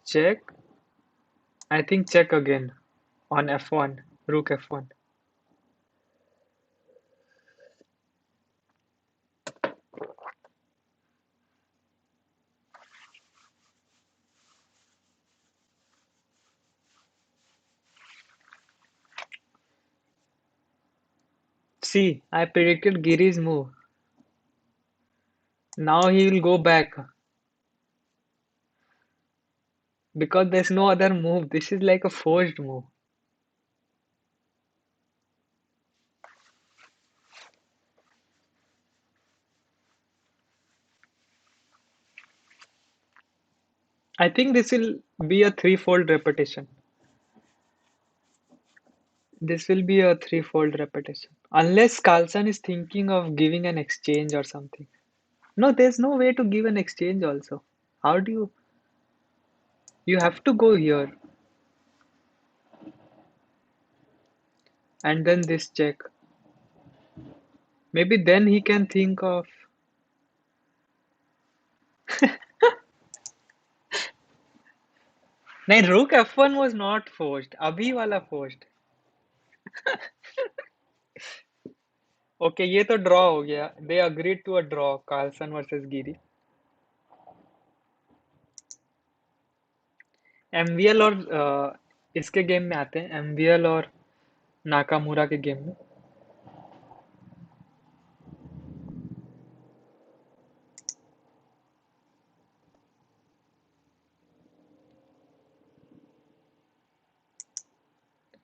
check. I think check again on f1, rook f1. See, I predicted Giri's move. Now he will go back because there's no other move. This is like a forced move. I think this will be a threefold repetition. This will be a threefold repetition. Unless Carlsen is thinking of giving an exchange or something. No, there's no way to give an exchange also. How do you? You have to go here and then this check. Maybe then he can think of. नहीं, rook f1 was not forced. अभी वाला forced. Okay, ये तो draw हो गया. They agreed to a draw. Carlsen versus Giri. MVL और इसके game में आते हैं. MVL और नाकामुरा के गेम में.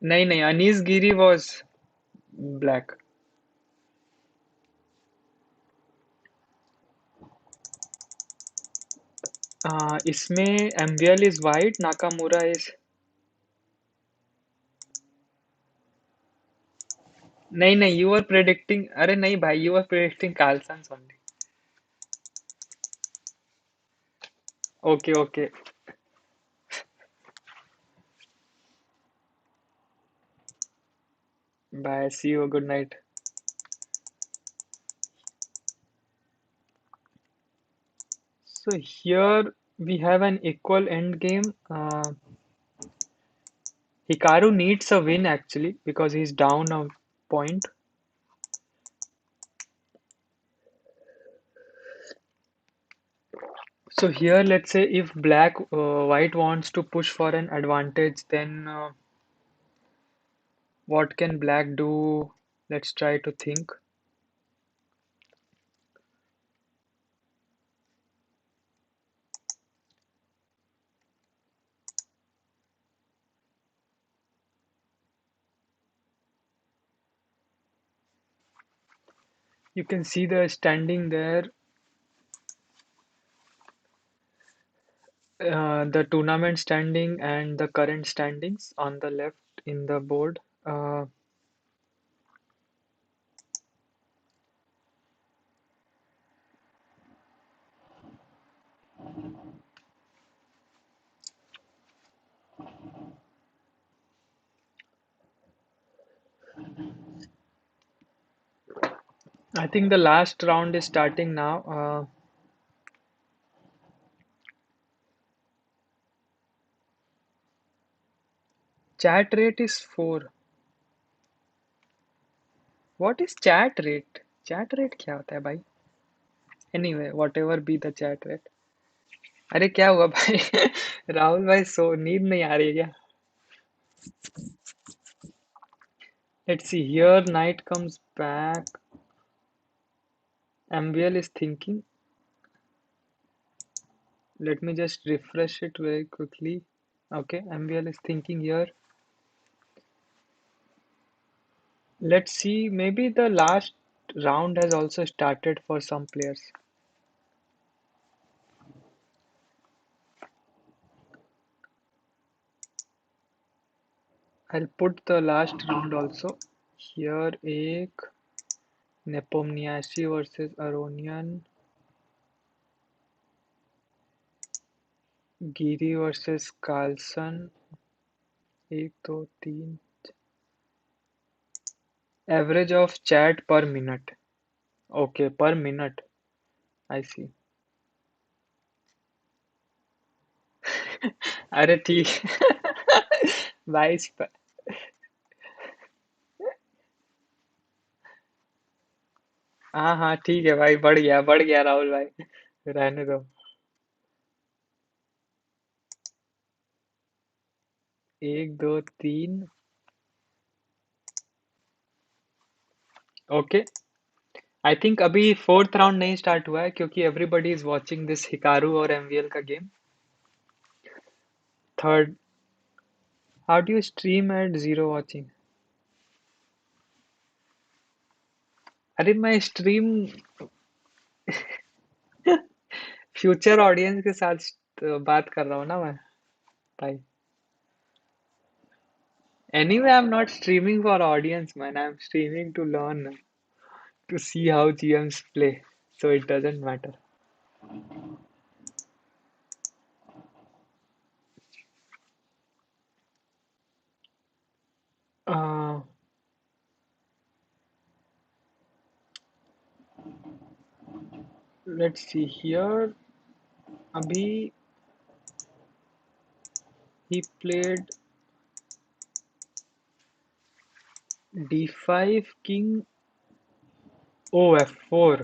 नहीं नहीं, अनीस गिरी was black. इसमें MVL is white, Nakamura is. नहीं नहीं, you were predicting. अरे नहीं भाई, you were predicting Carlsen's only. Okay, okay. Bye. See you. Good night. So here we have an equal end game. Hikaru needs a win actually because he's down a point. So here, let's say if white wants to push for an advantage, then what can black do? Let's try to think. You can see the standing there, the tournament standing and the current standings on the left in the board. I think the last round is starting now. Chat rate is 4. What is chat rate? Chat rate क्या होता है भाई? Anyway, whatever be the chat rate. अरे क्या हुआ भाई? राहुल भाई सो नींद नहीं आ रही है क्या? Let's see. Here night comes back. MVL is thinking. Let me just refresh it very quickly. Okay, MVL is thinking here. Let's see. Maybe the last round has also started for some players. I'll put the last round also. Here एक Nepomniachtchi versus Aronian, Giri versus Carlson. एक दो तीन. Average of chat per minute. Okay, per minute. I see. अरे ठीक. भाई हाँ हाँ ठीक है भाई, बढ़ गया राहुल भाई. रहने दो. एक दो तीन. ओके. आई थिंक अभी फोर्थ राउंड नहीं स्टार्ट हुआ है क्योंकि everybody is watching this Hikaru और एमवीएल का game. Third. How do you stream at zero watching? अरे मैं स्ट्रीम फ्यूचर ऑडियंस के साथ बात कर रहा हूँ ना मैं भाई. Anyway, I'm not streaming for audience, man. I'm streaming to learn, to see how GMs play. So it doesn't matter. Uh, let's see here. Abhi he played d5 king. Oh, f4.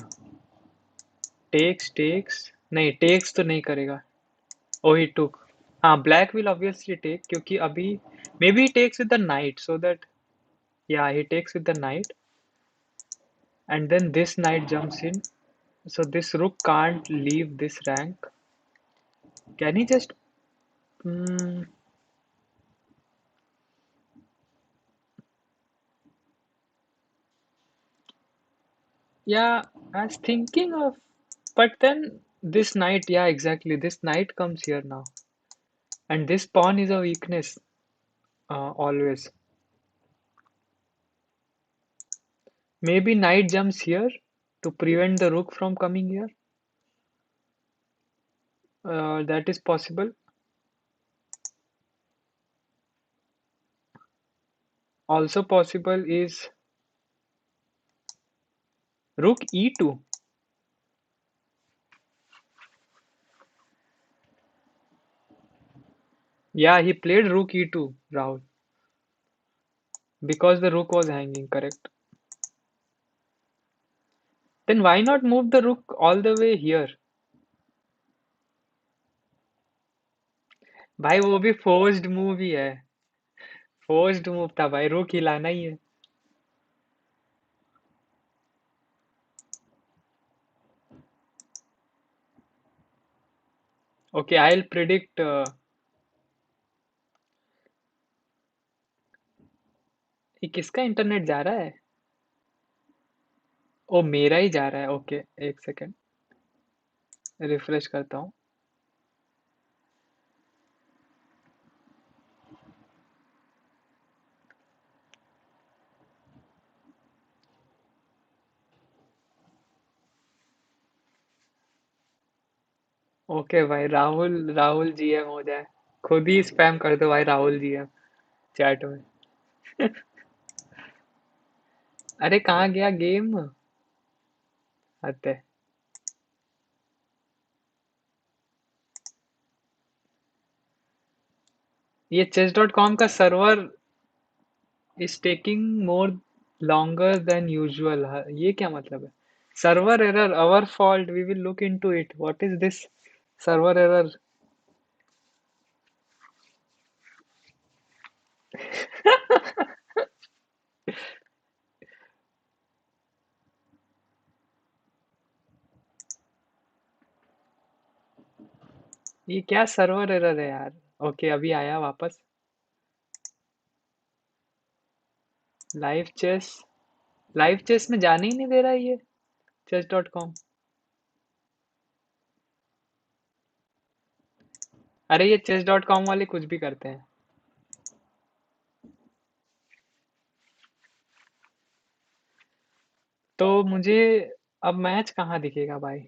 Takes. नहीं, takes तो नहीं करेगा. Oh, he took. हाँ, black will obviously take क्योंकि अभी maybe he takes with the knight so that, yeah, he takes with the knight and then this knight jumps in. So this rook can't leave this rank. Can he just? Mm, yeah, I was thinking of, but then this knight, yeah, exactly. This knight comes here now, and this pawn is a weakness, always. Maybe knight jumps here to prevent the rook from coming here. That is possible. Also possible is rook e2. Yeah, he played rook e2, Rahul, because the rook was hanging, correct? Then why not move the rook all the way here? भाई वो भी forced move ही है. Forced move था भाई, रुक हिलाना ही है. Okay, I will predict. ये किसका इंटरनेट जा रहा है? ओ मेरा ही जा रहा है. ओके, एक सेकेंड, रिफ्रेश करता हूँ. ओके भाई, राहुल राहुल जीएम हो जाए. खुद ही स्पैम कर दो भाई, राहुल जीएम चैट में. अरे कहाँ गया गेम? आते। ये chess.com का server is taking more longer than usual. ये क्या मतलब है? Server error, our fault, we will look into it. What is this? Server error. ये क्या सर्वर एरर है यार? ओके, अभी आया वापस। लाइव चेस, लाइव चेस में जाने ही नहीं दे रहा है ये chess.com। अरे ये chess.com वाले कुछ भी करते हैं। तो मुझे अब मैच कहाँ दिखेगा भाई?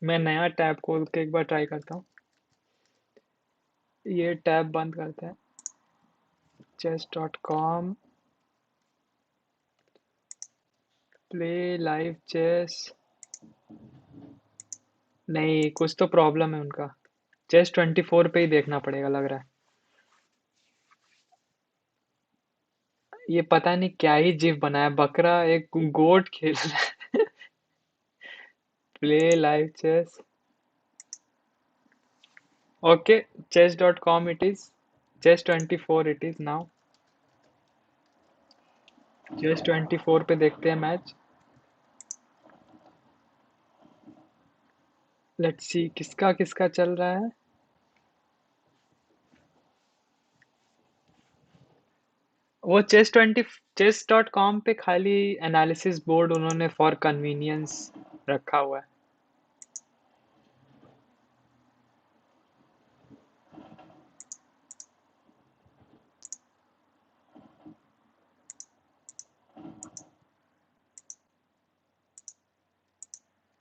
मैं नया टैब खोल के एक बार ट्राई करता हूँ। ये टैब बंद करते हैं। chess.com, play live chess. नहीं, कुछ तो प्रॉब्लम है उनका। chess24 पे ही देखना पड़ेगा लग रहा है। ये पता नहीं क्या ही जीव बनाया, बकरा एक गोट खेल रहा है। Play live chess. Okay, chess.com it is, chess24 it is now। chess24 पे देखते हैं मैच। लेट्स सी किसका किसका चल रहा है। वो chess.com पे खाली एनालिसिस बोर्ड उन्होंने फॉर कन्वीनियंस रखा हुआ है।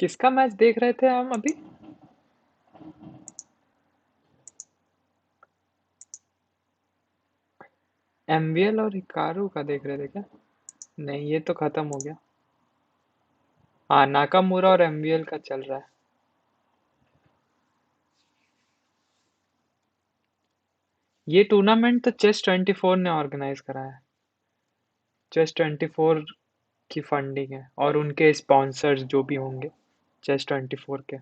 किसका मैच देख रहे थे हम अभी? एमवीएल और हिकारू का देख रहे थे क्या? नहीं, ये तो खत्म हो गया। हाँ, नाकामुरा और एमवीएल का चल रहा है। ये टूर्नामेंट तो chess24 ने ऑर्गेनाइज करा है। chess24 की फंडिंग है और उनके स्पॉन्सर्स जो भी होंगे chess24 के।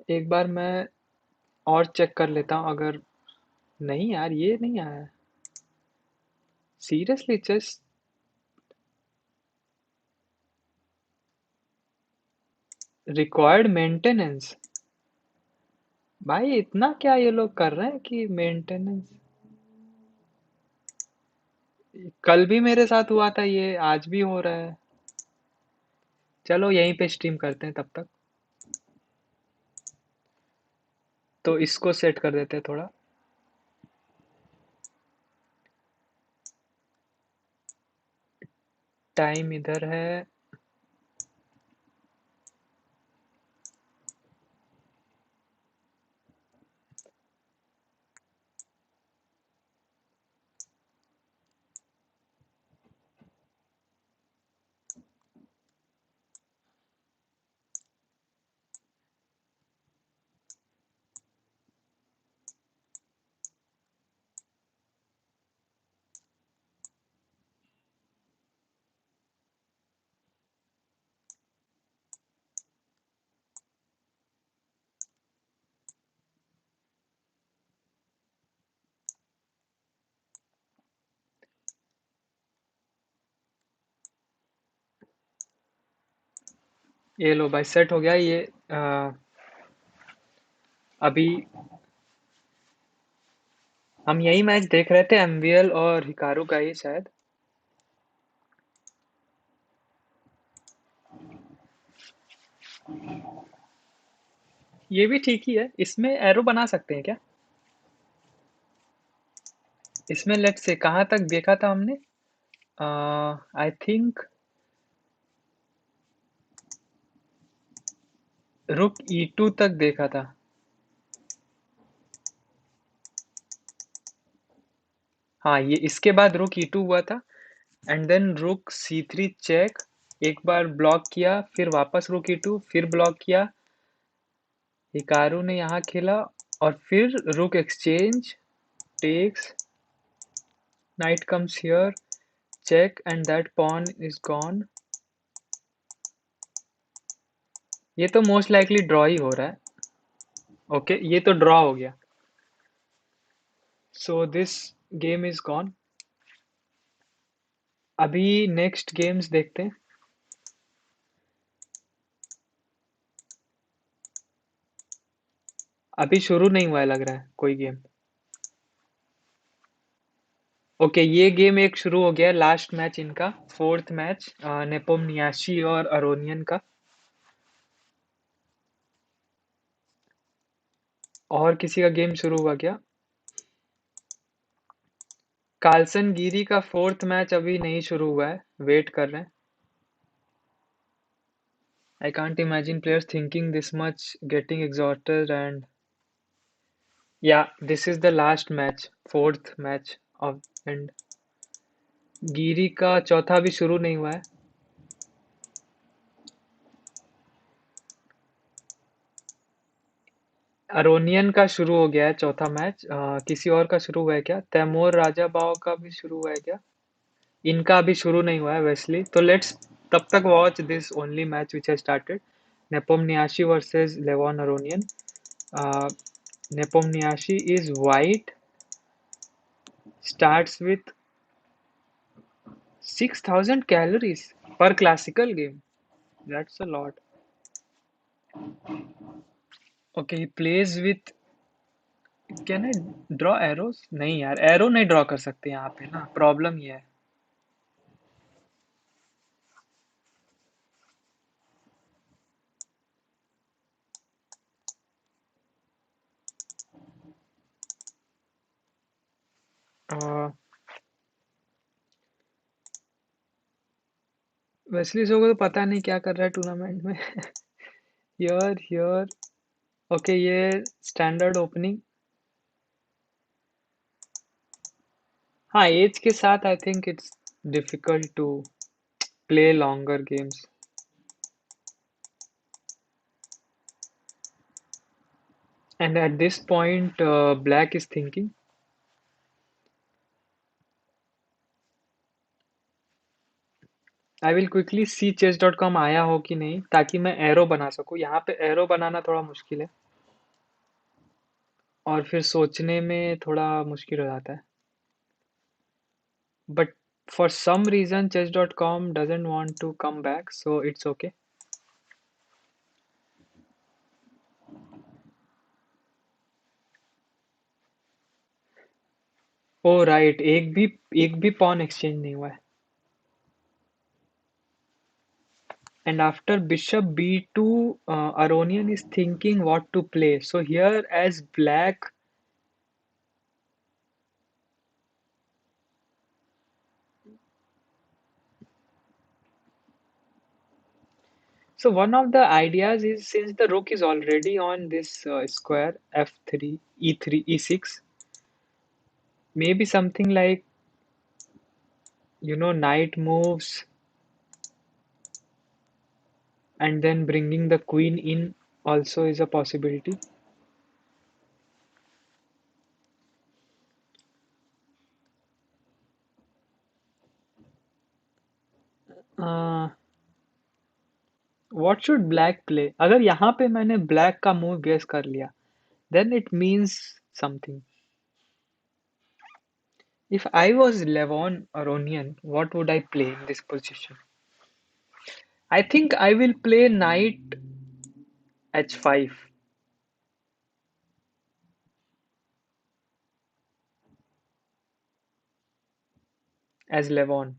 एक बार मैं और चेक कर लेता हूँ अगर। नहीं यार, ये नहीं आया। Seriously chess required maintenance. भाई इतना क्या ये लोग कर रहे हैं कि मेंटेनेंस। कल भी मेरे साथ हुआ था, ये आज भी हो रहा है। चलो यहीं पे स्ट्रीम करते हैं तब तक। तो इसको सेट कर देते हैं थोड़ा। टाइम इधर है। ये लो भाई, सेट हो गया ये। अभी हम यही मैच देख रहे थे, एमवीएल और हिकारू का ही शायद। ये भी ठीक ही है। इसमें एरो बना सकते हैं क्या? इसमें लेट्स से कहाँ तक देखा था हमने? आई थिंक रुक E2 तक देखा था। हाँ, ये इसके बाद रुक E2 हुआ था, एंड देन रुक C3 चेक, एक बार ब्लॉक किया, फिर वापस रुक E2, फिर ब्लॉक किया, हिकारू ने यहाँ खेला, और फिर rook exchange, takes, knight comes here, check, and that pawn is gone. ये तो मोस्ट लाइकली ड्रॉ ही हो रहा है. ओके, ये तो ड्रॉ हो गया. So this game is gone. अभी नेक्स्ट गेम्स देखते हैं. अभी शुरू नहीं हुआ है लग रहा है कोई गेम. ओके, ये गेम एक शुरू हो गया है, लास्ट मैच इनका, फोर्थ मैच, नेपोमनियाशी और अरोनियन का. और किसी का गेम शुरू हुआ क्या? कार्लसन गिरी का फोर्थ मैच अभी नहीं शुरू हुआ है, वेट कर रहे हैं. I can't imagine players thinking this much, getting exhausted, and yeah, this is the last match, fourth match of, and गिरी का चौथा भी शुरू नहीं हुआ है. अरोनियन का शुरू हो गया है चौथा मैच. किसी और का शुरू हुआ है क्या? तैमूर राजा बाव का भी शुरू हुआ है क्या? इनका अभी शुरू नहीं हुआ है वेस्ली. तो लेट्स तब तक watch this only match which has started. Nepomniachtchi versus Levon Aronian. Nepomniachtchi is white, starts with 6,000 calories per classical game. That's a lot. Okay, he plays with. Can I draw arrows? नहीं यार, arrow नहीं draw कर सकते यहाँ पे ना, problem ये है. uh, वेस्ली सो को तो पता नहीं क्या कर रहा है टूर्नामेंट में. Here here. ओके, ये स्टैंडर्ड ओपनिंग. हाँ, एज के साथ I think it's difficult to play longer games. And at this point black is thinking. I will quickly see chess.com आया हो कि नहीं, ताकि मैं एरो बना सकूं. यहाँ पे एरो बनाना थोड़ा मुश्किल है, और फिर सोचने में थोड़ा मुश्किल हो जाता है. But for some reason chess.com doesn't want to come back, so it's okay. Oh right, एक भी पॉन एक्सचेंज नहीं हुआ है. And after bishop b2, Aronian is thinking what to play. So here as black. So one of the ideas is, since the rook is already on this square f3, e3, e6, maybe something like, knight moves and then bringing the queen in also is a possibility. Uh, what should black play? अगर यहाँ पे मैंने black का move guess कर लिया, then it means something. If I was Levon Aronian, what would I play in this position? I think I will play knight h5 as Levon.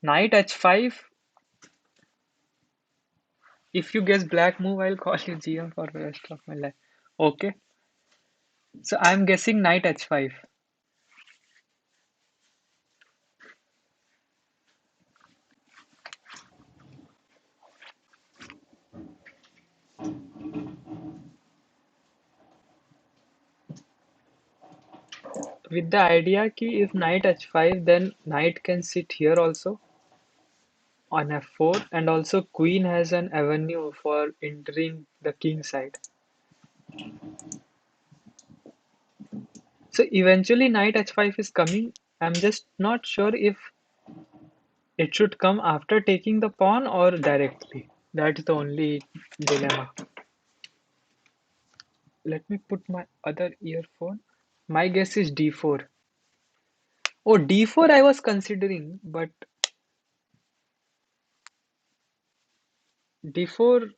Knight h5. If you guess black move, I'll call you GM for the rest of my life. Okay. So I'm guessing knight h5. with the idea कि if knight h5, then knight can sit here also on f4, and also queen has an avenue for entering the king side. So eventually knight h5 is coming. I'm just not sure if it should come after taking the pawn or directly. That's the only dilemma. Let me put my other earphone. My guess is d4. Oh, d4 I was considering, but d4,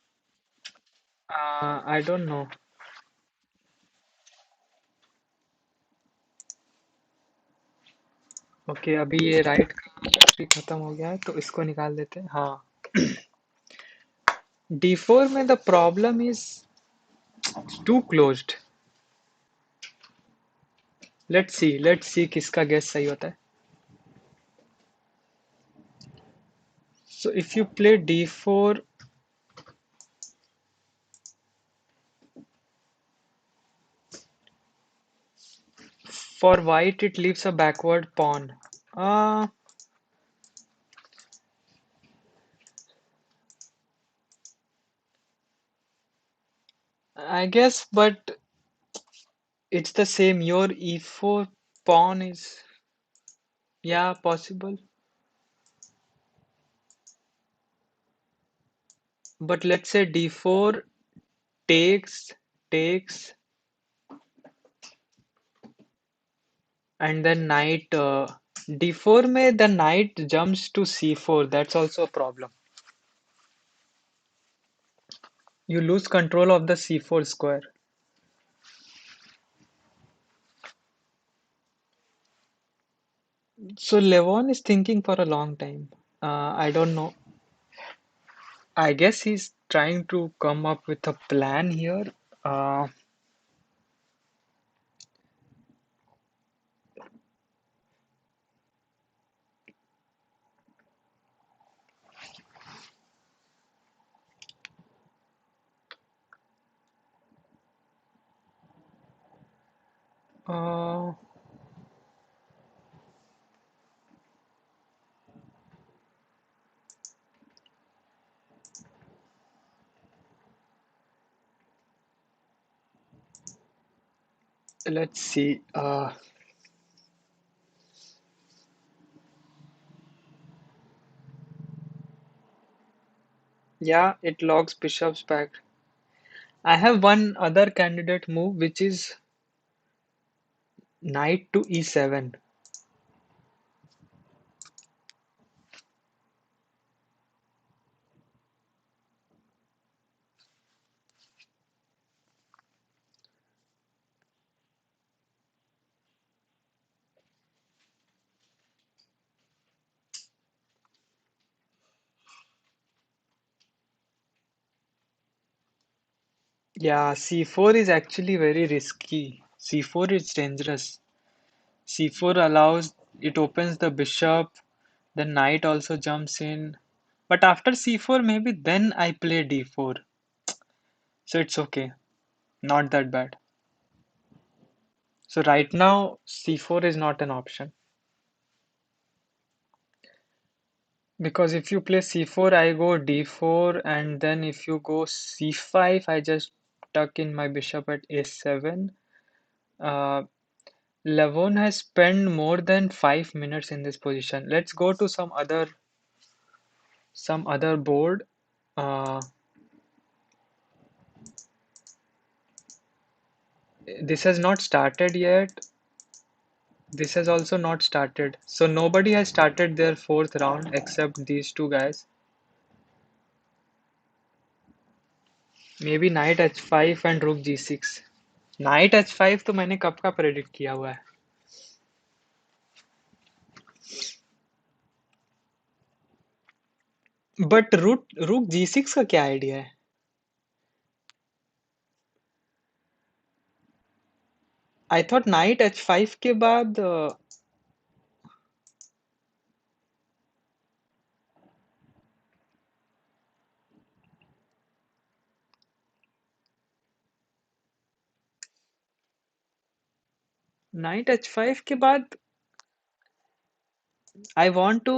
I don't know. Okay, अभी ये right का battery खत्म हो गया है तो इसको निकाल देते हैं। हाँ, d4 में the problem is too closed. Let's see किसका गेस सही होता है। So if you play d4 for white, it leaves a backward pawn. uh I guess, but it's the same. Your e4 pawn is, yeah, possible. But let's say d4 takes, and then knight, d4 में the knight jumps to c4. That's also a problem. You lose control of the c4 square. So Levon is thinking for a long time. I don't know. I guess he's trying to come up with a plan here. Uh, uh, let's see. Yeah, it logs bishops back. I have one other candidate move, which is knight to e7. Yeah, c4 is actually very risky. c4 is dangerous. c4 allows, it opens the bishop, the knight also jumps in. But after c4, maybe then I play d4. So it's okay, not that bad. So right now, c4 is not an option. Because if you play c4, I go d4, and then if you go c5, I just tuck in my bishop at a7. Uh, Levon has spent more than 5 minutes in this position. Let's go to some other board. Uh, this has not started yet. This has also not started. So nobody has started their fourth round except these two guys. Maybe knight h5 and rook g6. Knight h5 तो मैंने कब का predict किया हुआ है. But रूक g6 का क्या आइडिया है? आई थॉट नाइट h5 के बाद नाइट h5 के बाद I want to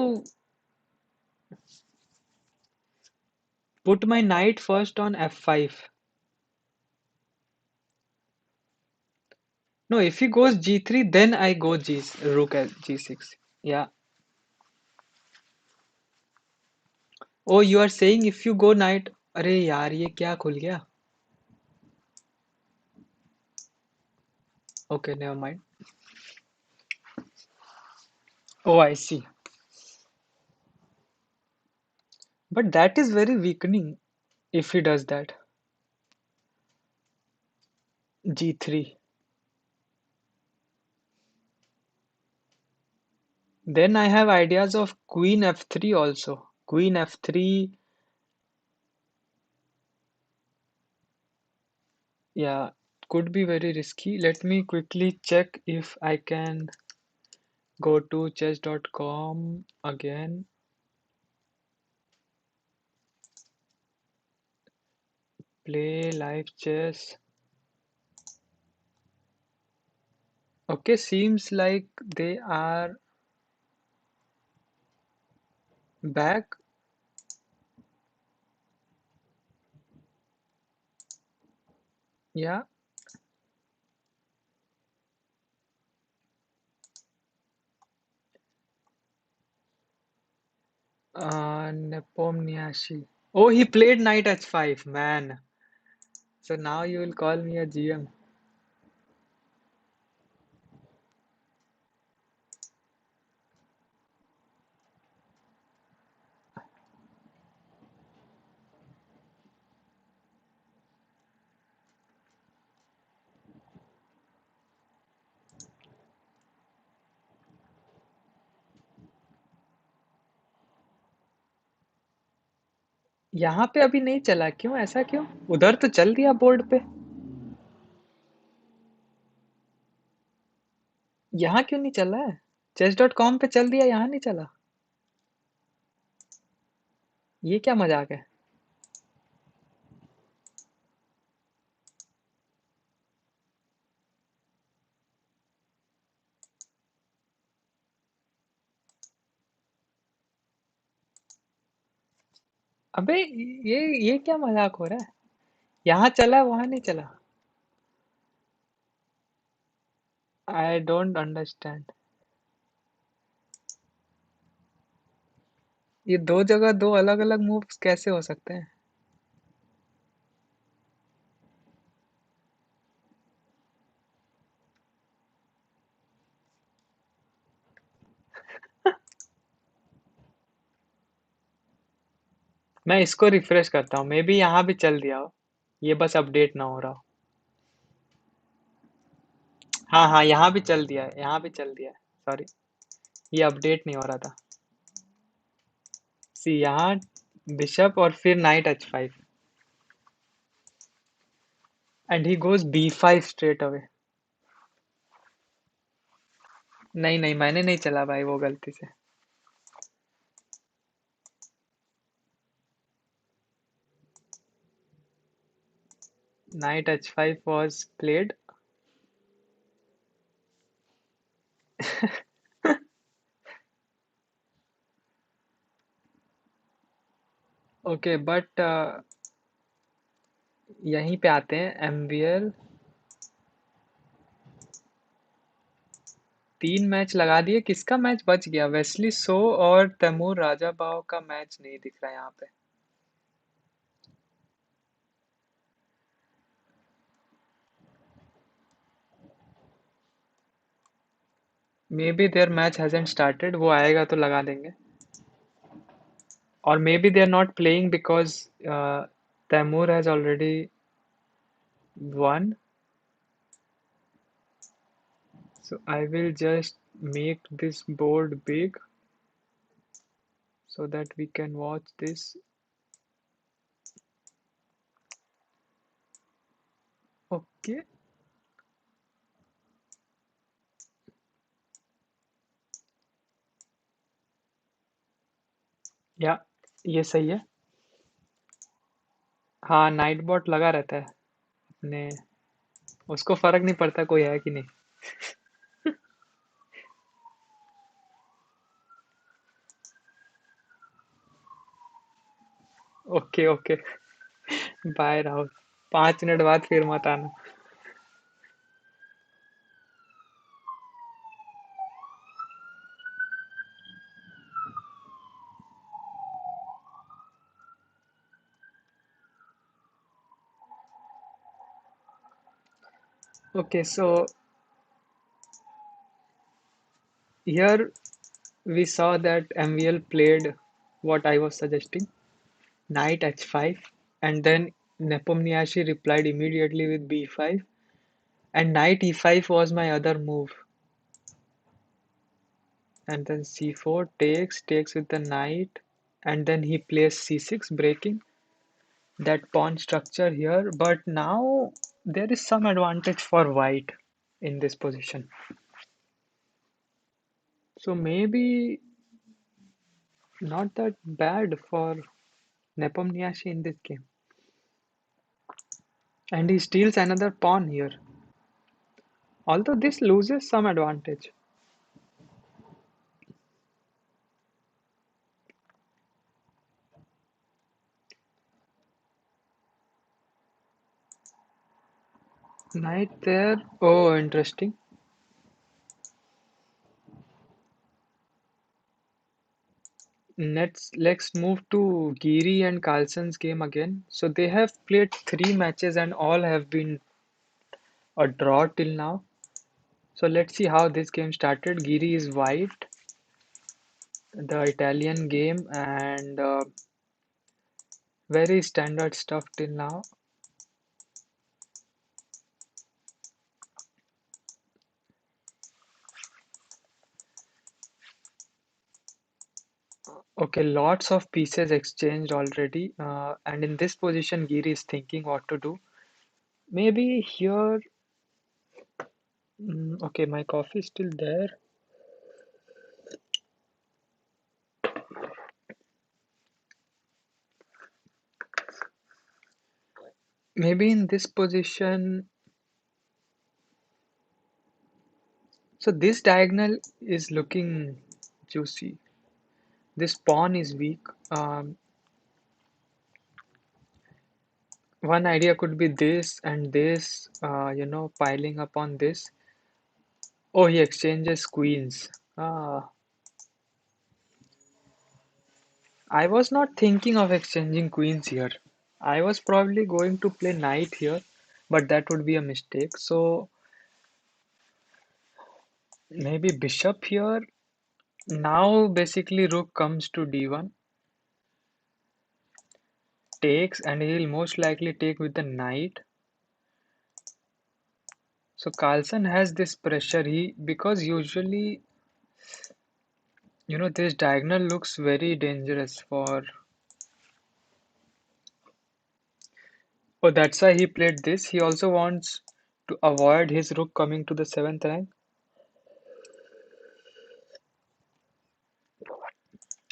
put my knight first on f5. No, if he goes g3, then I go rook at g6. Yeah. Oh, you are saying if you go knight. अरे यार ये क्या खुल गया? Okay, never mind. Oh, I see. But that is very weakening if he does that. g3. Then I have ideas of queen f3 also. Queen f3, yeah, could be very risky. Let me quickly check if I can go to chess.com again. Play live chess. Okay, seems like they are back. Yeah. Nepomniachtchi. Oh, he played knight h5, man. So now you will call me a GM. यहाँ पे अभी नहीं चला, क्यों ऐसा क्यों? उधर तो चल दिया बोर्ड पे। यहाँ क्यों नहीं चला है? chess.com पे चल दिया, यहाँ नहीं चला। ये क्या मजाक है? अबे ये क्या मजाक हो रहा है? यहाँ चला वहां नहीं चला। I don't understand. ये दो जगह दो अलग अलग मूव्स कैसे हो सकते हैं? मैं इसको रिफ्रेश करता हूँ, मे बी यहाँ भी चल दिया हो। ये बस अपडेट ना हो रहा हो। हाँ हाँ, यहाँ भी चल दिया है, यहाँ भी चल दिया है। सॉरी, ये अपडेट नहीं हो रहा था। सी यहाँ बिशप और फिर night h5 and he goes b5 straight away. नहीं नहीं, मैंने नहीं चला भाई वो गलती से। Night h5 was played. Okay but यहीं पे आते हैं। MVL 3 मैच लगा दिए, किसका मैच बच गया? वेस्ली सो और तैमूर राजाबाव का मैच नहीं दिख रहा है यहाँ पे। Maybe there match hasn't started, वो आएगा तो लगा देंगे। और maybe they are not playing because Teimour has already won. So I will just make this board big so that we can watch this. Okay. या ये सही है। हाँ, नाइट बॉट लगा रहता है अपने, उसको फर्क नहीं पड़ता कोई है कि नहीं। Okay okay. Bye Rahul. 5 minute बाद फिर मत आना। Okay, so here we saw that MVL played what I was suggesting, knight h5, and then Nepomniachtchi replied immediately with b5, and knight e5 was my other move, and then c4 takes with the knight, and then he plays c6, breaking that pawn structure here. But now there is some advantage for white in this position, so maybe not that bad for Nepomniachtchi in this game. And he steals another pawn here, although this loses some advantage. Knight there. Oh, interesting. Let's move to Giri and Carlsen's game again. So they have played 3 matches and all have been a draw till now. So let's see how this game started. Giri is white, the Italian game, and very standard stuff till now. Okay, lots of pieces exchanged already, and in this position, Giri is thinking what to do. Maybe here. Okay, my coffee is still there. Maybe in this position, so this diagonal is looking juicy. This pawn is weak. Um, One idea could be this and this, piling up on this. Oh, he exchanges queens. I was not thinking of exchanging queens here. I was probably going to play knight here, but that would be a mistake. So maybe bishop here. Now basically rook comes to d1, takes, and he'll most likely take with the knight. So Carlsen has this pressure. Because usually, this diagonal looks very dangerous for. Oh, that's why he played this. He also wants to avoid his rook coming to the seventh rank.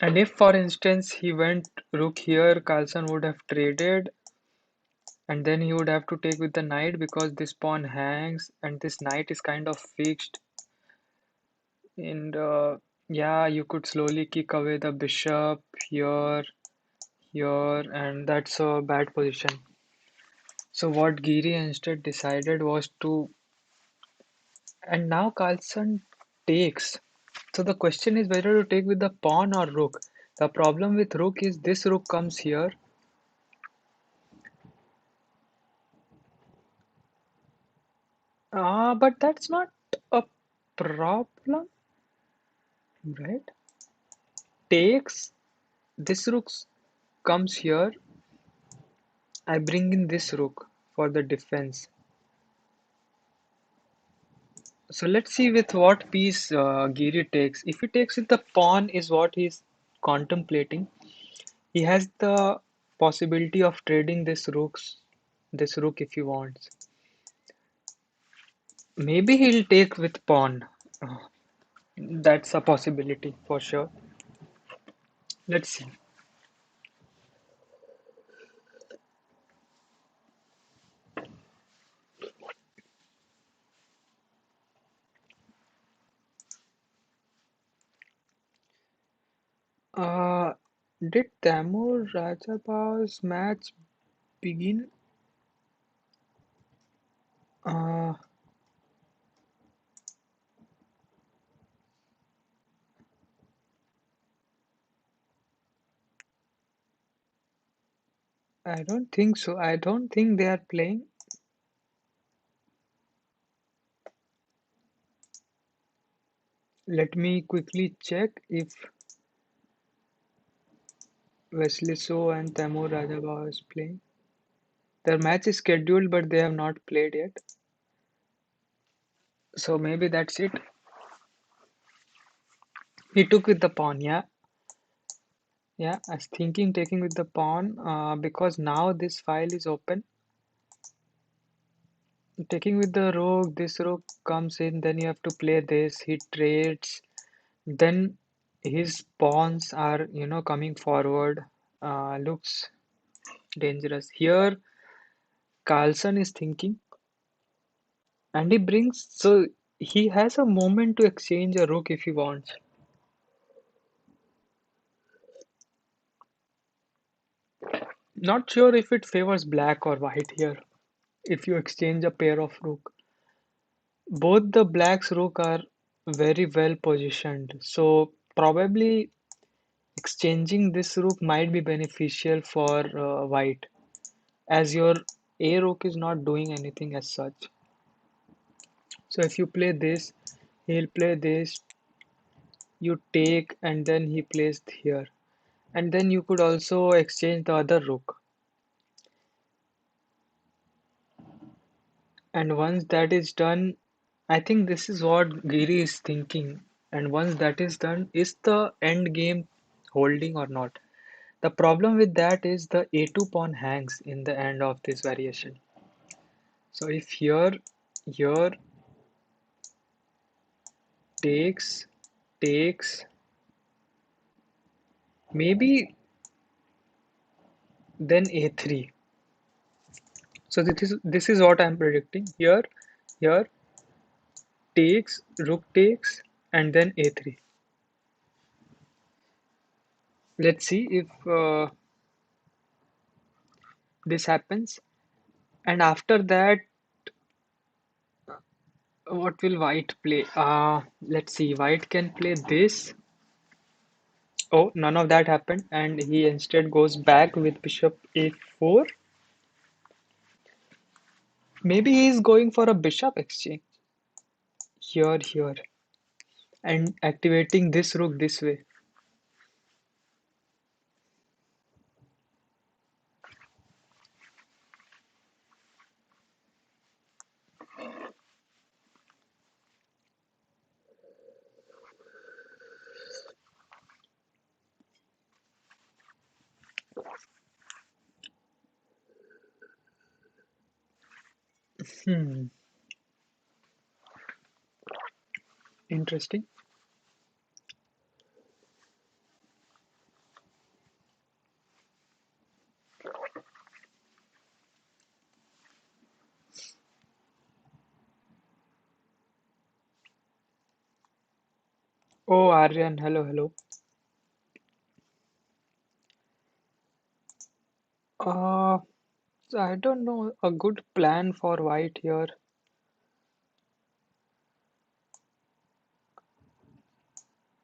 And if, for instance, he went rook here, Carlsen would have traded, and then he would have to take with the knight because this pawn hangs, and this knight is kind of fixed. And yeah, you could slowly kick away the bishop here, here, and that's a bad position. So what Giri instead decided was to, and now Carlsen takes. So the question is whether to take with the pawn or rook. The problem with rook is this rook comes here. But that's not a problem, right? Takes, this rook comes here. I bring in this rook for the defense. So let's see with what piece Giri takes. If he takes it, the pawn is what he's contemplating. He has the possibility of trading this rook if he wants. Maybe he'll take with pawn. Uh, That's a possibility for sure. Let's see. Uh, Did Tamur Rajapa's match begin? Uh, I don't think so. I don't think they are playing. Let me quickly check if Wesley So and Tamur Rajabha is playing. Their match is scheduled, but they have not played yet. So maybe that's it. He took with the pawn, yeah. Yeah, I was thinking taking with the pawn because now this file is open. Taking with the rook, this rook comes in, then you have to play this. He trades, then his pawns are, coming forward. Looks dangerous. Here, Carlson is thinking, and he brings, so he has a moment to exchange a rook if he wants. Not sure if it favors black or white here. If you exchange a pair of rook, both the black's rook are very well positioned, so probably exchanging this rook might be beneficial for white, as your a rook is not doing anything as such. So if you play this, he'll play this, you take, and then he plays here. And then you could also exchange the other rook. And once that is done, I think this is what Giri is thinking. And once that is done, is the end game holding or not? The problem with that is the a2 pawn hangs in the end of this variation. So if here takes, takes, maybe then a3. So this is what I'm predicting. Here takes, rook takes, and then a3. Let's see if this happens. And after that, what will white play? Let's see. White can play this. Oh, none of that happened, and he instead goes back with bishop a4. Maybe he is going for a bishop exchange here, and activating this rook this way. Hmm, interesting. Oh, Aryan, hello, hello. Uh, I don't know a good plan for white here.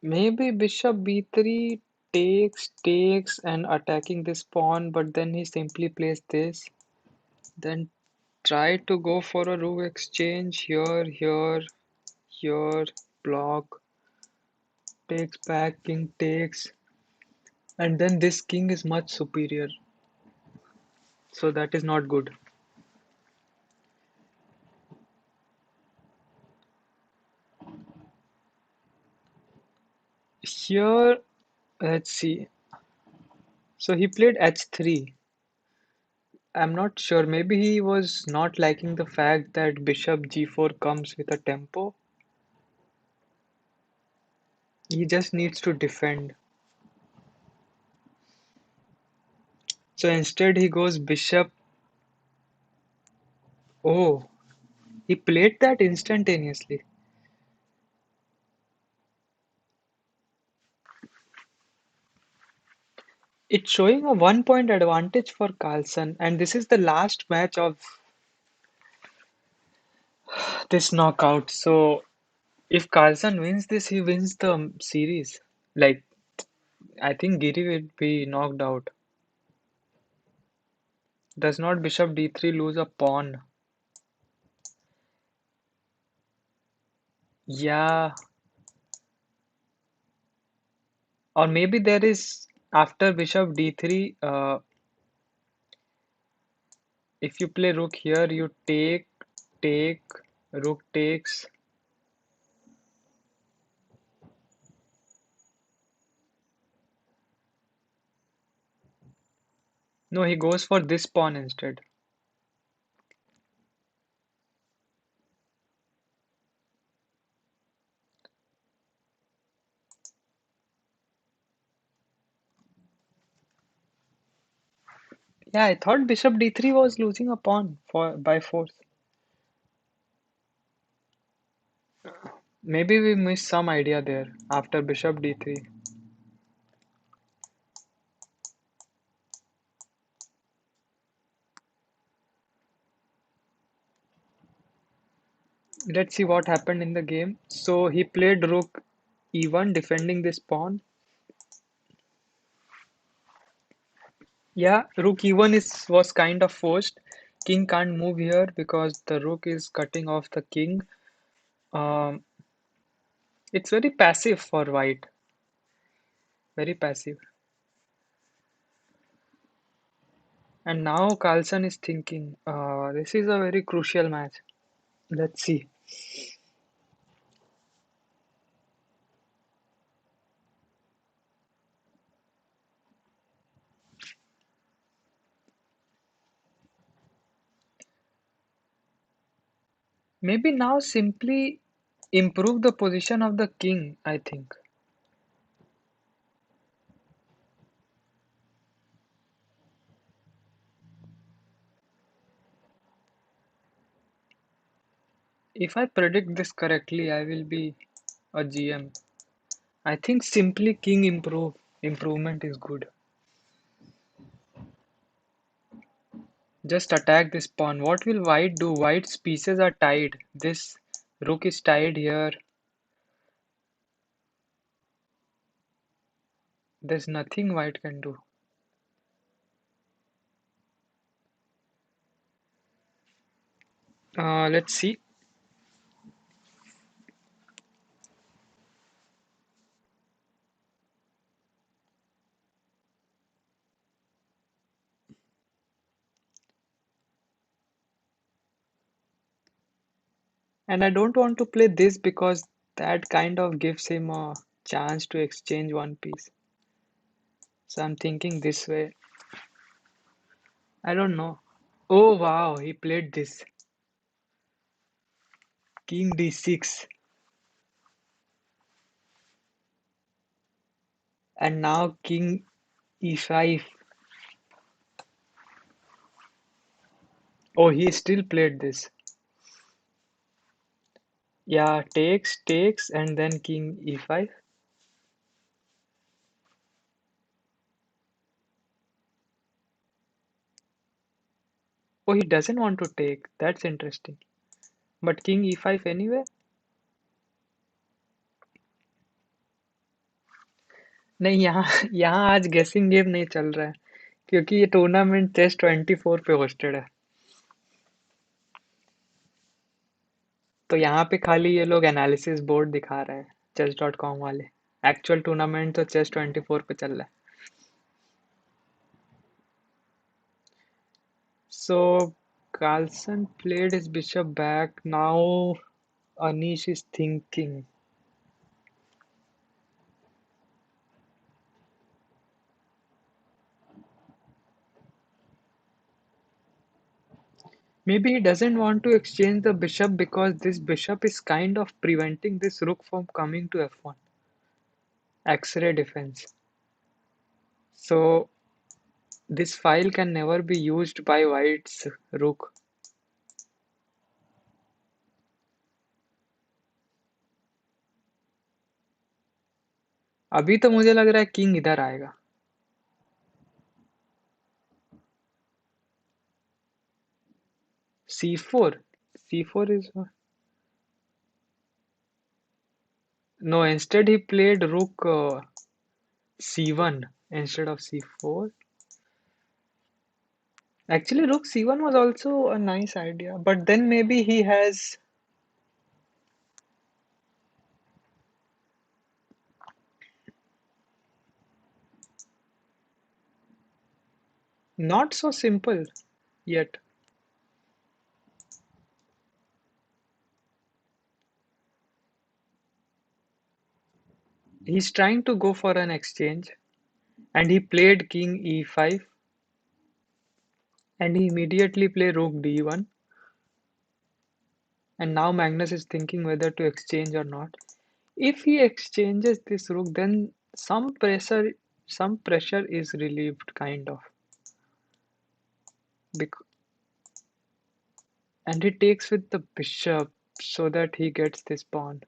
Maybe bishop b3 takes and attacking this pawn, but then he simply plays this. Then try to go for a rook exchange here, block, takes back, king takes, and then this king is much superior, so that is not good. Here, let's see. So he played h3. I'm not sure. Maybe he was not liking the fact that bishop g4 comes with a tempo. He just needs to defend. So instead he goes bishop. Oh, he played that instantaneously. It's showing a 1 point advantage for Carlsen, and this is the last match of this knockout. So if Carlsen wins this, he wins the series. Like, I think Giri will be knocked out. Does not bishop d3 lose a pawn? Yeah, or maybe there is after bishop d3. If you play rook here, you take, rook takes. No, he goes for this pawn instead. Yeah, I thought bishop d3 was losing a pawn for by force. Maybe we missed some idea there after bishop d3. Let's see what happened in the game. So he played rook e1 defending this pawn. Yeah, rook e1 is was kind of forced. King can't move here because the rook is cutting off the king. Um, it's very passive for white. Very passive. And now Carlsen is thinking, this is a very crucial match. Let's see. Maybe now simply improve the position of the king, I think. If I predict this correctly, I will be a GM. I think simply king improvement is good. Just attack this pawn. What will white do? White's pieces are tied. This rook is tied here. There's nothing white can do. Let's see. And I don't want to play this because that kind of gives him a chance to exchange one piece. So I'm thinking this way. I don't know. Oh wow, he played this. King d6. And now king e5. Oh, he still played this. Yeah, takes, and then king e5. Oh, he doesn't want to take. That's interesting. But king e5 anyway? नहीं, यहाँ यहाँ आज गेसिंग game नहीं चल रहा है क्योंकि ये टूर्नामेंट चेस 24 पे होस्टेड है। तो यहाँ पे खाली ये लोग एनालिसिस बोर्ड दिखा रहे हैं chess.com वाले। एक्चुअल टूर्नामेंट तो chess 24 पे चल रहा है। So Carlsen played his bishop back. Now Anish is thinking. Maybe he doesn't want to exchange the bishop because this bishop is kind of preventing this rook from coming to f1. X-ray defense. So this file can never be used by white's rook. अभी तो मुझे लग रहा है king इधर आएगा। c4. c4 is no. Instead, he played rook c1 instead of c4. Actually, rook c1 was also a nice idea, but then maybe he has not so simple yet. He's trying to go for an exchange, and he played king e5, and he immediately played rook d1. And now Magnus is thinking whether to exchange or not. If he exchanges this rook, then some pressure is relieved, kind of. And he takes with the bishop so that he gets this pawn.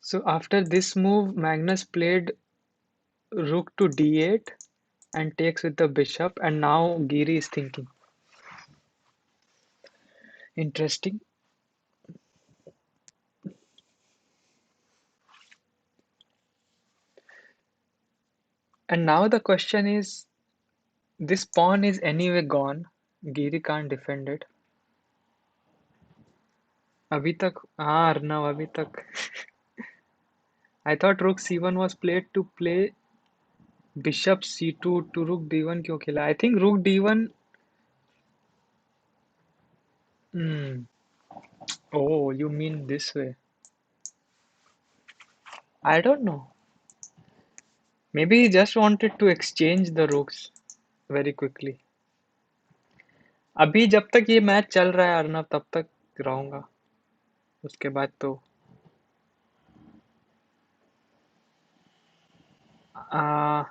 So after this move, Magnus played rook to d8 and takes with the bishop, and now Giri is thinking. Interesting. And now the question is, this pawn is anyway gone. Giri can't defend it. अभी तक हाँ अर्नव अभी तक I thought rook c1 was played to play bishop c2 to rook d1 क्यों खेला? I think rook d1. Hmm. Oh, you mean this way? I don't know. Maybe he just wanted to exchange the rooks very quickly. अभी जब तक ये match चल रहा है अर्नव तब तक रहूंगा. उसके बाद तो आ,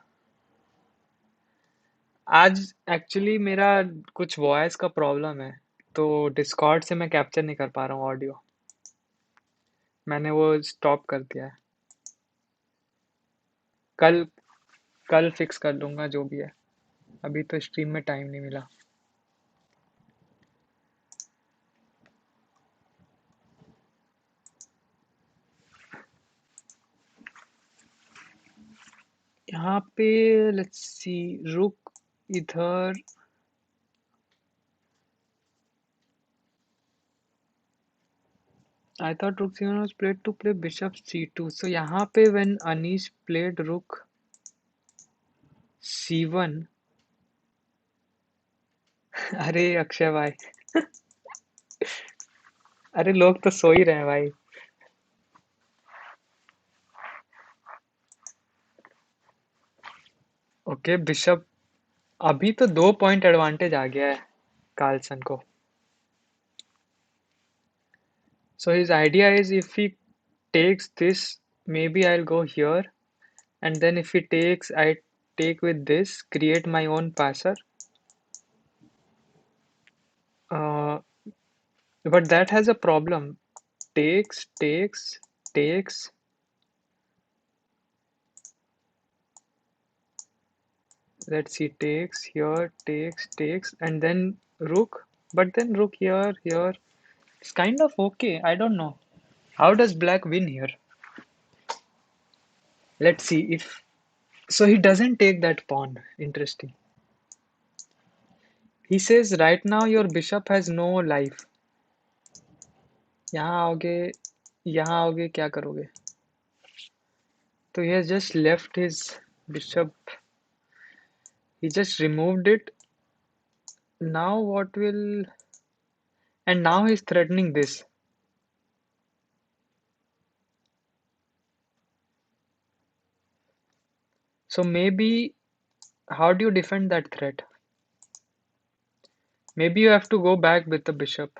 आज एक्चुअली मेरा कुछ वॉइस का प्रॉब्लम है, तो डिस्कॉर्ड से मैं कैप्चर नहीं कर पा रहा हूँ ऑडियो. मैंने वो स्टॉप कर दिया है. कल कल फिक्स कर लूंगा जो भी है. अभी तो स्ट्रीम में टाइम नहीं मिला. यहाँ पे लेट्स सी रुक इधर. I thought rook c1 was played to play bishop c2. So यहाँ पे when Anish played rook c1. अरे अक्षय भाई. अरे लोग तो सो ही रहे हैं भाई. Okay bishop. अभी तो 2 पॉइंट एडवांटेज आ गया है कार्लसन को. So his idea is if he takes this, maybe I'll go here, and then if he takes, I take with this, create my own passer. Uh, but that has a problem. Takes, takes, takes. Let's see, takes here, takes, and then rook. But then rook here, here. It's kind of okay. I don't know. How does black win here? Let's see if. So he doesn't take that pawn. Interesting. He says right now your bishop has no life. यहाँ आओगे, यहाँ आओगे क्या करोगे? So he has just left his bishop. He just removed it. Now what will. And now he's threatening this. So maybe. How do you defend that threat? Maybe you have to go back with the bishop.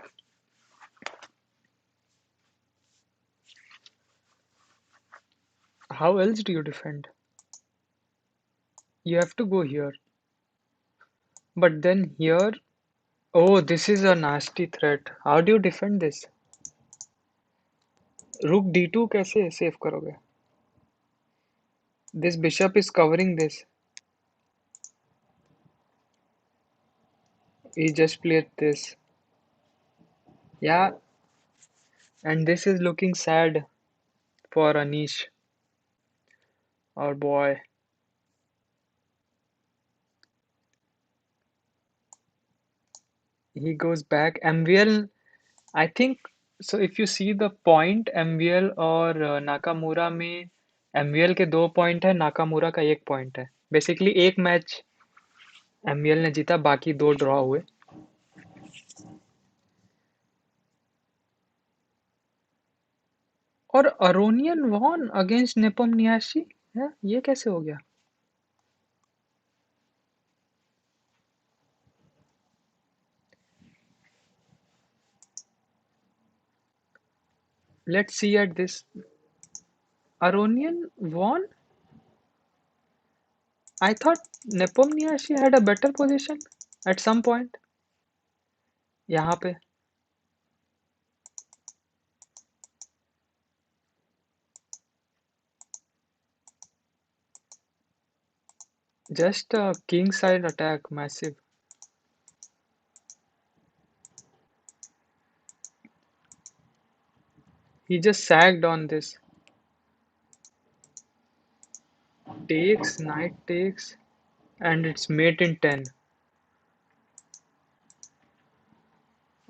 How else do you defend? You have to go here. But then here. Oh, this is a nasty threat. How do you defend this? Rook d2 कैसे save करोगे? This bishop is covering this. He just played this. Yeah, and this is looking sad for Anish, our boy. He goes back. MVL, I think, so if you see the point MVL और Nakamura में MVL के 2 point है Nakamura का 1 point है basically एक match MVL ने जीता बाकी 2 ड्रॉ हुए और Aronian won against Nepomniachtchi है ये कैसे हो गया let's see at this Aronian won I thought Nepomniachtchi had a better position at some point यहाँ पे just king side attack massive he just sagged on this takes knight takes and it's mate in 10.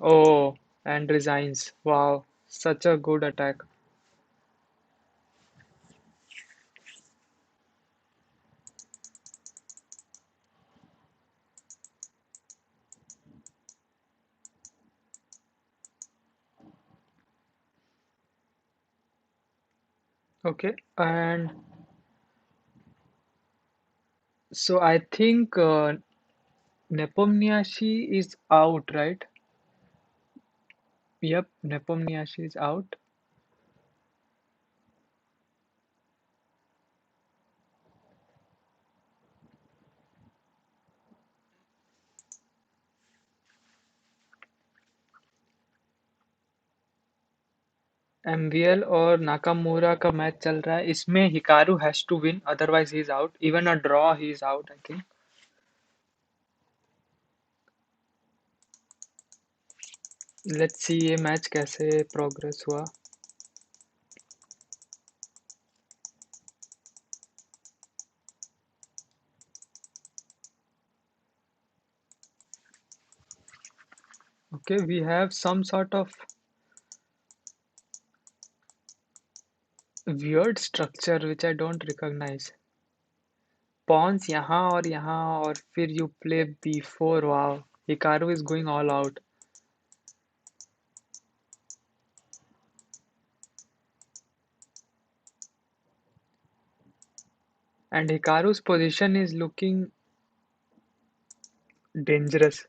Oh, and resigns. Wow, such a good attack. Okay, and so I think Nepomniachtchi is out, right? Yep, Nepomniachtchi is out. MVL और Nakamura का match चल रहा है इसमें Hikaru has to win otherwise he is out even a draw he is out I think let's see ये match कैसे progress हुआ okay we have some sort of weird structure which I don't recognize pawns यहाँ और फिर you play b4 wow Hikaru is going all out and Hikaru's position is looking dangerous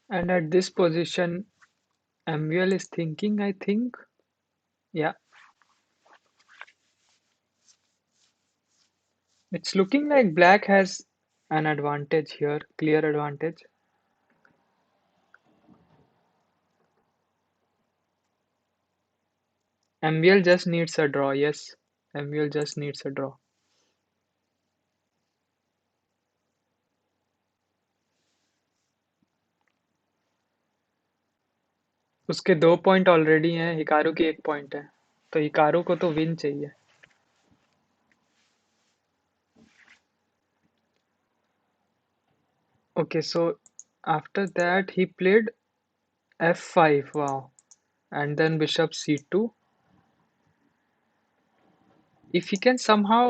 and at this position MVL is thinking I think yeah it's looking like black has an advantage here clear advantage MVL just needs a draw yes MVL just needs a draw उसके 2 point already हैं Hikaru के 1 point है तो Hikaru को तो win चाहिए okay so after that he played f5 wow and then bishop c2 if he can somehow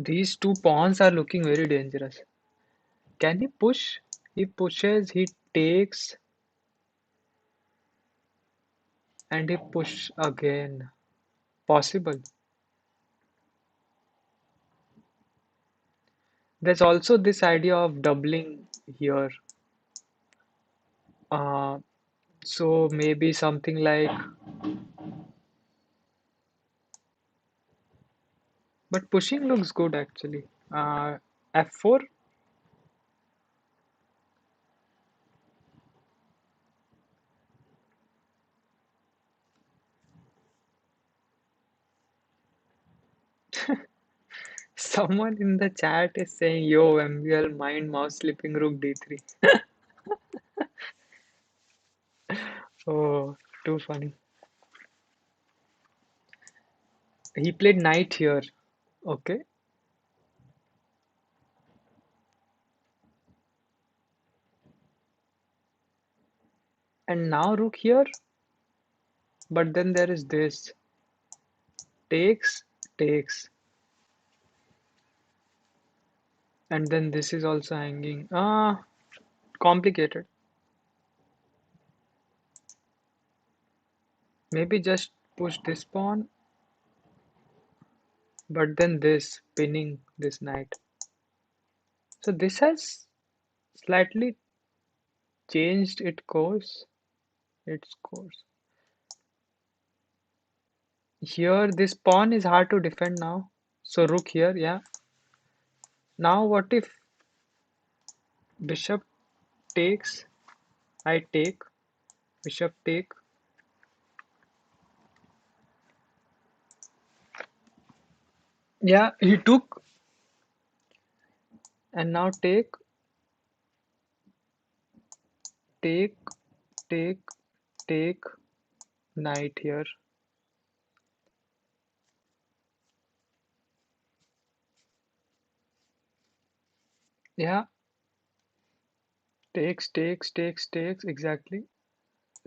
these two pawns are looking very dangerous can he push he pushes he takes and he push again possible there's also this idea of doubling here uh, so maybe something like but pushing looks good actually f4 Someone in the chat is saying, "Yo, MBL mind mouse slipping rook d3." Oh, too funny. He played knight here. Okay. And now rook here. But then there is this. Takes, takes. And then this is also hanging. Ah, complicated. Maybe just push this pawn. But then this, pinning this knight. So this has slightly changed its course. Here, this pawn is hard to defend now. So rook here, yeah. Now what if bishop takes? I take, bishop take. Yeah, he took, and now take, take, take, take, knight here. Yeah, takes, takes, takes, takes, exactly.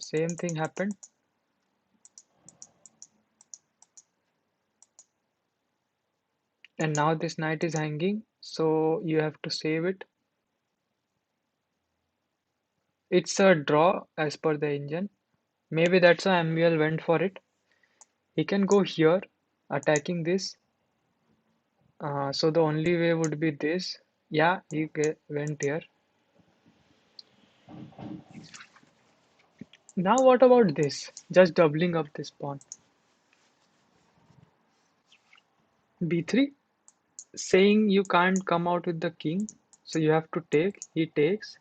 Same thing happened. And now this knight is hanging, so you have to save it. It's a draw as per the engine. Maybe that's why MVL went for it. He can go here, attacking this. So the only way would be this. Yeah, went here. Now what about this? Just doubling up this pawn. B3, saying you can't come out with the king, so you have to take. He takes.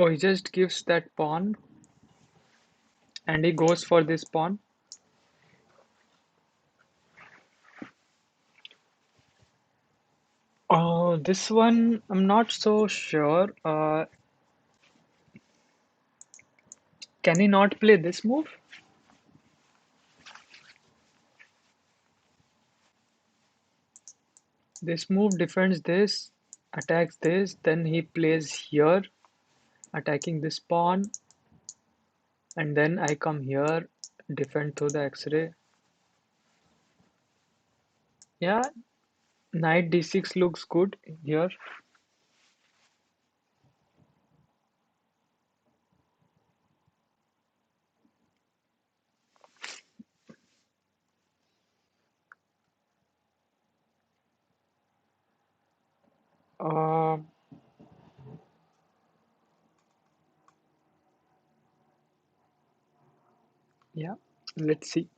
Oh, he just gives that pawn and he goes for this pawn. Oh, this one I'm not so sure. Can he not play this move? This move defends this, attacks this, then he plays here, attacking this pawn, and then I come here, defend through the X-ray. Yeah, knight d6 looks good here. Uh, yeah, let's see.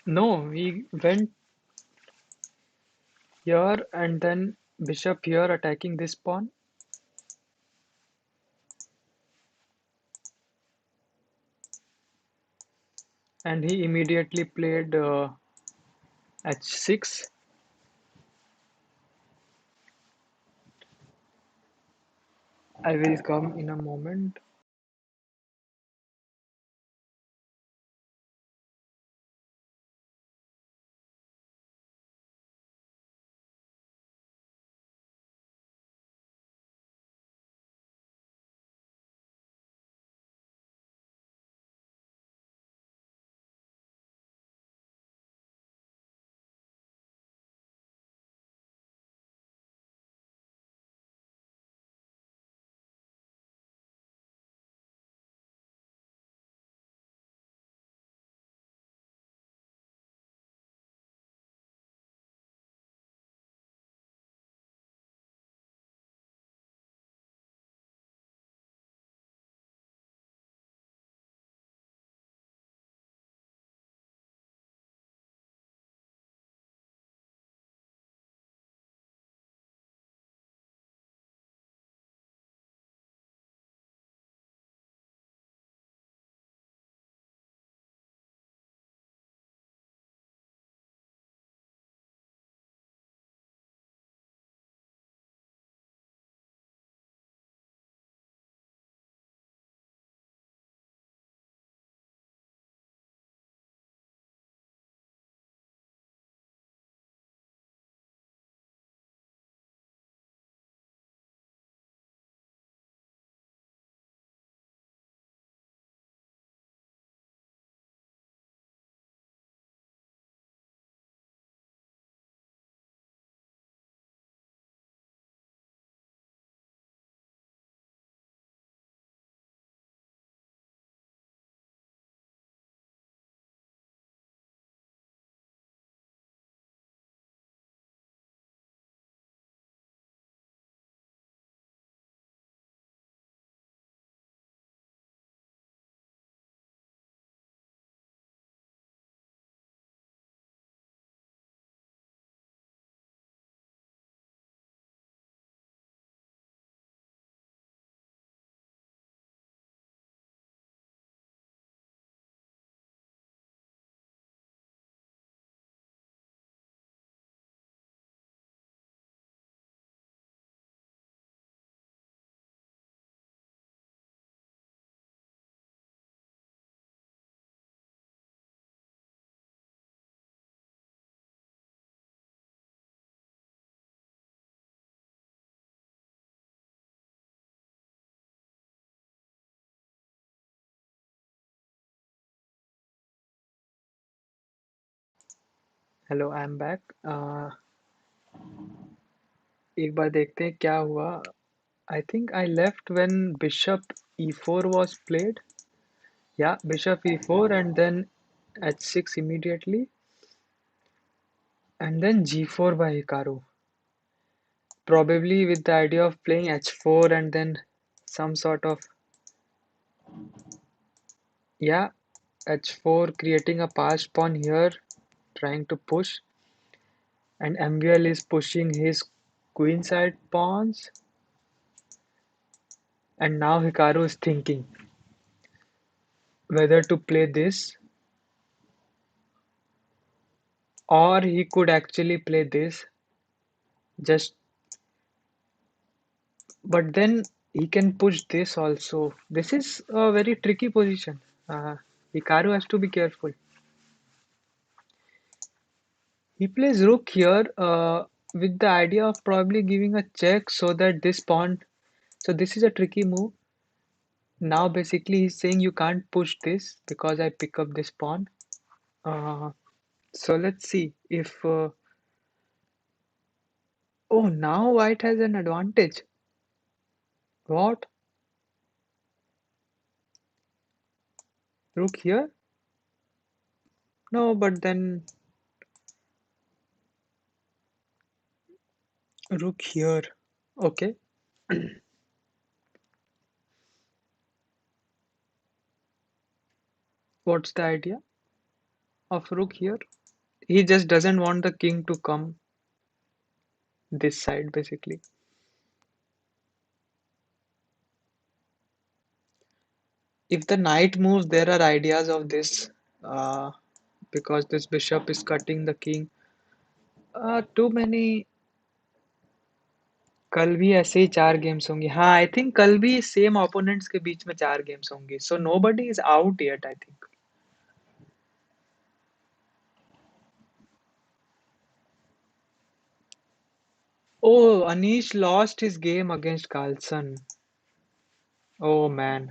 No, he went here and then bishop here attacking this pawn. And he immediately played h6. I will come in a moment. Hello, I am back. एक बार देखते हैं क्या हुआ। I think I left when bishop e4 was played. Yeah, bishop e4 and then h6 immediately, and then g4 by Hikaru. Probably with the idea of playing h4 and then some sort of, yeah, h4 creating a passed pawn here, trying to push, and MVL is pushing his queenside pawns, and now Hikaru is thinking whether to play this, or he could actually play this, just, but then he can push this also. This is a very tricky position. Hikaru has to be careful. He plays rook here, with the idea of probably giving a check so that this pawn. So this is a tricky move. Now basically he's saying you can't push this because I pick up this pawn. Uh, so let's see if. Oh, now white has an advantage. What? Rook here? No, but then rook here. Okay. What's the idea of rook here? He just doesn't want the king to come this side basically. If the knight moves, there are ideas of this, uh, because this bishop is cutting the king. Too many. कल भी ऐसे ही 4 games होंगी। हाँ, I think कल भी same opponents के बीच में 4 games होंगी, so nobody is out yet I think. Oh, Anish lost his game against Carlson. Oh man.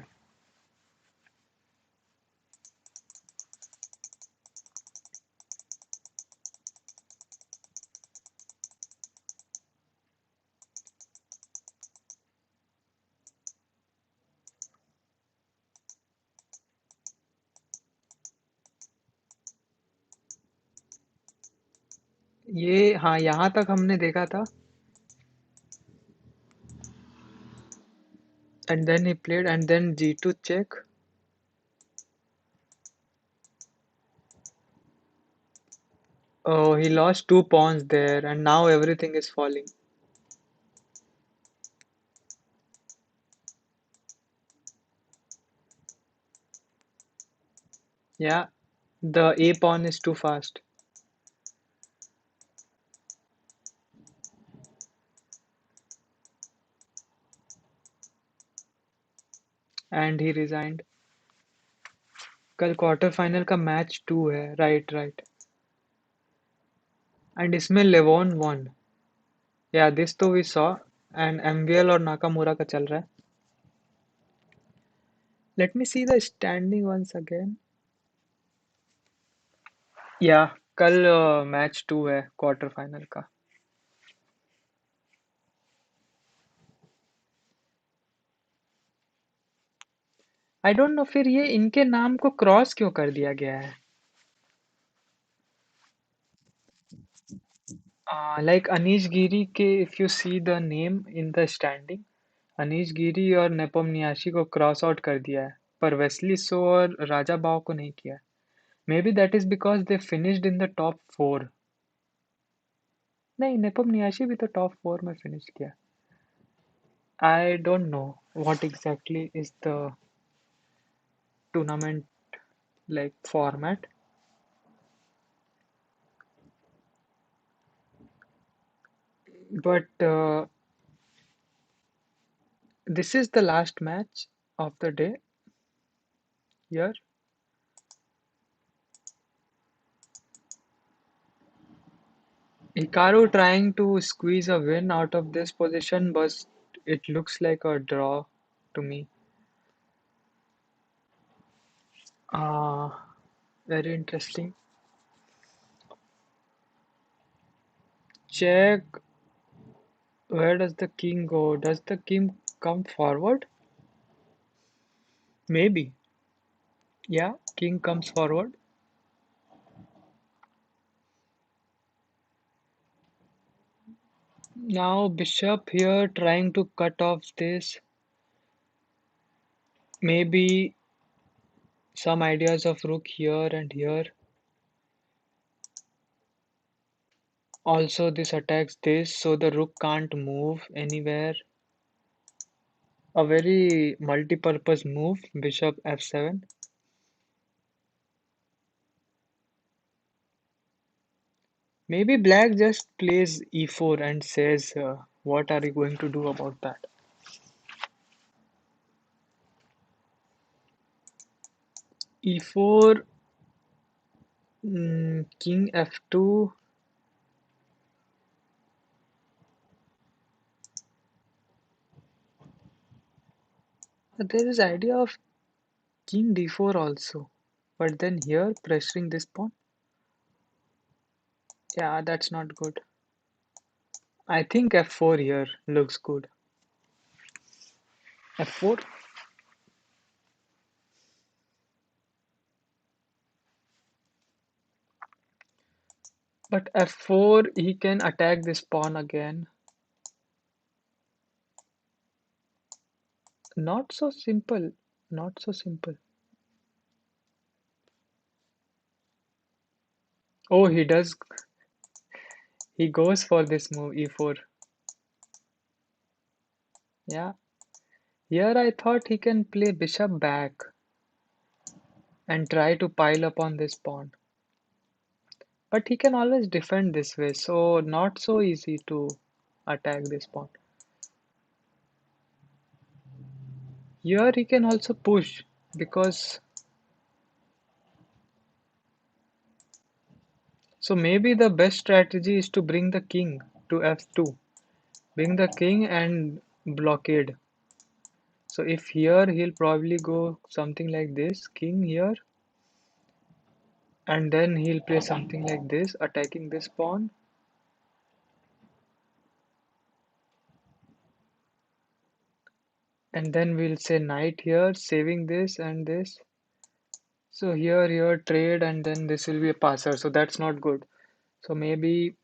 ये हाँ, यहाँ तक हमने देखा था। And then he played and then g2 check. Oh, he lost 2 pawns there and now everything is falling. Yeah, the a pawn is too fast. And he resigned. कल quarter final का match 2 है, right right. And इसमें Levon won. या this तो we saw. And MVL और Nakamura का चल रहा है। Let me see the standing once again. या कल मैच 2 है क्वार्टर फाइनल का। आई डोंट नो फिर ये इनके नाम को क्रॉस क्यों कर दिया गया है। लाइक अनीश गिरी के, if you see the name in the standing, Anish Giri और नेपोमनियाशी को क्रॉस आउट कर दिया है, पर वेस्ली सो और राजा बाव को नहीं किया। May be that is because they finished in the top 4। नहीं, नेपोमनियाशी भी तो टॉप 4 में फिनिश किया। आई don't know what exactly is the tournament like format, but this is the last match of the day here. Hikaru trying to squeeze a win out of this position, but it looks like a draw to me. Uh, Very interesting. check. Where does the king go? Does the king come forward? Maybe. Yeah, king comes forward. Now bishop here trying to cut off this. Maybe some ideas of rook here and here. Also this attacks this, so the rook can't move anywhere. A very multi-purpose move, bishop f7. Maybe black just plays e4 and says, what are you going to do about that? E4, king f2. There is idea of king d4 also. But then here, pressuring this pawn. Yeah, that's not good. I think f4 here looks good. F4. But f4, he can attack this pawn again. Not so simple. Not so simple. Oh, he does. He goes for this move, e4. Yeah. Here I thought he can play bishop back and try to pile up on this pawn. But he can always defend this way, so not so easy to attack this pawn. Here he can also push because so maybe the best strategy is to bring the king to f2. Bring the king and blockade. So if here he'll probably go something like this, king here, and then he'll play something like this, attacking this pawn. And then we'll say knight here, saving this and this. So here trade and then this will be a passer. So that's not good. So maybe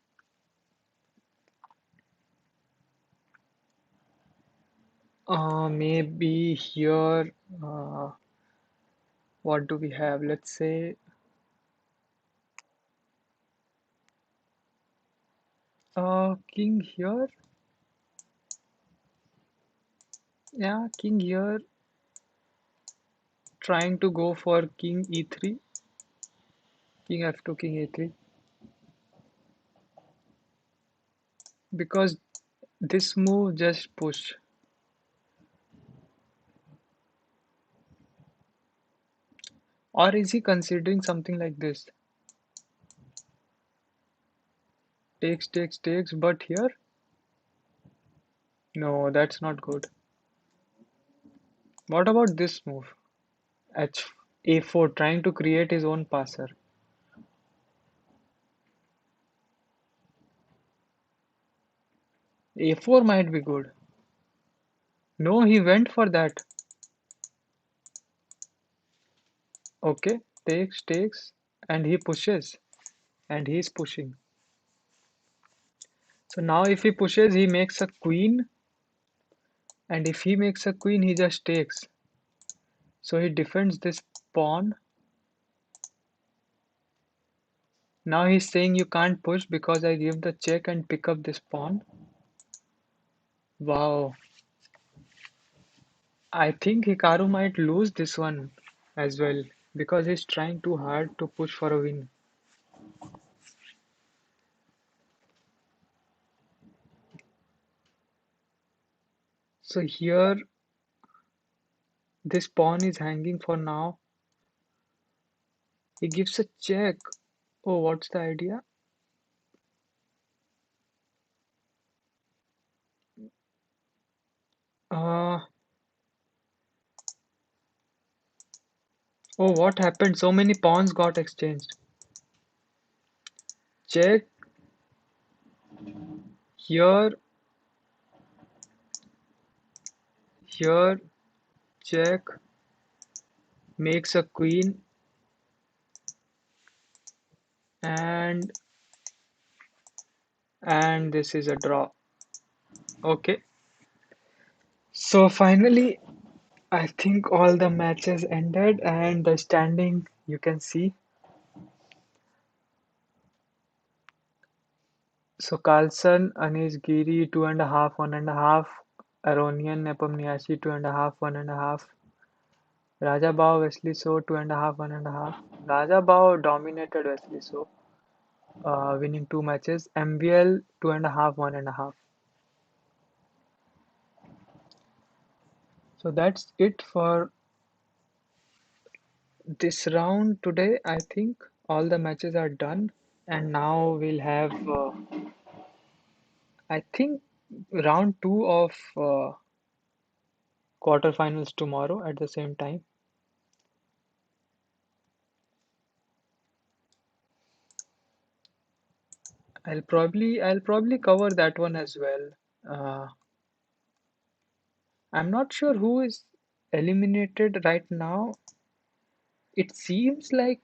here, what do we have? Let's say king here. Yeah, king here, trying to go for king e3, king f2, king a3, because this move just push. Or is he considering something like this? Takes, takes, takes, but here? No, that's not good. What about this move? H a4, trying to create his own passer. A4 might be good. No, he went for that. Okay, takes, takes, and he pushes. And he's pushing. So now if he pushes, he makes a queen. And if he makes a queen, he just takes. So he defends this pawn. Now he's saying you can't push because I give the check and pick up this pawn. Wow. I think Hikaru might lose this one as well because he's trying too hard to push for a win. So here this pawn is hanging for now. He gives a check. Oh, what's the idea? Uh, oh, what happened? So many pawns got exchanged. Check. Here, here, Jack makes a queen, and this is a draw. Okay. So finally, I think all the matches ended, and the standing you can see. So Carlson, Anish Giri, 2.5, 1.5. Aronian, Nepomniachtchi, 2.5, 1.5. Raja Bao, Wesley So, 2.5, 1.5. Raja Bao dominated Wesley So, winning 2 matches. MVL, 2.5, 1.5. So that's it for this round today. I think all the matches are done, and now we'll have, I think, round two of quarterfinals tomorrow at the same time. I'll probably cover that one as well. Uh, I'm not sure who is eliminated right now. It seems like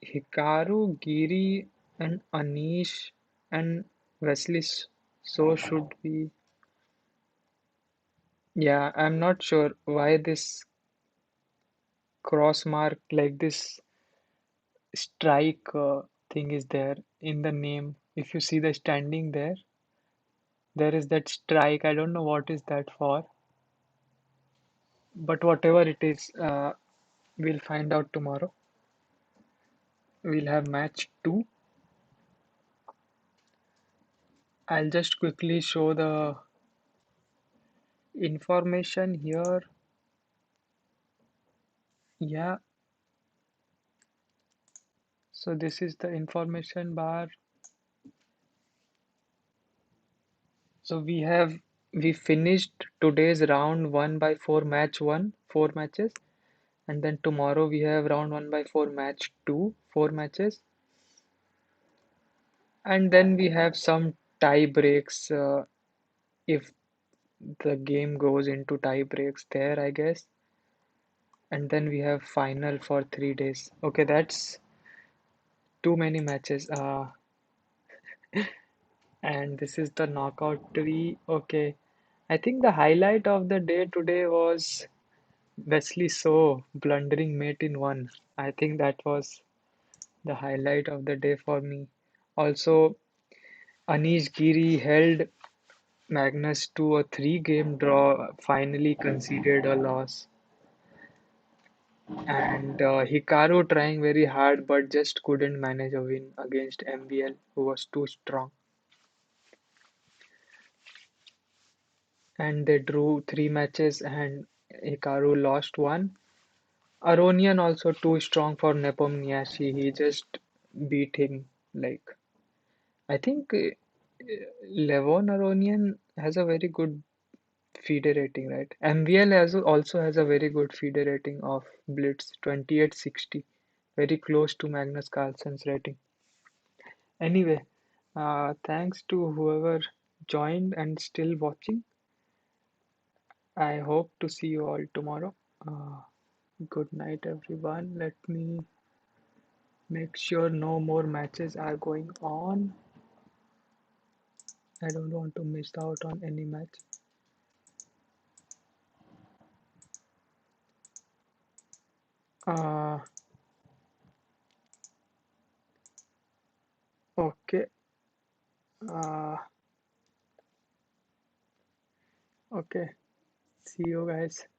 Hikaru, Giri, and Anish and Wesley So should be. Yeah, I'm not sure why this cross mark, like this strike thing is there in the name. If you see the standing there, there is that strike. I don't know what is that for, but whatever it is, we'll find out tomorrow. We'll have match two. I'll just quickly show the information here. Yeah, so this is the information bar. So we finished today's round 1/4 match one, 4 matches, and then tomorrow we have round 1/4 match two, 4 matches, and then we have some tie breaks if the game goes into tie breaks there, I guess, and then we have final for 3 days. Okay, that's too many matches. And this is the knockout tree. Okay, I think the highlight of the day today was Wesley So blundering mate in one. I think that was the highlight of the day for me. Also, Anish Giri held Magnus to a 3 game draw, finally conceded a loss. And Hikaru trying very hard but just couldn't manage a win against MBL, who was too strong. And they drew 3 matches and Hikaru lost one. Aronian also too strong for Nepomniachtchi. He just beat him. Like, I think Levon Aronian has a very good FIDE rating, right? MVL also has a very good FIDE rating of Blitz, 2860, very close to Magnus Carlsen's rating. Anyway, thanks to whoever joined and still watching. I hope to see you all tomorrow. Uh, Good night, everyone. Let me make sure no more matches are going on. I don't want to miss out on any match. Uh, okay. Uh, okay. See you guys.